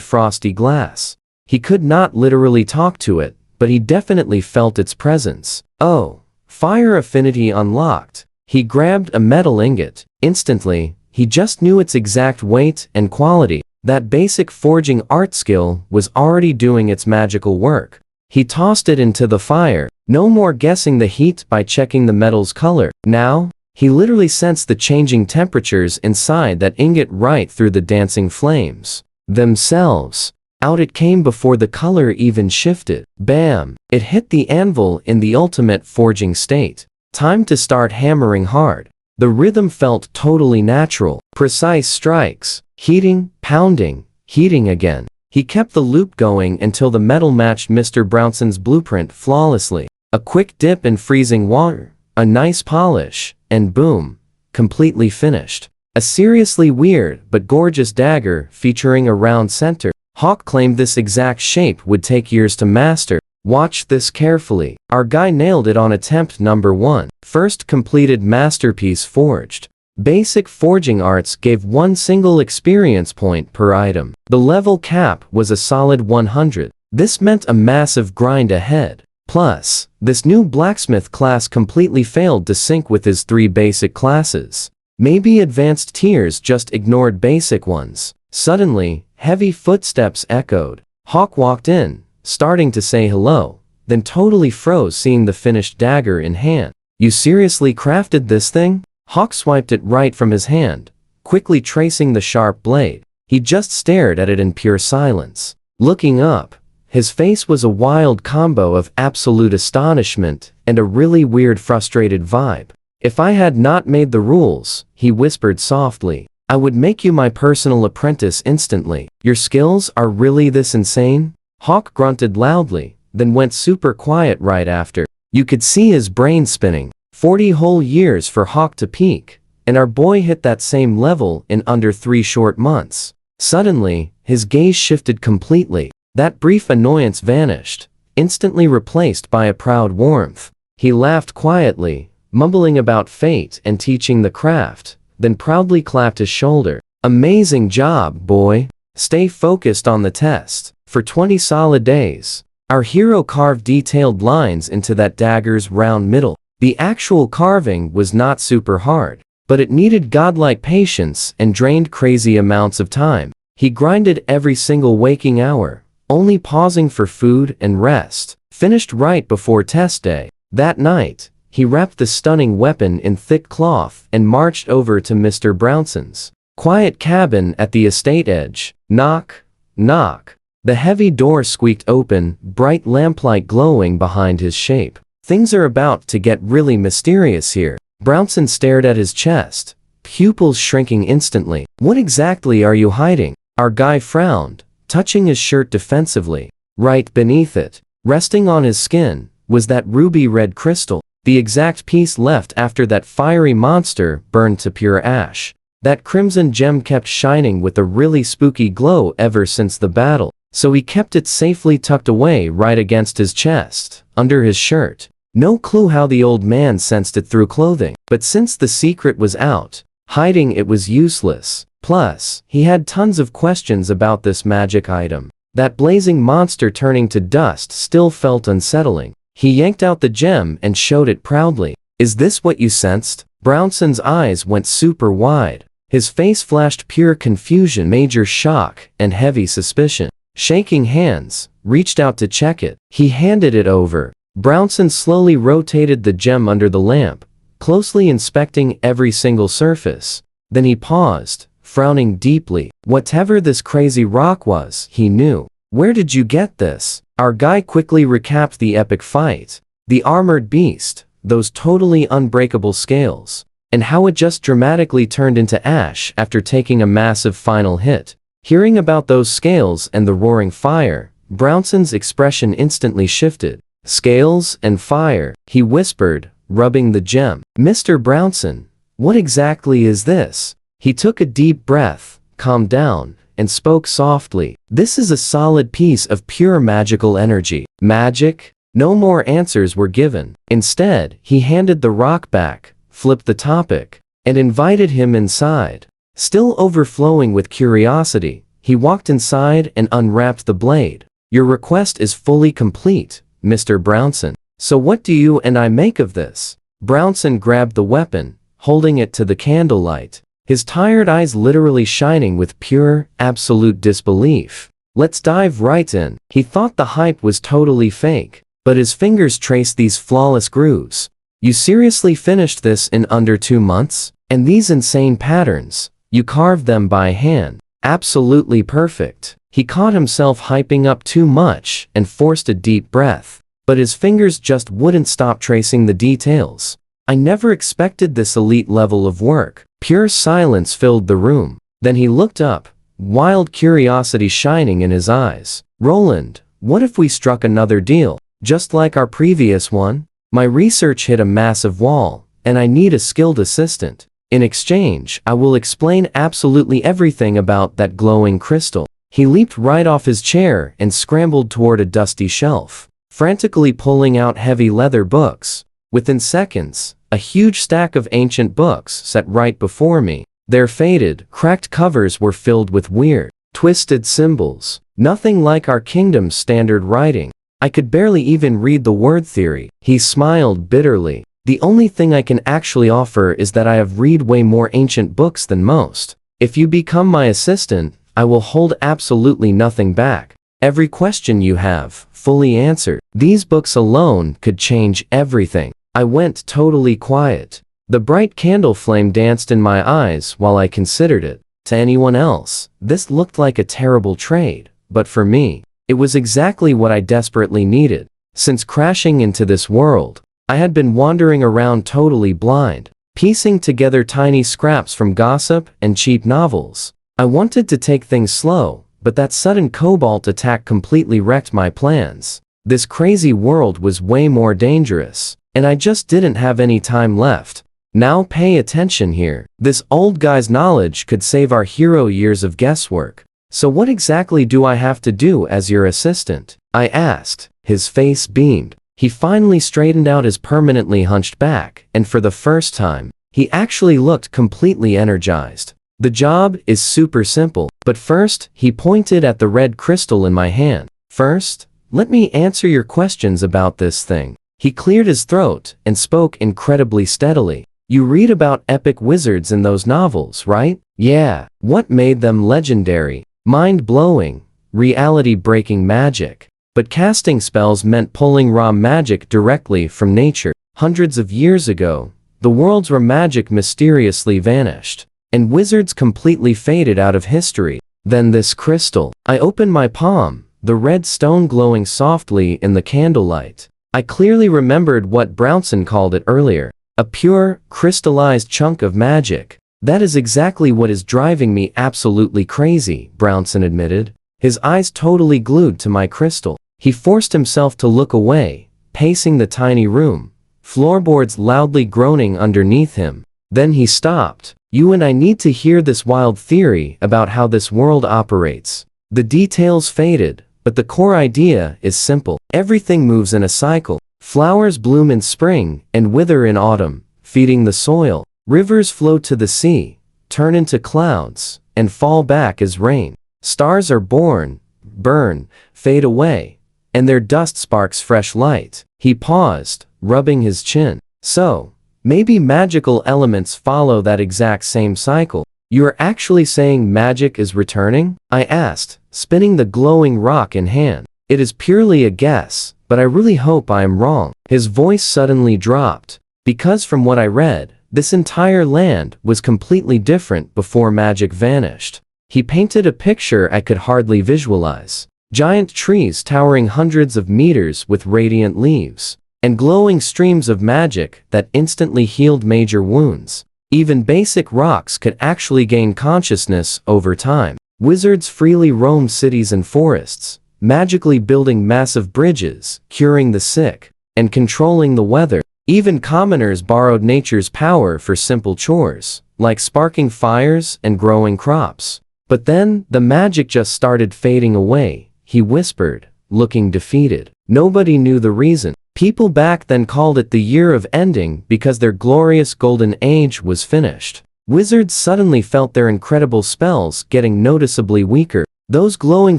frosty glass. He could not literally talk to it, but he definitely felt its presence. Oh, fire affinity unlocked. He grabbed a metal ingot. Instantly, he just knew its exact weight and quality. That basic forging art skill was already doing its magical work. He tossed it into the fire. No more guessing the heat by checking the metal's color. Now, he literally sensed the changing temperatures inside that ingot right through the dancing flames themselves. Out it came before the color even shifted. Bam! It hit the anvil in the ultimate forging state. Time to start hammering hard. The rhythm felt totally natural. Precise strikes. Heating, pounding, heating again. He kept the loop going until the metal matched Mr. Brownson's blueprint flawlessly. A quick dip in freezing water. A nice polish. And boom, completely finished. A seriously weird but gorgeous dagger featuring a round center. Hawk claimed this exact shape would take years to master. Watch this carefully. Our guy nailed it on attempt number 1. First completed masterpiece forged. Basic forging arts gave 1 single experience point per item. The level cap was a solid 100. This meant a massive grind ahead. Plus, this new blacksmith class completely failed to sync with his 3 basic classes. Maybe advanced tiers just ignored basic ones. Suddenly, heavy footsteps echoed. Hawk walked in, starting to say hello, then totally froze seeing the finished dagger in hand. You seriously crafted this thing? Hawk swiped it right from his hand, quickly tracing the sharp blade. He just stared at it in pure silence. Looking up, his face was a wild combo of absolute astonishment and a really weird frustrated vibe. If I had not made the rules, he whispered softly, I would make you my personal apprentice instantly. Your skills are really this insane? Hawk grunted loudly, then went super quiet right after. You could see his brain spinning. 40 whole years for Hawk to peak, and our boy hit that same level in under 3 short months. Suddenly, his gaze shifted completely. That brief annoyance vanished, instantly replaced by a proud warmth. He laughed quietly, mumbling about fate and teaching the craft, then proudly clapped his shoulder. Amazing job, boy. Stay focused on the test. For 20 solid days, our hero carved detailed lines into that dagger's round middle. The actual carving was not super hard, but it needed godlike patience and drained crazy amounts of time. He grinded every single waking hour, only pausing for food and rest. Finished right before test day. That night, he wrapped the stunning weapon in thick cloth and marched over to Mr. Brownson's quiet cabin at the estate edge. Knock, knock. The heavy door squeaked open, bright lamplight glowing behind his shape. Things are about to get really mysterious here. Brownson stared at his chest, pupils shrinking instantly. What exactly are you hiding? Our guy frowned, touching his shirt defensively. Right beneath it, resting on his skin, was that ruby-red crystal, the exact piece left after that fiery monster burned to pure ash. That crimson gem kept shining with a really spooky glow ever since the battle, so he kept it safely tucked away right against his chest, under his shirt. No clue how the old man sensed it through clothing, but since the secret was out, hiding it was useless. Plus, he had tons of questions about this magic item. That blazing monster turning to dust still felt unsettling. He yanked out the gem and showed it proudly. Is this what you sensed? Brownson's eyes went super wide. His face flashed pure confusion, major shock, and heavy suspicion. Shaking hands, reached out to check it. He handed it over. Brownson slowly rotated the gem under the lamp, closely inspecting every single surface. Then he paused, frowning deeply. Whatever this crazy rock was, he knew. Where did you get this? Our guy quickly recapped the epic fight, the armored beast, those totally unbreakable scales, and how it just dramatically turned into ash after taking a massive final hit. Hearing about those scales and the roaring fire, Brownson's expression instantly shifted. Scales and fire, he whispered, rubbing the gem. Mr. Brownson, what exactly is this? He took a deep breath, calmed down, and spoke softly. This is a solid piece of pure magical energy. Magic? No more answers were given. Instead, he handed the rock back, flipped the topic, and invited him inside. Still overflowing with curiosity, he walked inside and unwrapped the blade. Your request is fully complete, Mr. Brownson. So what do you and I make of this? Brownson grabbed the weapon, holding it to the candlelight, his tired eyes literally shining with pure, absolute disbelief. Let's dive right in. He thought the hype was totally fake, but his fingers traced these flawless grooves. You seriously finished this in under 2 months? And these insane patterns, you carved them by hand. Absolutely perfect. He caught himself hyping up too much and forced a deep breath, but his fingers just wouldn't stop tracing the details. I never expected this elite level of work. Pure silence filled the room. Then he looked up, wild curiosity shining in his eyes. Roland, what if we struck another deal, just like our previous one? My research hit a massive wall, and I need a skilled assistant. In exchange, I will explain absolutely everything about that glowing crystal. He leaped right off his chair and scrambled toward a dusty shelf, frantically pulling out heavy leather books. Within seconds, a huge stack of ancient books sat right before me. Their faded, cracked covers were filled with weird, twisted symbols. Nothing like our kingdom's standard writing. I could barely even read the word theory. He smiled bitterly. The only thing I can actually offer is that I have read way more ancient books than most. If you become my assistant, I will hold absolutely nothing back. Every question you have, fully answered. These books alone could change everything. I went totally quiet. The bright candle flame danced in my eyes while I considered it. To anyone else, this looked like a terrible trade, but for me, it was exactly what I desperately needed. Since crashing into this world, I had been wandering around totally blind, piecing together tiny scraps from gossip and cheap novels. I wanted to take things slow, but that sudden cobalt attack completely wrecked my plans. This crazy world was way more dangerous, and I just didn't have any time left. Now pay attention here. This old guy's knowledge could save our hero years of guesswork. So what exactly do I have to do as your assistant? I asked. His face beamed. He finally straightened out his permanently hunched back, and for the first time, he actually looked completely energized. The job is super simple, but first, he pointed at the red crystal in my hand. First, let me answer your questions about this thing. He cleared his throat and spoke incredibly steadily. You read about epic wizards in those novels, right? Yeah. What made them legendary? Mind-blowing, reality-breaking magic. But casting spells meant pulling raw magic directly from nature. Hundreds of years ago, the worlds where magic mysteriously vanished, and wizards completely faded out of history. Then this crystal. I opened my palm, the red stone glowing softly in the candlelight. I clearly remembered what Brownson called it earlier. A pure, crystallized chunk of magic. That is exactly what is driving me absolutely crazy, Brownson admitted, his eyes totally glued to my crystal. He forced himself to look away, pacing the tiny room, floorboards loudly groaning underneath him. Then he stopped. You and I need to hear this wild theory about how this world operates. The details faded, but the core idea is simple. Everything moves in a cycle. Flowers bloom in spring and wither in autumn, feeding the soil. Rivers flow to the sea, turn into clouds, and fall back as rain. Stars are born, burn, fade away, and their dust sparks fresh light. He paused, rubbing his chin. So, maybe magical elements follow that exact same cycle. You are actually saying magic is returning? I asked, spinning the glowing rock in hand. It is purely a guess, but I really hope I am wrong. His voice suddenly dropped, because from what I read, this entire land was completely different before magic vanished. He painted a picture I could hardly visualize. Giant trees towering hundreds of meters with radiant leaves, and glowing streams of magic that instantly healed major wounds. Even basic rocks could actually gain consciousness over time. Wizards freely roamed cities and forests, magically building massive bridges, curing the sick, and controlling the weather. Even commoners borrowed nature's power for simple chores, like sparking fires and growing crops. But then, the magic just started fading away, he whispered, looking defeated. Nobody knew the reason. People back then called it the year of ending because their glorious golden age was finished. Wizards suddenly felt their incredible spells getting noticeably weaker. Those glowing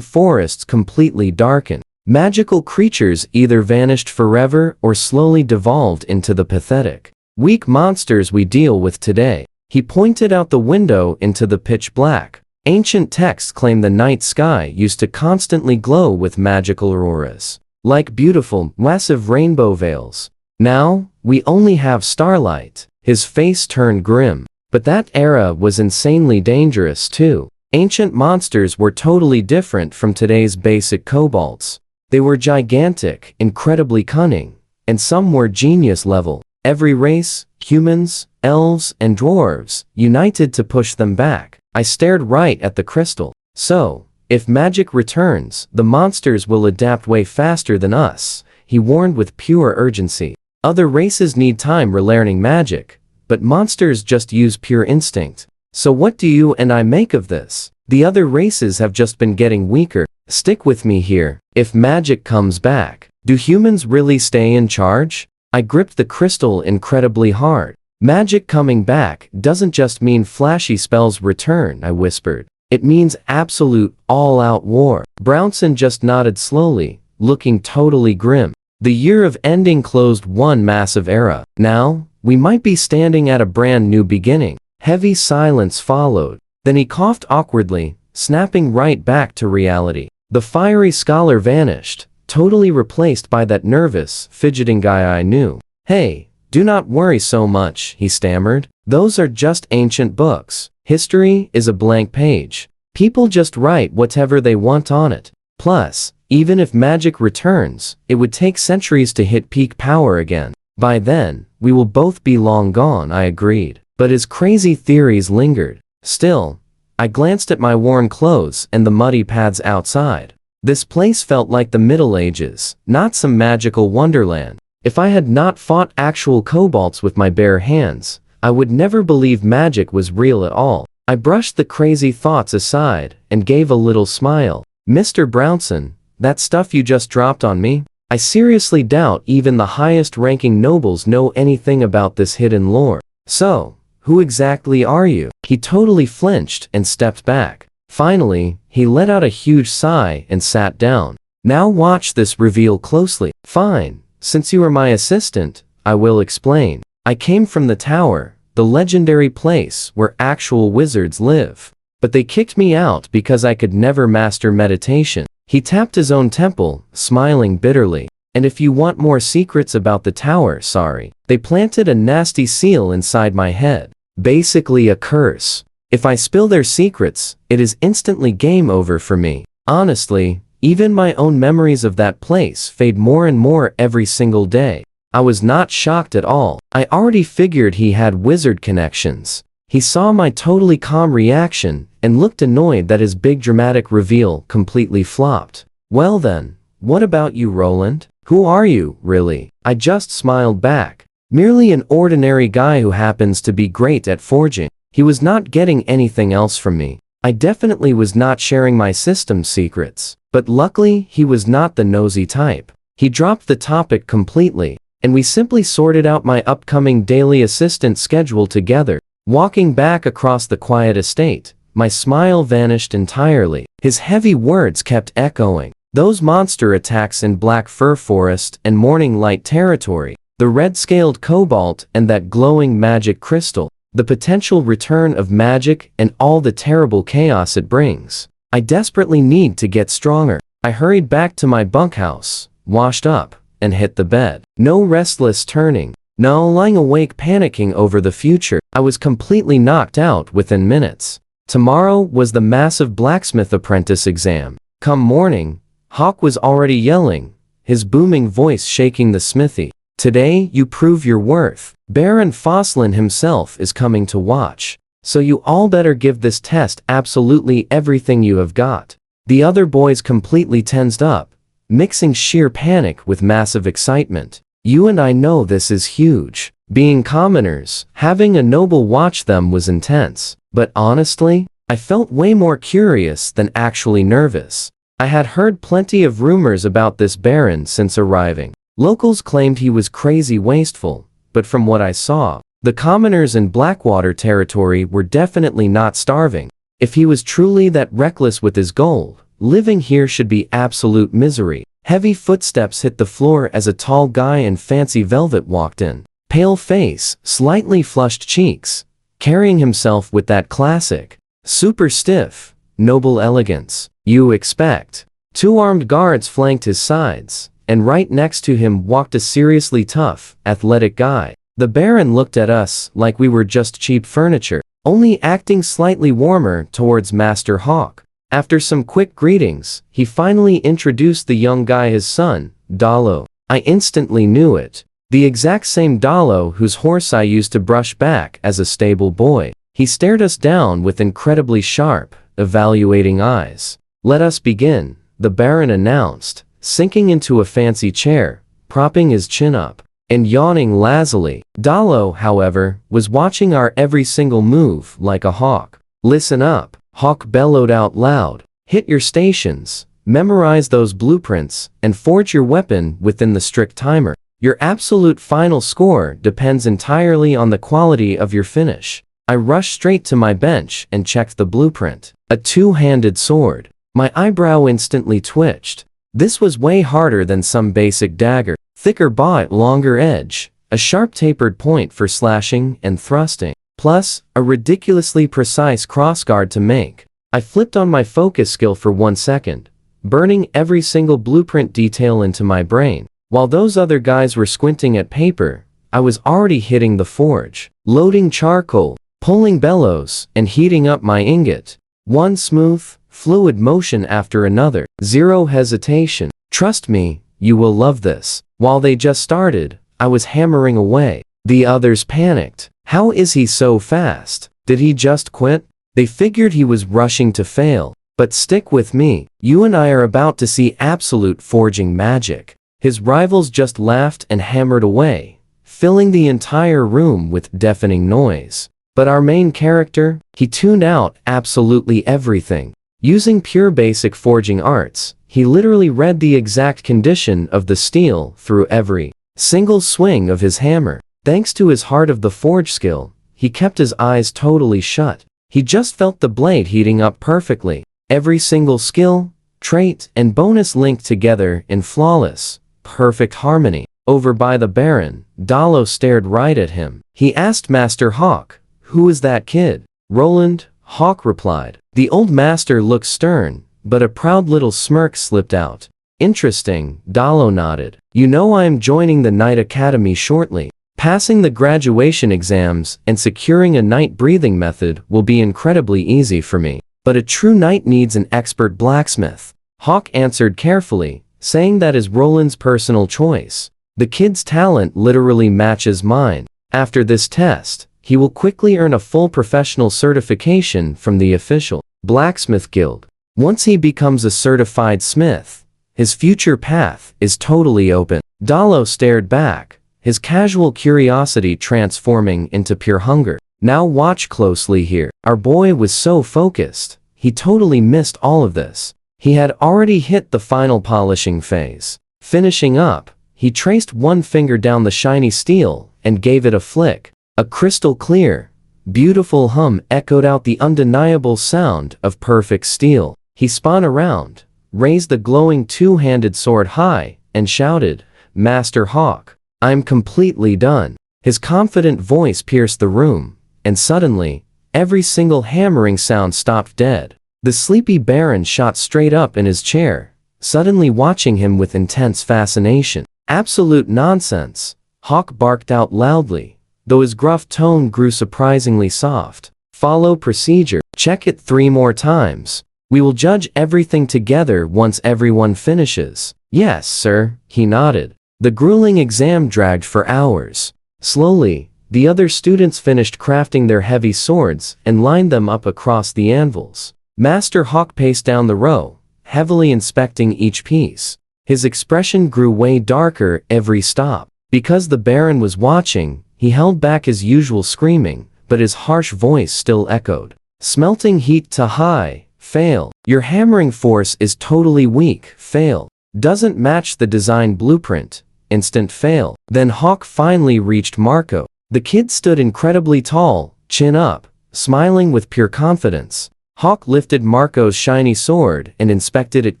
forests completely darkened. Magical creatures either vanished forever or slowly devolved into the pathetic, weak monsters we deal with today. He pointed out the window into the pitch black. Ancient texts claim the night sky used to constantly glow with magical auroras, like beautiful, massive rainbow veils. Now, we only have starlight. His face turned grim. But that era was insanely dangerous too. Ancient monsters were totally different from today's basic kobolds. They were gigantic, incredibly cunning, and some were genius level. Every race, humans, elves, and dwarves, united to push them back. I stared right at the crystal. So, if magic returns, the monsters will adapt way faster than us, he warned with pure urgency. Other races need time relearning magic, but monsters just use pure instinct. So what do you and I make of this? The other races have just been getting weaker. Stick with me here. If magic comes back, do humans really stay in charge? I gripped the crystal incredibly hard. Magic coming back doesn't just mean flashy spells return, I whispered. It means absolute, all-out war. Brownson just nodded slowly, looking totally grim. The year of ending closed one massive era. Now, we might be standing at a brand new beginning. Heavy silence followed. Then he coughed awkwardly, snapping right back to reality. The fiery scholar vanished, totally replaced by that nervous, fidgeting guy I knew. "Hey, do not worry so much," he stammered. "Those are just ancient books. History is a blank page. People just write whatever they want on it. Plus, even if magic returns, it would take centuries to hit peak power again. By then, we will both be long gone," I agreed. But his crazy theories lingered. Still, I glanced at my worn clothes and the muddy paths outside. This place felt like the Middle Ages, not some magical wonderland. If I had not fought actual kobolds with my bare hands, I would never believe magic was real at all. I brushed the crazy thoughts aside and gave a little smile. "Mr. Brownson, that stuff you just dropped on me? I seriously doubt even the highest-ranking nobles know anything about this hidden lore. So, who exactly are you?" He totally flinched and stepped back. Finally, he let out a huge sigh and sat down. "Now watch this reveal closely." "Fine. Since you are my assistant, I will explain. I came from the tower, the legendary place where actual wizards live. But they kicked me out because I could never master meditation." He tapped his own temple, smiling bitterly. "And if you want more secrets about the tower, sorry. They planted a nasty seal inside my head. Basically a curse. If I spill their secrets, it is instantly game over for me. Honestly, even my own memories of that place fade more and more every single day." I was not shocked at all. I already figured he had wizard connections. He saw my totally calm reaction and looked annoyed that his big dramatic reveal completely flopped. "Well then, what about you, Roland? Who are you, really?" I just smiled back. "Merely an ordinary guy who happens to be great at forging." He was not getting anything else from me. I definitely was not sharing my system secrets. But luckily, he was not the nosy type. He dropped the topic completely, and we simply sorted out my upcoming daily assistant schedule together. Walking back across the quiet estate, my smile vanished entirely. His heavy words kept echoing. Those monster attacks in Black Fir Forest and Morning Light territory, the red-scaled cobalt and that glowing magic crystal, the potential return of magic and all the terrible chaos it brings. I desperately need to get stronger. I hurried back to my bunkhouse, washed up, and hit the bed. No restless turning. No lying awake panicking over the future. I was completely knocked out within minutes. Tomorrow was the massive blacksmith apprentice exam. Come morning, Hawk was already yelling, his booming voice shaking the smithy. "Today you prove your worth. Baron Fosslin himself is coming to watch. So you all better give this test absolutely everything you have got." The other boys completely tensed up, mixing sheer panic with massive excitement. "You and I know this is huge." Being commoners, having a noble watch them was intense. But honestly, I felt way more curious than actually nervous. I had heard plenty of rumors about this Baron since arriving. Locals claimed he was crazy wasteful, but from what I saw, the commoners in Blackwater territory were definitely not starving. If he was truly that reckless with his gold, living here should be absolute misery. Heavy footsteps hit the floor as a tall guy in fancy velvet walked in. Pale face, slightly flushed cheeks, carrying himself with that classic, super stiff, noble elegance you expect. Two armed guards flanked his sides, and right next to him walked a seriously tough, athletic guy. The Baron looked at us like we were just cheap furniture, only acting slightly warmer towards Master Hawk. After some quick greetings, he finally introduced the young guy his son, Dallo. I instantly knew it. The exact same Dallo whose horse I used to brush back as a stable boy. He stared us down with incredibly sharp, evaluating eyes. "Let us begin," the Baron announced, sinking into a fancy chair, propping his chin up, and yawning lazily. Dallo, however, was watching our every single move like a hawk. "Listen up," Hawk bellowed out loud. "Hit your stations, memorize those blueprints, and forge your weapon within the strict timer. Your absolute final score depends entirely on the quality of your finish." I rushed straight to my bench and checked the blueprint. A two-handed sword. My eyebrow instantly twitched. This was way harder than some basic dagger. Thicker bot, longer edge, a sharp tapered point for slashing and thrusting, plus a ridiculously precise crossguard to make. I flipped on my focus skill for 1 second, burning every single blueprint detail into my brain. While those other guys were squinting at paper, I was already hitting the forge, loading charcoal, pulling bellows, and heating up my ingot. One smooth, fluid motion after another. Zero hesitation. Trust me, you will love this. While they just started, I was hammering away. The others panicked. How is he so fast? Did he just quit? They figured he was rushing to fail. But stick with me. You and I are about to see absolute forging magic. His rivals just laughed and hammered away, filling the entire room with deafening noise. But our main character, he tuned out absolutely everything. Using pure basic forging arts, he literally read the exact condition of the steel through every single swing of his hammer. Thanks to his heart of the forge skill, he kept his eyes totally shut. He just felt the blade heating up perfectly. Every single skill, trait, and bonus linked together in flawless, perfect harmony. Over by the Baron, Dalo stared right at him. He asked Master Hawk, "Who is that kid?" "Roland," Hawk replied. The old master looked stern, but a proud little smirk slipped out. "Interesting," Dalo nodded. "You know I am joining the Knight Academy shortly. Passing the graduation exams and securing a knight breathing method will be incredibly easy for me. But a true knight needs an expert blacksmith." Hawk answered carefully, saying that is Roland's personal choice. "The kid's talent literally matches mine. After this test, he will quickly earn a full professional certification from the official Blacksmith Guild. Once he becomes a certified smith, his future path is totally open." Dalo stared back, his casual curiosity transforming into pure hunger. "Now watch closely here." Our boy was so focused, he totally missed all of this. He had already hit the final polishing phase. Finishing up, he traced one finger down the shiny steel and gave it a flick. A crystal clear, beautiful hum echoed out the undeniable sound of perfect steel. He spun around, raised the glowing two-handed sword high, and shouted, "Master Hawk, I'm completely done." His confident voice pierced the room, and suddenly, every single hammering sound stopped dead. The sleepy Baron shot straight up in his chair, suddenly watching him with intense fascination. "Absolute nonsense," Hawk barked out loudly, though his gruff tone grew surprisingly soft. "Follow procedure. Check it 3 more times. We will judge everything together once everyone finishes." "Yes, sir," he nodded. The grueling exam dragged for hours. Slowly, the other students finished crafting their heavy swords and lined them up across the anvils. Master Hawk paced down the row, heavily inspecting each piece. His expression grew way darker every stop. Because the Baron was watching, he held back his usual screaming, but his harsh voice still echoed. "Smelting heat to high, fail. Your hammering force is totally weak, fail. Doesn't match the design blueprint, instant fail." Then Hawk finally reached Marco. The kid stood incredibly tall, chin up, smiling with pure confidence. Hawk lifted Marco's shiny sword and inspected it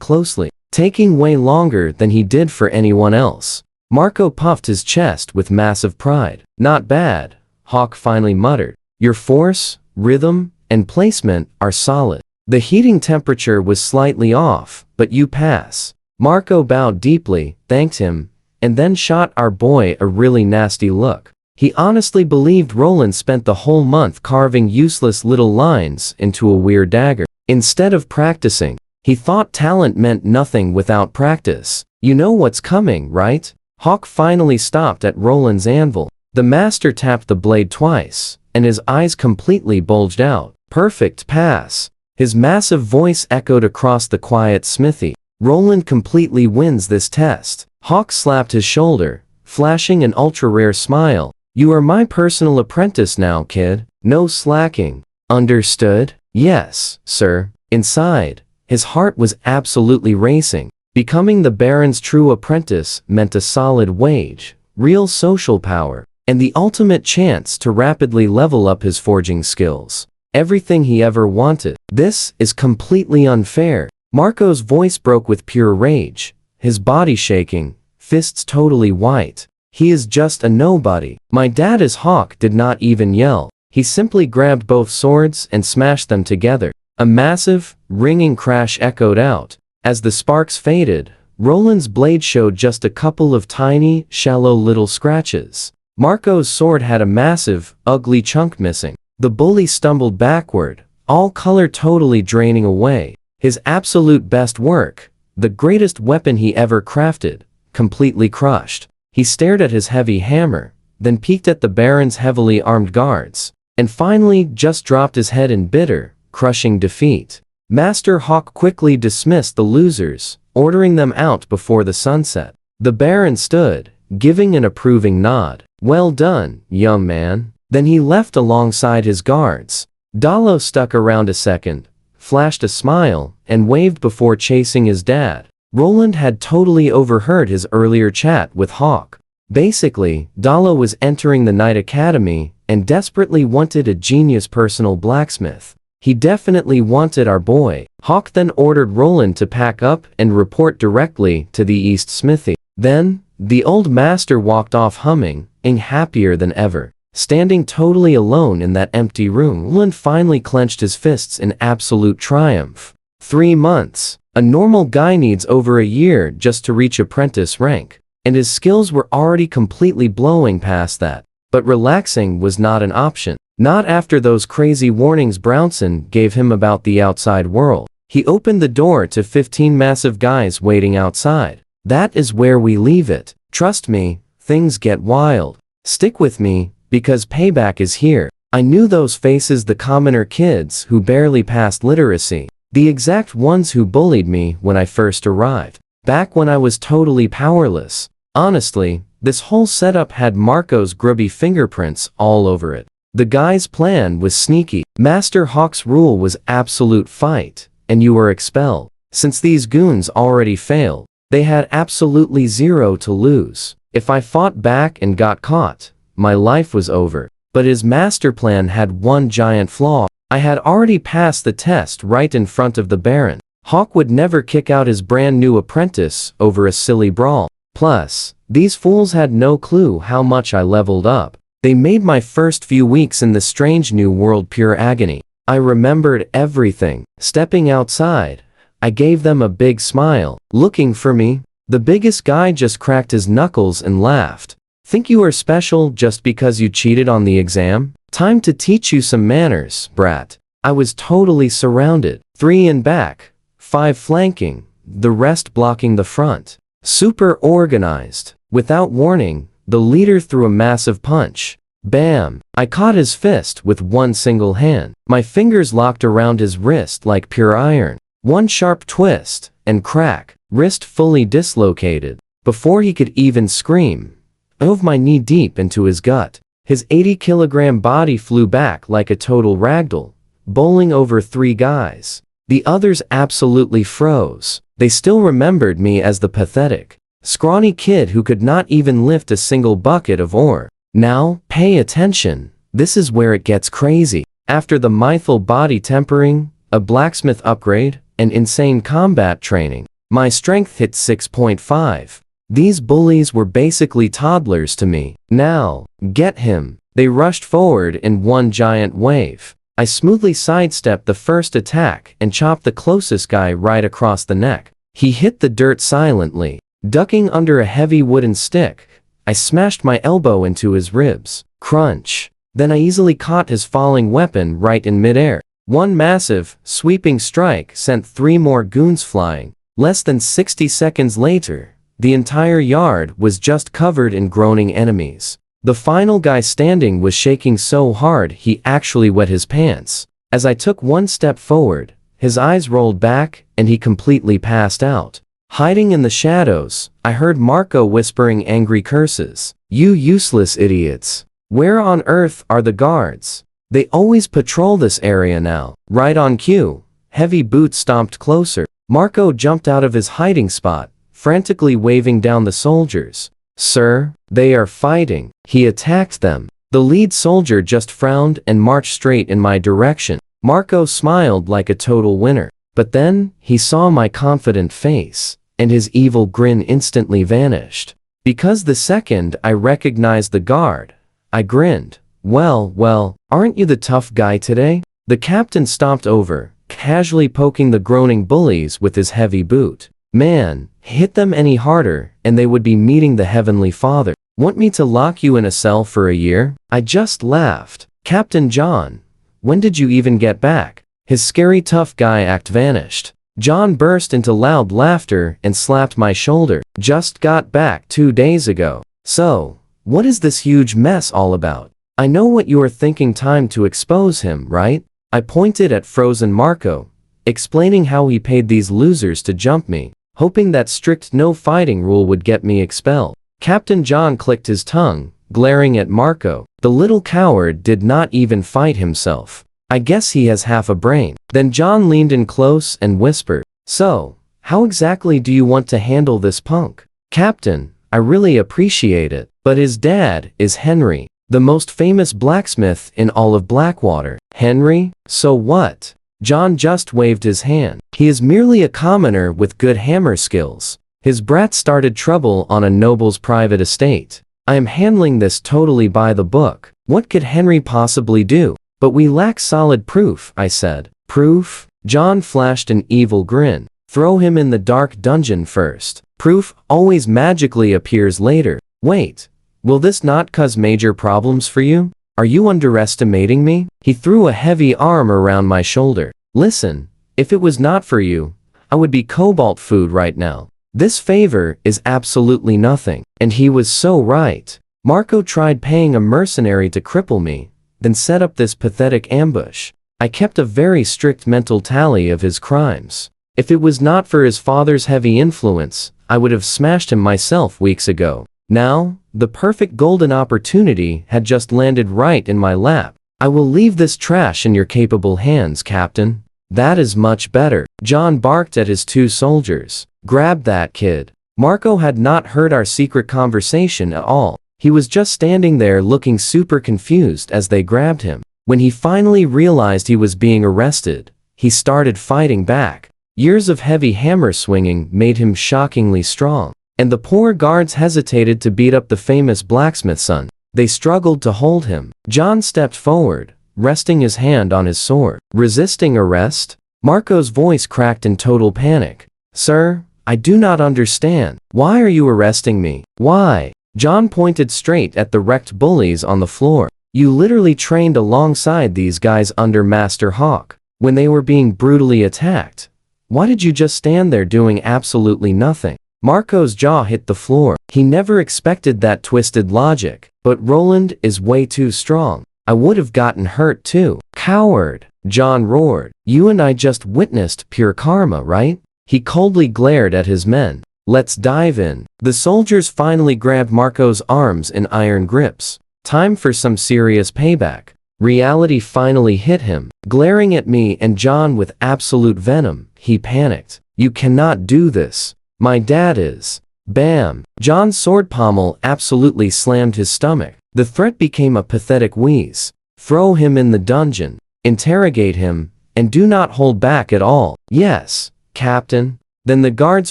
closely, taking way longer than he did for anyone else. Marco puffed his chest with massive pride. "Not bad," Hawk finally muttered. "Your force, rhythm, and placement are solid. The heating temperature was slightly off, but you pass." Marco bowed deeply, thanked him, and then shot our boy a really nasty look. He honestly believed Roland spent the whole month carving useless little lines into a weird dagger. Instead of practicing, he thought talent meant nothing without practice. "You know what's coming, right?" Hawk finally stopped at Roland's anvil. The master tapped the blade twice, and his eyes completely bulged out. "Perfect pass." His massive voice echoed across the quiet smithy. "Roland completely wins this test." Hawk slapped his shoulder, flashing an ultra-rare smile. "You are my personal apprentice now, kid. No slacking. Understood?" "Yes, sir." Inside, his heart was absolutely racing. Becoming the Baron's true apprentice meant a solid wage, real social power, and the ultimate chance to rapidly level up his forging skills. Everything he ever wanted. "This is completely unfair." Marco's voice broke with pure rage, his body shaking, fists totally white. "He is just a nobody." My dad as Hawk did not even yell. He simply grabbed both swords and smashed them together. A massive, ringing crash echoed out, As the sparks faded, Roland's blade showed just a couple of tiny, shallow little scratches. Marco's sword had a massive, ugly chunk missing. The bully stumbled backward, all color totally draining away. His absolute best work, the greatest weapon he ever crafted, completely crushed. He stared at his heavy hammer, then peeked at the Baron's heavily armed guards, and finally just dropped his head in bitter, crushing defeat. Master Hawk quickly dismissed the losers, ordering them out before the sunset. The Baron stood, giving an approving nod. "Well done, young man." Then he left alongside his guards. Dallo stuck around a second, flashed a smile, and waved before chasing his dad. Roland had totally overheard his earlier chat with Hawk. Basically, Dallo was entering the Knight Academy and desperately wanted a genius personal blacksmith. He definitely wanted our boy. Hawk then ordered Roland to pack up and report directly to the East Smithy. Then, the old master walked off humming, happier than ever. Standing totally alone in that empty room, Roland finally clenched his fists in absolute triumph. 3 months. A normal guy needs over a year just to reach apprentice rank, and his skills were already completely blowing past that. But relaxing was not an option. Not after those crazy warnings Brownson gave him about the outside world. He opened the door to 15 massive guys waiting outside. "That is where we leave it. Trust me, things get wild. Stick with me, because payback is here." I knew those faces, the commoner kids who barely passed literacy. The exact ones who bullied me when I first arrived. Back when I was totally powerless. Honestly, this whole setup had Marco's grubby fingerprints all over it. The guy's plan was sneaky. Master Hawk's rule was absolute fight, and you were expelled. Since these goons already failed, they had absolutely zero to lose. If I fought back and got caught, my life was over. But his master plan had one giant flaw. I had already passed the test right in front of the Baron. Hawk would never kick out his brand new apprentice over a silly brawl. Plus, these fools had no clue how much I leveled up. They made my first few weeks in the strange new world pure agony. I remembered everything. Stepping outside, I gave them a big smile. "Looking for me?" The biggest guy just cracked his knuckles and laughed. "Think you are special just because you cheated on the exam? Time to teach you some manners, brat." I was totally surrounded. 3 in back, 5 flanking, the rest blocking the front. Super organized. Without warning, the leader threw a massive punch. Bam! I caught his fist with one single hand. My fingers locked around his wrist like pure iron. One sharp twist, and crack, wrist fully dislocated. Before he could even scream, I dove my knee deep into his gut. His 80-kilogram body flew back like a total ragdoll, bowling over 3 guys. The others absolutely froze. They still remembered me as the pathetic, scrawny kid who could not even lift a single bucket of ore. Now, pay attention. This is where it gets crazy. After the mythal body tempering, a blacksmith upgrade, and insane combat training, my strength hit 6.5. These bullies were basically toddlers to me. "Now, get him." They rushed forward in one giant wave. I smoothly sidestepped the first attack and chopped the closest guy right across the neck. He hit the dirt silently. Ducking under a heavy wooden stick, I smashed my elbow into his ribs. Crunch. Then I easily caught his falling weapon right in midair. One massive, sweeping strike sent 3 more goons flying. Less than 60 seconds later, the entire yard was just covered in groaning enemies. The final guy standing was shaking so hard he actually wet his pants. As I took one step forward, his eyes rolled back and he completely passed out. Hiding in the shadows, I heard Marco whispering angry curses. "You useless idiots. Where on earth are the guards? They always patrol this area now." Right on cue, heavy boots stomped closer. Marco jumped out of his hiding spot, frantically waving down the soldiers. "Sir, they are fighting." He attacked them. The lead soldier just frowned and marched straight in my direction. Marco smiled like a total winner. But then, he saw my confident face, and his evil grin instantly vanished. Because the second I recognized the guard, I grinned. Well, aren't you the tough guy today?" The captain stomped over, casually poking the groaning bullies with his heavy boot. Man, hit them any harder, and they would be meeting the Heavenly Father. Want me to lock you in a cell for a year? I just laughed. Captain John, when did you even get back? His scary tough guy act vanished. John burst into loud laughter and slapped my shoulder. Just got back 2 days ago. So, what is this huge mess all about? I know what you are thinking, time to expose him, right? I pointed at frozen Marco, explaining how he paid these losers to jump me, hoping that strict no fighting rule would get me expelled. Captain John clicked his tongue, glaring at Marco. The little coward did not even fight himself. I guess he has half a brain. Then John leaned in close and whispered, "So, how exactly do you want to handle this punk?" "Captain, I really appreciate it, but his dad is Henry, the most famous blacksmith in all of Blackwater." "Henry? So what?" John just waved his hand. "He is merely a commoner with good hammer skills. His brat started trouble on a noble's private estate. I am handling this totally by the book. What could Henry possibly do?" "But we lack solid proof," I said. "Proof?" John flashed an evil grin. "Throw him in the dark dungeon first. Proof always magically appears later. Wait, will this not cause major problems for you? Are you underestimating me?" He threw a heavy arm around my shoulder. "Listen, if it was not for you, I would be cobalt food right now. This favor is absolutely nothing." And he was so right. Marco tried paying a mercenary to cripple me, then set up this pathetic ambush. I kept a very strict mental tally of his crimes. If it was not for his father's heavy influence, I would have smashed him myself weeks ago. Now, the perfect golden opportunity had just landed right in my lap. "I will leave this trash in your capable hands, Captain." "That is much better." John barked at his 2 soldiers. "Grab that kid." Marco had not heard our secret conversation at all. He was just standing there looking super confused as they grabbed him. When he finally realized he was being arrested, he started fighting back. Years of heavy hammer swinging made him shockingly strong, and the poor guards hesitated to beat up the famous blacksmith's son. They struggled to hold him. John stepped forward, resting his hand on his sword. "Resisting arrest?" Marco's voice cracked in total panic. "Sir, I do not understand. Why are you arresting me? Why?" John pointed straight at the wrecked bullies on the floor. "You literally trained alongside these guys under Master Hawk when they were being brutally attacked. Why did you just stand there doing absolutely nothing?" Marco's jaw hit the floor. He never expected that twisted logic. "But Roland is way too strong. I would have gotten hurt too." "Coward!" John roared. "You and I just witnessed pure karma, right?" He coldly glared at his men. "Let's dive in." The soldiers finally grabbed Marco's arms in iron grips. Time for some serious payback. Reality finally hit him. Glaring at me and John with absolute venom, he panicked. "You cannot do this. My dad is." Bam! John's sword pommel absolutely slammed his stomach. The threat became a pathetic wheeze. "Throw him in the dungeon. Interrogate him, and do not hold back at all." "Yes, Captain." Then the guards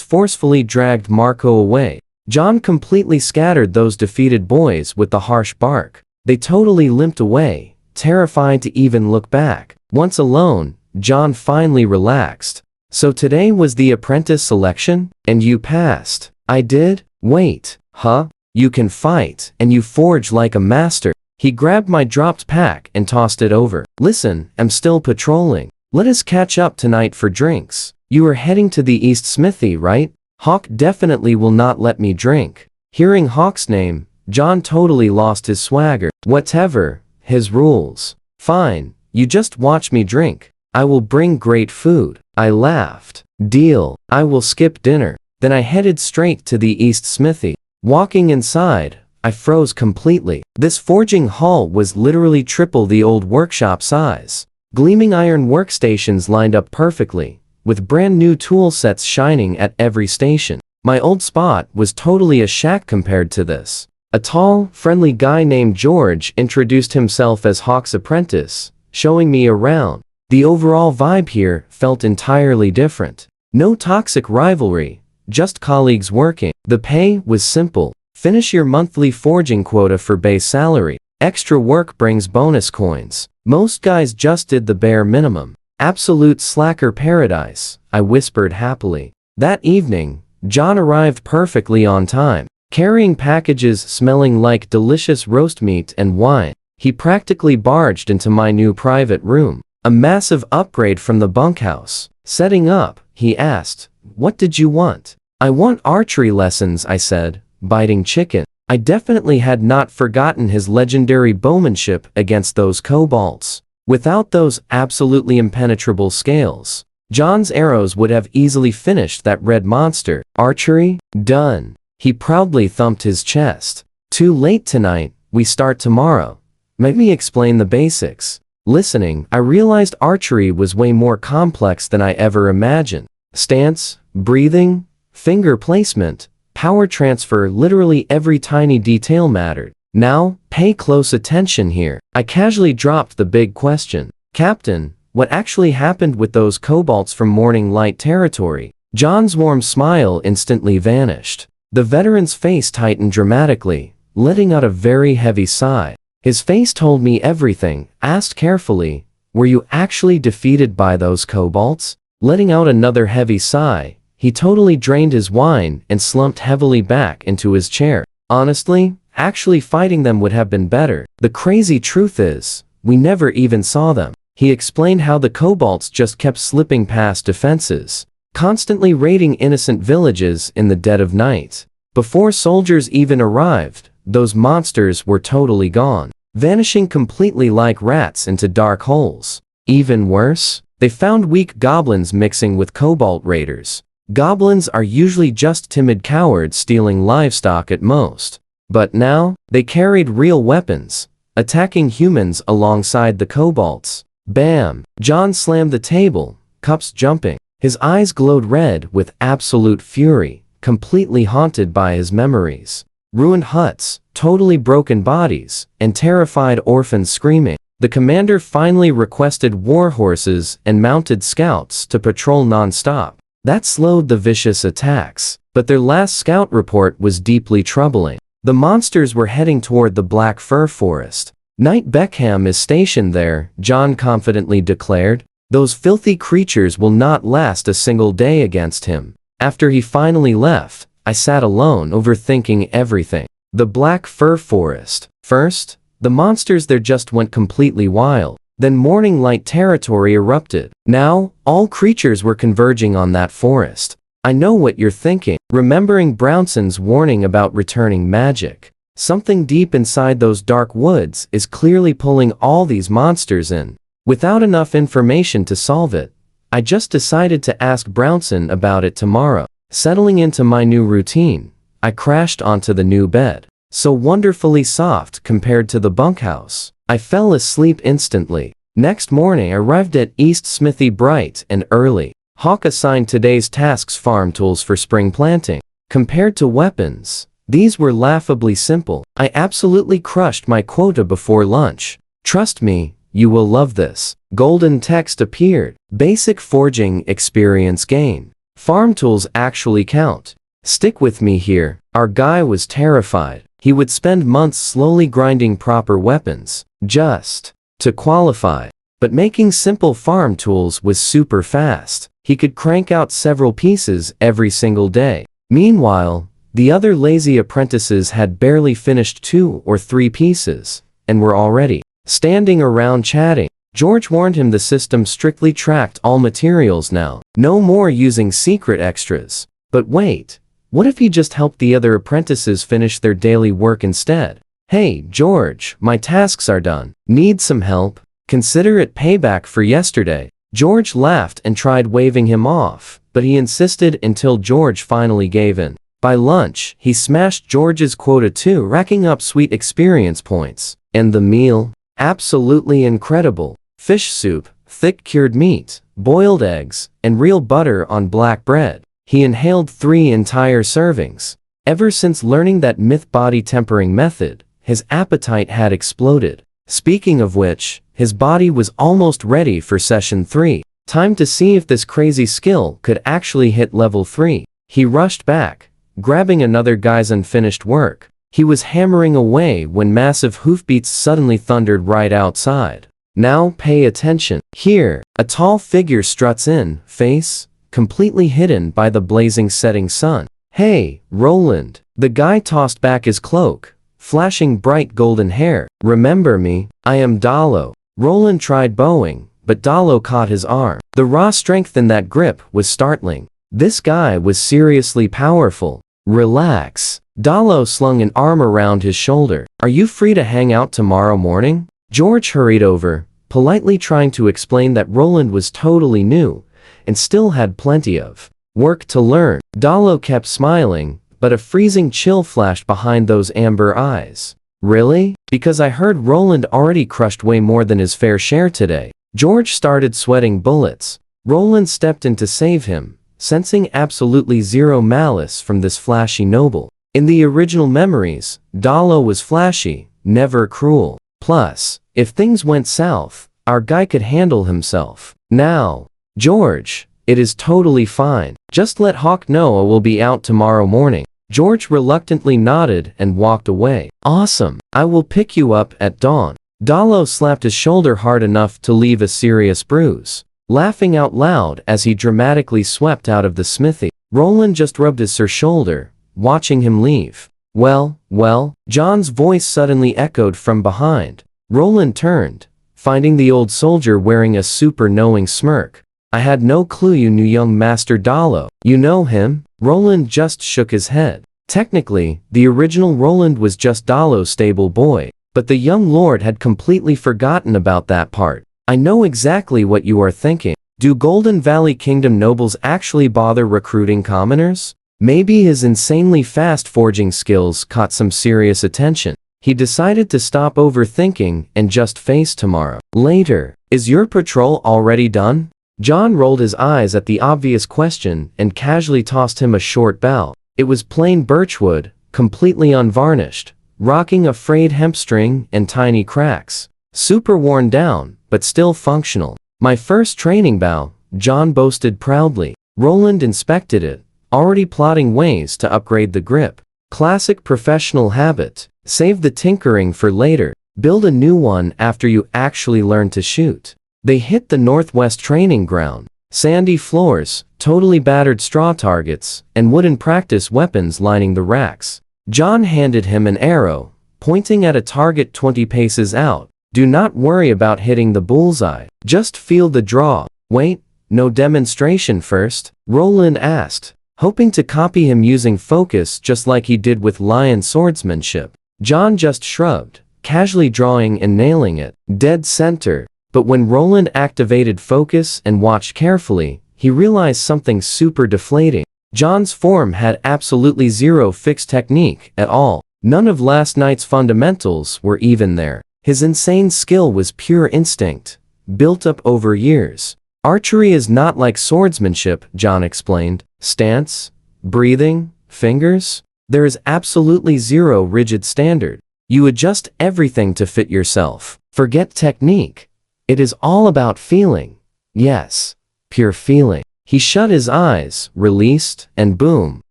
forcefully dragged Marco away. John completely scattered those defeated boys with the harsh bark. They totally limped away, terrified to even look back. Once alone, John finally relaxed. "So today was the apprentice selection? And you passed?" "I did?" "Wait, huh? You can fight, and you forge like a master." He grabbed my dropped pack and tossed it over. "Listen, I'm still patrolling. Let us catch up tonight for drinks. You are heading to the East Smithy, right? Hawk definitely will not let me drink." Hearing Hawk's name, John totally lost his swagger. "Whatever, his rules. Fine, you just watch me drink. I will bring great food." I laughed. "Deal. I will skip dinner." Then I headed straight to the East Smithy. Walking inside, I froze completely. This forging hall was literally triple the old workshop size. Gleaming iron workstations lined up perfectly, with brand new tool sets shining at every station. My old spot was totally a shack compared to this. A tall, friendly guy named George introduced himself as Hawk's apprentice, showing me around. The overall vibe here felt entirely different. No toxic rivalry, just colleagues working. The pay was simple. Finish your monthly forging quota for base salary. Extra work brings bonus coins. Most guys just did the bare minimum. Absolute slacker paradise, I whispered happily. That evening, John arrived perfectly on time, carrying packages smelling like delicious roast meat and wine. He practically barged into my new private room, a massive upgrade from the bunkhouse. Setting up, he asked, "What did you want?" "I want archery lessons," I said, biting chicken. I definitely had not forgotten his legendary bowmanship against those kobolds. Without those absolutely impenetrable scales, John's arrows would have easily finished that red monster. Archery? Done. He proudly thumped his chest. Too late tonight, we start tomorrow. Let me explain the basics. Listening, I realized archery was way more complex than I ever imagined. Stance, breathing, finger placement, power transfer, literally every tiny detail mattered. Now, pay close attention here. I casually dropped the big question. "Captain, what actually happened with those kobolds from Morning Light territory?" John's warm smile instantly vanished. The veteran's face tightened dramatically, letting out a very heavy sigh. His face told me everything. Asked carefully, "Were you actually defeated by those kobolds?" Letting out another heavy sigh, he totally drained his wine and slumped heavily back into his chair. "Honestly, actually fighting them would have been better. The crazy truth is, we never even saw them." He explained how the kobolds just kept slipping past defenses, constantly raiding innocent villages in the dead of night. Before soldiers even arrived, those monsters were totally gone, vanishing completely like rats into dark holes. Even worse, they found weak goblins mixing with kobold raiders. Goblins are usually just timid cowards stealing livestock at most. But now, they carried real weapons, attacking humans alongside the kobolds. Bam! John slammed the table, cups jumping. His eyes glowed red with absolute fury, completely haunted by his memories. Ruined huts, totally broken bodies, and terrified orphans screaming. The commander finally requested war horses and mounted scouts to patrol non-stop. That slowed the vicious attacks, but their last scout report was deeply troubling. The monsters were heading toward the Black Fir Forest. "Knight Beckham is stationed there," John confidently declared. "Those filthy creatures will not last a single day against him." After he finally left, I sat alone overthinking everything. The Black Fir Forest. First, the monsters there just went completely wild. Then Morning Light territory erupted. Now, all creatures were converging on that forest. I know what you're thinking. Remembering Brownson's warning about returning magic. Something deep inside those dark woods is clearly pulling all these monsters in. Without enough information to solve it, I just decided to ask Brownson about it tomorrow. Settling into my new routine, I crashed onto the new bed. So wonderfully soft compared to the bunkhouse. I fell asleep instantly. Next morning I arrived at East Smithy bright and early. Hawk assigned today's tasks farm tools for spring planting. Compared to weapons, these were laughably simple. I absolutely crushed my quota before lunch. "Trust me, you will love this." Golden text appeared. "Basic forging experience gain. Farm tools actually count. Stick with me here." Our guy was terrified. He would spend months slowly grinding proper weapons, just to qualify. But making simple farm tools was super fast. He could crank out several pieces every single day. Meanwhile, the other lazy apprentices had barely finished 2 or 3 pieces, and were already standing around chatting. George warned him the system strictly tracked all materials now. No more using secret extras. But wait, what if he just helped the other apprentices finish their daily work instead? "Hey, George, my tasks are done. Need some help? Consider it payback for yesterday." George laughed and tried waving him off, but he insisted until George finally gave in. By lunch, he smashed George's quota too, racking up sweet experience points. And the meal? Absolutely incredible. Fish soup, thick cured meat, boiled eggs, and real butter on black bread. He inhaled 3 entire servings. Ever since learning that myth body tempering method, his appetite had exploded. Speaking of which, his body was almost ready for session 3. Time to see if this crazy skill could actually hit level 3. He rushed back, grabbing another guy's unfinished work. He was hammering away when massive hoofbeats suddenly thundered right outside. Now pay attention. Here, a tall figure struts in, face completely hidden by the blazing setting sun. Hey, Roland. The guy tossed back his cloak, flashing bright golden hair. Remember me? I am Dalo. Roland tried bowing, but Dalo caught his arm. The raw strength in that grip was startling. This guy was seriously powerful. Relax. Dalo slung an arm around his shoulder. Are you free to hang out tomorrow morning? George hurried over, politely trying to explain that Roland was totally new and still had plenty of work to learn. Dalo kept smiling, but a freezing chill flashed behind those amber eyes. Really? Because I heard Roland already crushed way more than his fair share today. George started sweating bullets. Roland stepped in to save him, sensing absolutely zero malice from this flashy noble. In the original memories, Dalo was flashy, never cruel. Plus, if things went south, our guy could handle himself. Now, George, it is totally fine. Just let Hawk know I will be out tomorrow morning. George reluctantly nodded and walked away. Awesome. I will pick you up at dawn. Dalo slapped his shoulder hard enough to leave a serious bruise, laughing out loud as he dramatically swept out of the smithy. Roland just rubbed his shoulder, watching him leave. Well, John's voice suddenly echoed from behind. Roland turned, finding the old soldier wearing a super knowing smirk. I had no clue you knew young Master Dalo. You know him? Roland just shook his head. Technically, the original Roland was just Dalo's stable boy, but the young lord had completely forgotten about that part. I know exactly what you are thinking. Do Golden Valley Kingdom nobles actually bother recruiting commoners? Maybe his insanely fast forging skills caught some serious attention. He decided to stop overthinking and just face tomorrow. Later, is your patrol already done? John rolled his eyes at the obvious question and casually tossed him a short bow. It was plain birchwood, completely unvarnished, rocking a frayed hemp string and tiny cracks. Super worn down, but still functional. My first training bow, John boasted proudly. Roland inspected it, already plotting ways to upgrade the grip. Classic professional habit. Save the tinkering for later. Build a new one after you actually learn to shoot. They hit the northwest training ground. Sandy floors, totally battered straw targets, and wooden practice weapons lining the racks. John handed him an arrow, pointing at a target 20 paces out. Do not worry about hitting the bullseye. Just feel the draw. Wait, no demonstration first? Roland asked, hoping to copy him using focus just like he did with lion swordsmanship. John just shrugged, casually drawing and nailing it, dead center. But when Roland activated focus and watched carefully, he realized something super deflating. John's form had absolutely zero fixed technique at all. None of last night's fundamentals were even there. His insane skill was pure instinct, built up over years. Archery is not like swordsmanship, John explained. Stance, breathing, fingers. There is absolutely zero rigid standard. You adjust everything to fit yourself. Forget technique. It is all about feeling. Yes, pure feeling. He shut his eyes, released, and boom,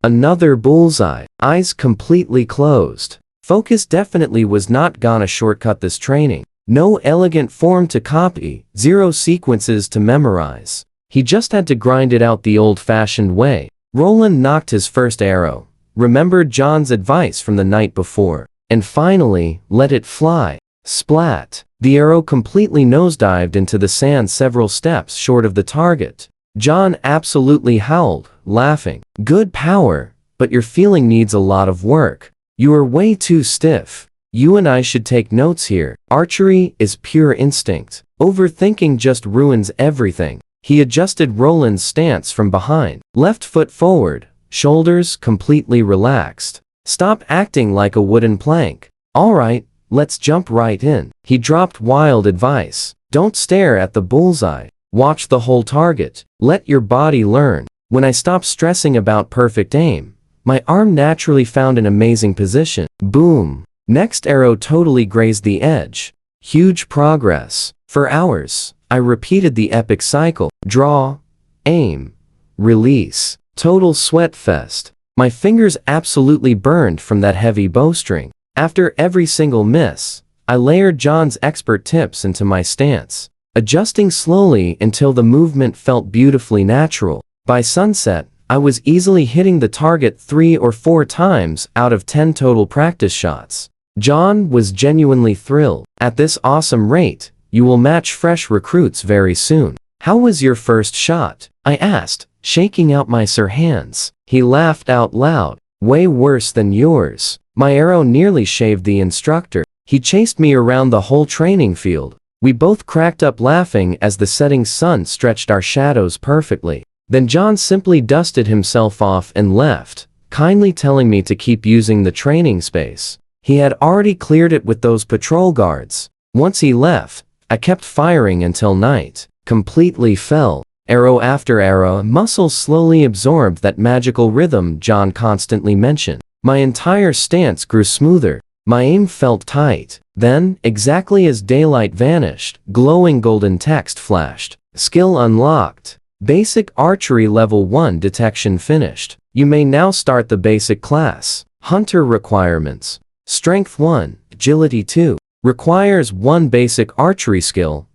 another bullseye. Eyes completely closed. Focus definitely was not gonna shortcut this training. No elegant form to copy, zero sequences to memorize. He just had to grind it out the old-fashioned way. Roland knocked his first arrow, remembered John's advice from the night before, and finally, let it fly. Splat. The arrow completely nosedived into the sand several steps short of the target. John absolutely howled, laughing. Good power, but your feeling needs a lot of work. You are way too stiff. You and I should take notes here. Archery is pure instinct. Overthinking just ruins everything. He adjusted Roland's stance from behind. Left foot forward, shoulders completely relaxed. Stop acting like a wooden plank. Alright, let's jump right in. He dropped wild advice. Don't stare at the bullseye. Watch the whole target. Let your body learn. When I stopped stressing about perfect aim, my arm naturally found an amazing position. Boom. Next arrow totally grazed the edge. Huge progress. For hours, I repeated the epic cycle. Draw, aim, release. Total sweat fest. My fingers absolutely burned from that heavy bowstring. After every single miss, I layered John's expert tips into my stance, adjusting slowly until the movement felt beautifully natural. By sunset, I was easily hitting the target 3 or 4 times out of 10 total practice shots. John was genuinely thrilled. At this awesome rate, you will match fresh recruits very soon. How was your first shot? I asked, shaking out my sore hands. He laughed out loud. Way worse than yours. My arrow nearly shaved the instructor. He chased me around the whole training field. We both cracked up laughing as the setting sun stretched our shadows perfectly. Then John simply dusted himself off and left, kindly telling me to keep using the training space. He had already cleared it with those patrol guards. Once he left, I kept firing until night completely fell. Arrow after arrow, muscles slowly absorbed that magical rhythm John constantly mentioned. My entire stance grew smoother. My aim felt tight. Then, exactly as daylight vanished, glowing golden text flashed. Skill unlocked. Basic Archery Level 1 detection finished. You may now start the basic class. Hunter requirements. Strength 1, Agility 2. Requires 1 basic archery skill,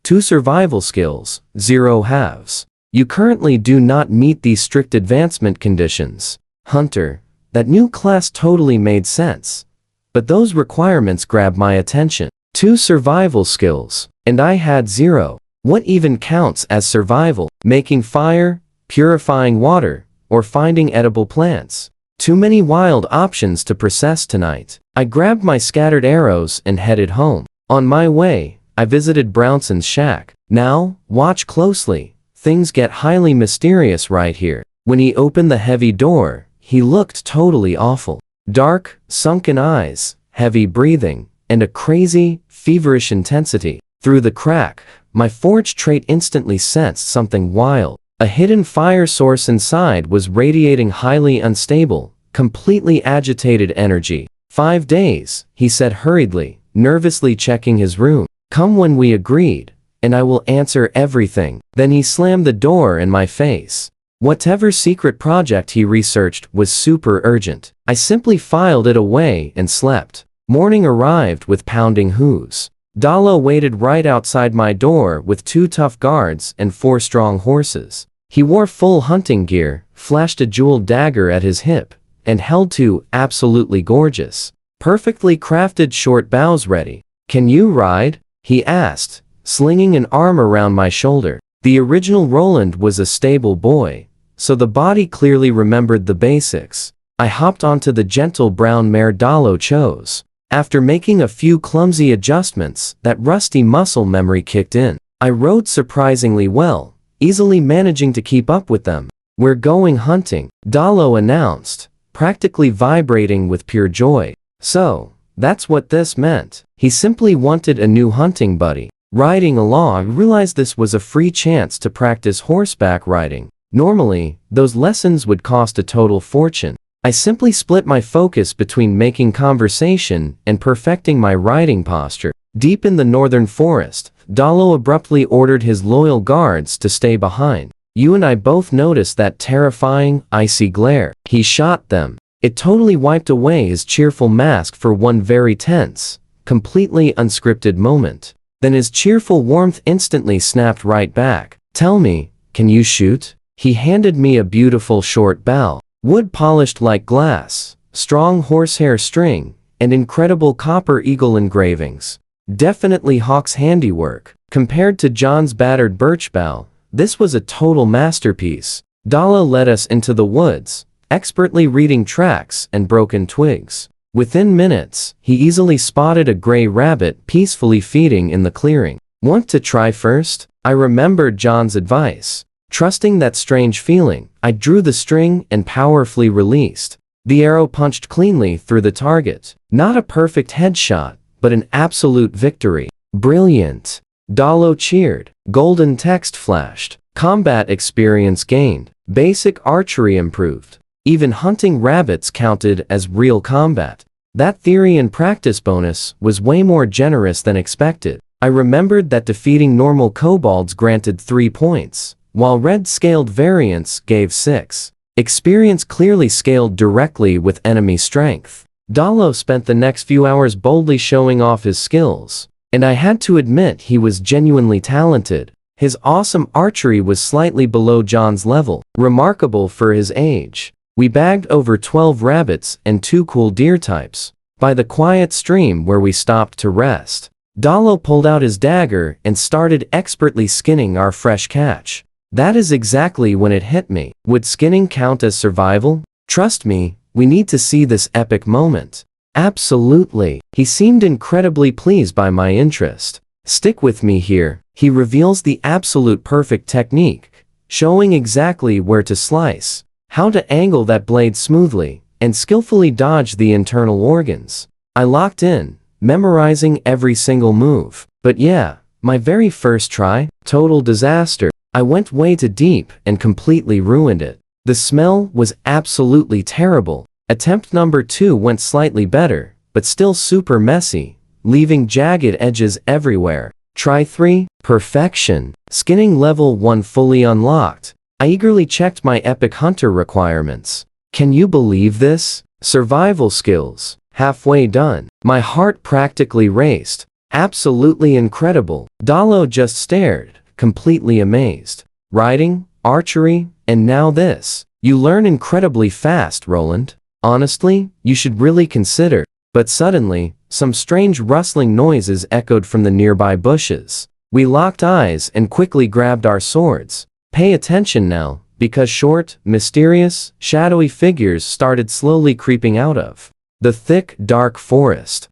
2 survival skills, 0 halves. You currently do not meet these strict advancement conditions. Hunter. That new class totally made sense. But those requirements grabbed my attention. 2 survival skills. And I had 0. What even counts as survival? Making fire, purifying water, or finding edible plants? Too many wild options to process tonight. I grabbed my scattered arrows and headed home. On my way, I visited Brownson's shack. Now, watch closely. Things get highly mysterious right here. When he opened the heavy door, he looked totally awful. Dark, sunken eyes, heavy breathing, and a crazy, feverish intensity. Through the crack, my forge trait instantly sensed something wild. A hidden fire source inside was radiating highly unstable, completely agitated energy. 5 days, he said hurriedly, nervously checking his room. Come when we agreed, and I will answer everything. Then he slammed the door in my face. Whatever secret project he researched was super urgent. I simply filed it away and slept. Morning arrived with pounding hooves. Dalo waited right outside my door with 2 tough guards and 4 strong horses. He wore full hunting gear, flashed a jeweled dagger at his hip, and held 2 absolutely gorgeous, perfectly crafted short bows ready. Can you ride? He asked, slinging an arm around my shoulder. The original Roland was a stable boy, so the body clearly remembered the basics. I hopped onto the gentle brown mare Dalo chose. After making a few clumsy adjustments, that rusty muscle memory kicked in. I rode surprisingly well, easily managing to keep up with them. We're going hunting, Dalo announced, practically vibrating with pure joy. So, that's what this meant. He simply wanted a new hunting buddy. Riding along, I realized this was a free chance to practice horseback riding. Normally, those lessons would cost a total fortune. I simply split my focus between making conversation and perfecting my riding posture. Deep in the northern forest, Dalo abruptly ordered his loyal guards to stay behind. You and I both noticed that terrifying, icy glare. He shot them. It totally wiped away his cheerful mask for one very tense, completely unscripted moment. Then his cheerful warmth instantly snapped right back. Tell me, can you shoot? He handed me a beautiful short bow. Wood polished like glass, strong horsehair string, and incredible copper eagle engravings. Definitely Hawk's handiwork. Compared to John's battered birch bow, this was a total masterpiece. Dalo led us into the woods, expertly reading tracks and broken twigs. Within minutes, he easily spotted a gray rabbit peacefully feeding in the clearing. Want to try first? I remembered John's advice. Trusting that strange feeling, I drew the string and powerfully released. The arrow punched cleanly through the target. Not a perfect headshot, but an absolute victory. Brilliant! Dalo cheered. Golden text flashed. Combat experience gained. Basic archery improved. Even hunting rabbits counted as real combat. That theory and practice bonus was way more generous than expected. I remembered that defeating normal kobolds granted 3 points, while red scaled variants gave 6. Experience clearly scaled directly with enemy strength. Dalo spent the next few hours boldly showing off his skills, and I had to admit he was genuinely talented. His awesome archery was slightly below John's level, remarkable for his age. We bagged over 12 rabbits and 2 cool deer types. By the quiet stream where we stopped to rest, Dalo pulled out his dagger and started expertly skinning our fresh catch. That is exactly when it hit me. Would skinning count as survival? Trust me, we need to see this epic moment. Absolutely. He seemed incredibly pleased by my interest. Stick with me here. He reveals the absolute perfect technique, showing exactly where to slice, how to angle that blade smoothly, and skillfully dodge the internal organs. I locked in, memorizing every single move. But yeah, my very first try, total disaster. I went way too deep and completely ruined it. The smell was absolutely terrible. Attempt number 2 went slightly better, but still super messy, leaving jagged edges everywhere. Try 3, perfection. Skinning level 1 fully unlocked. I eagerly checked my epic hunter requirements. Can you believe this? Survival skills. Halfway done. My heart practically raced. Absolutely incredible. Dalo just stared, completely amazed. Riding, archery, and now this. You learn incredibly fast, Roland. Honestly, you should really consider. But suddenly, some strange rustling noises echoed from the nearby bushes. We locked eyes and quickly grabbed our swords. Pay attention now, because short, mysterious, shadowy figures started slowly creeping out of the thick, dark forest.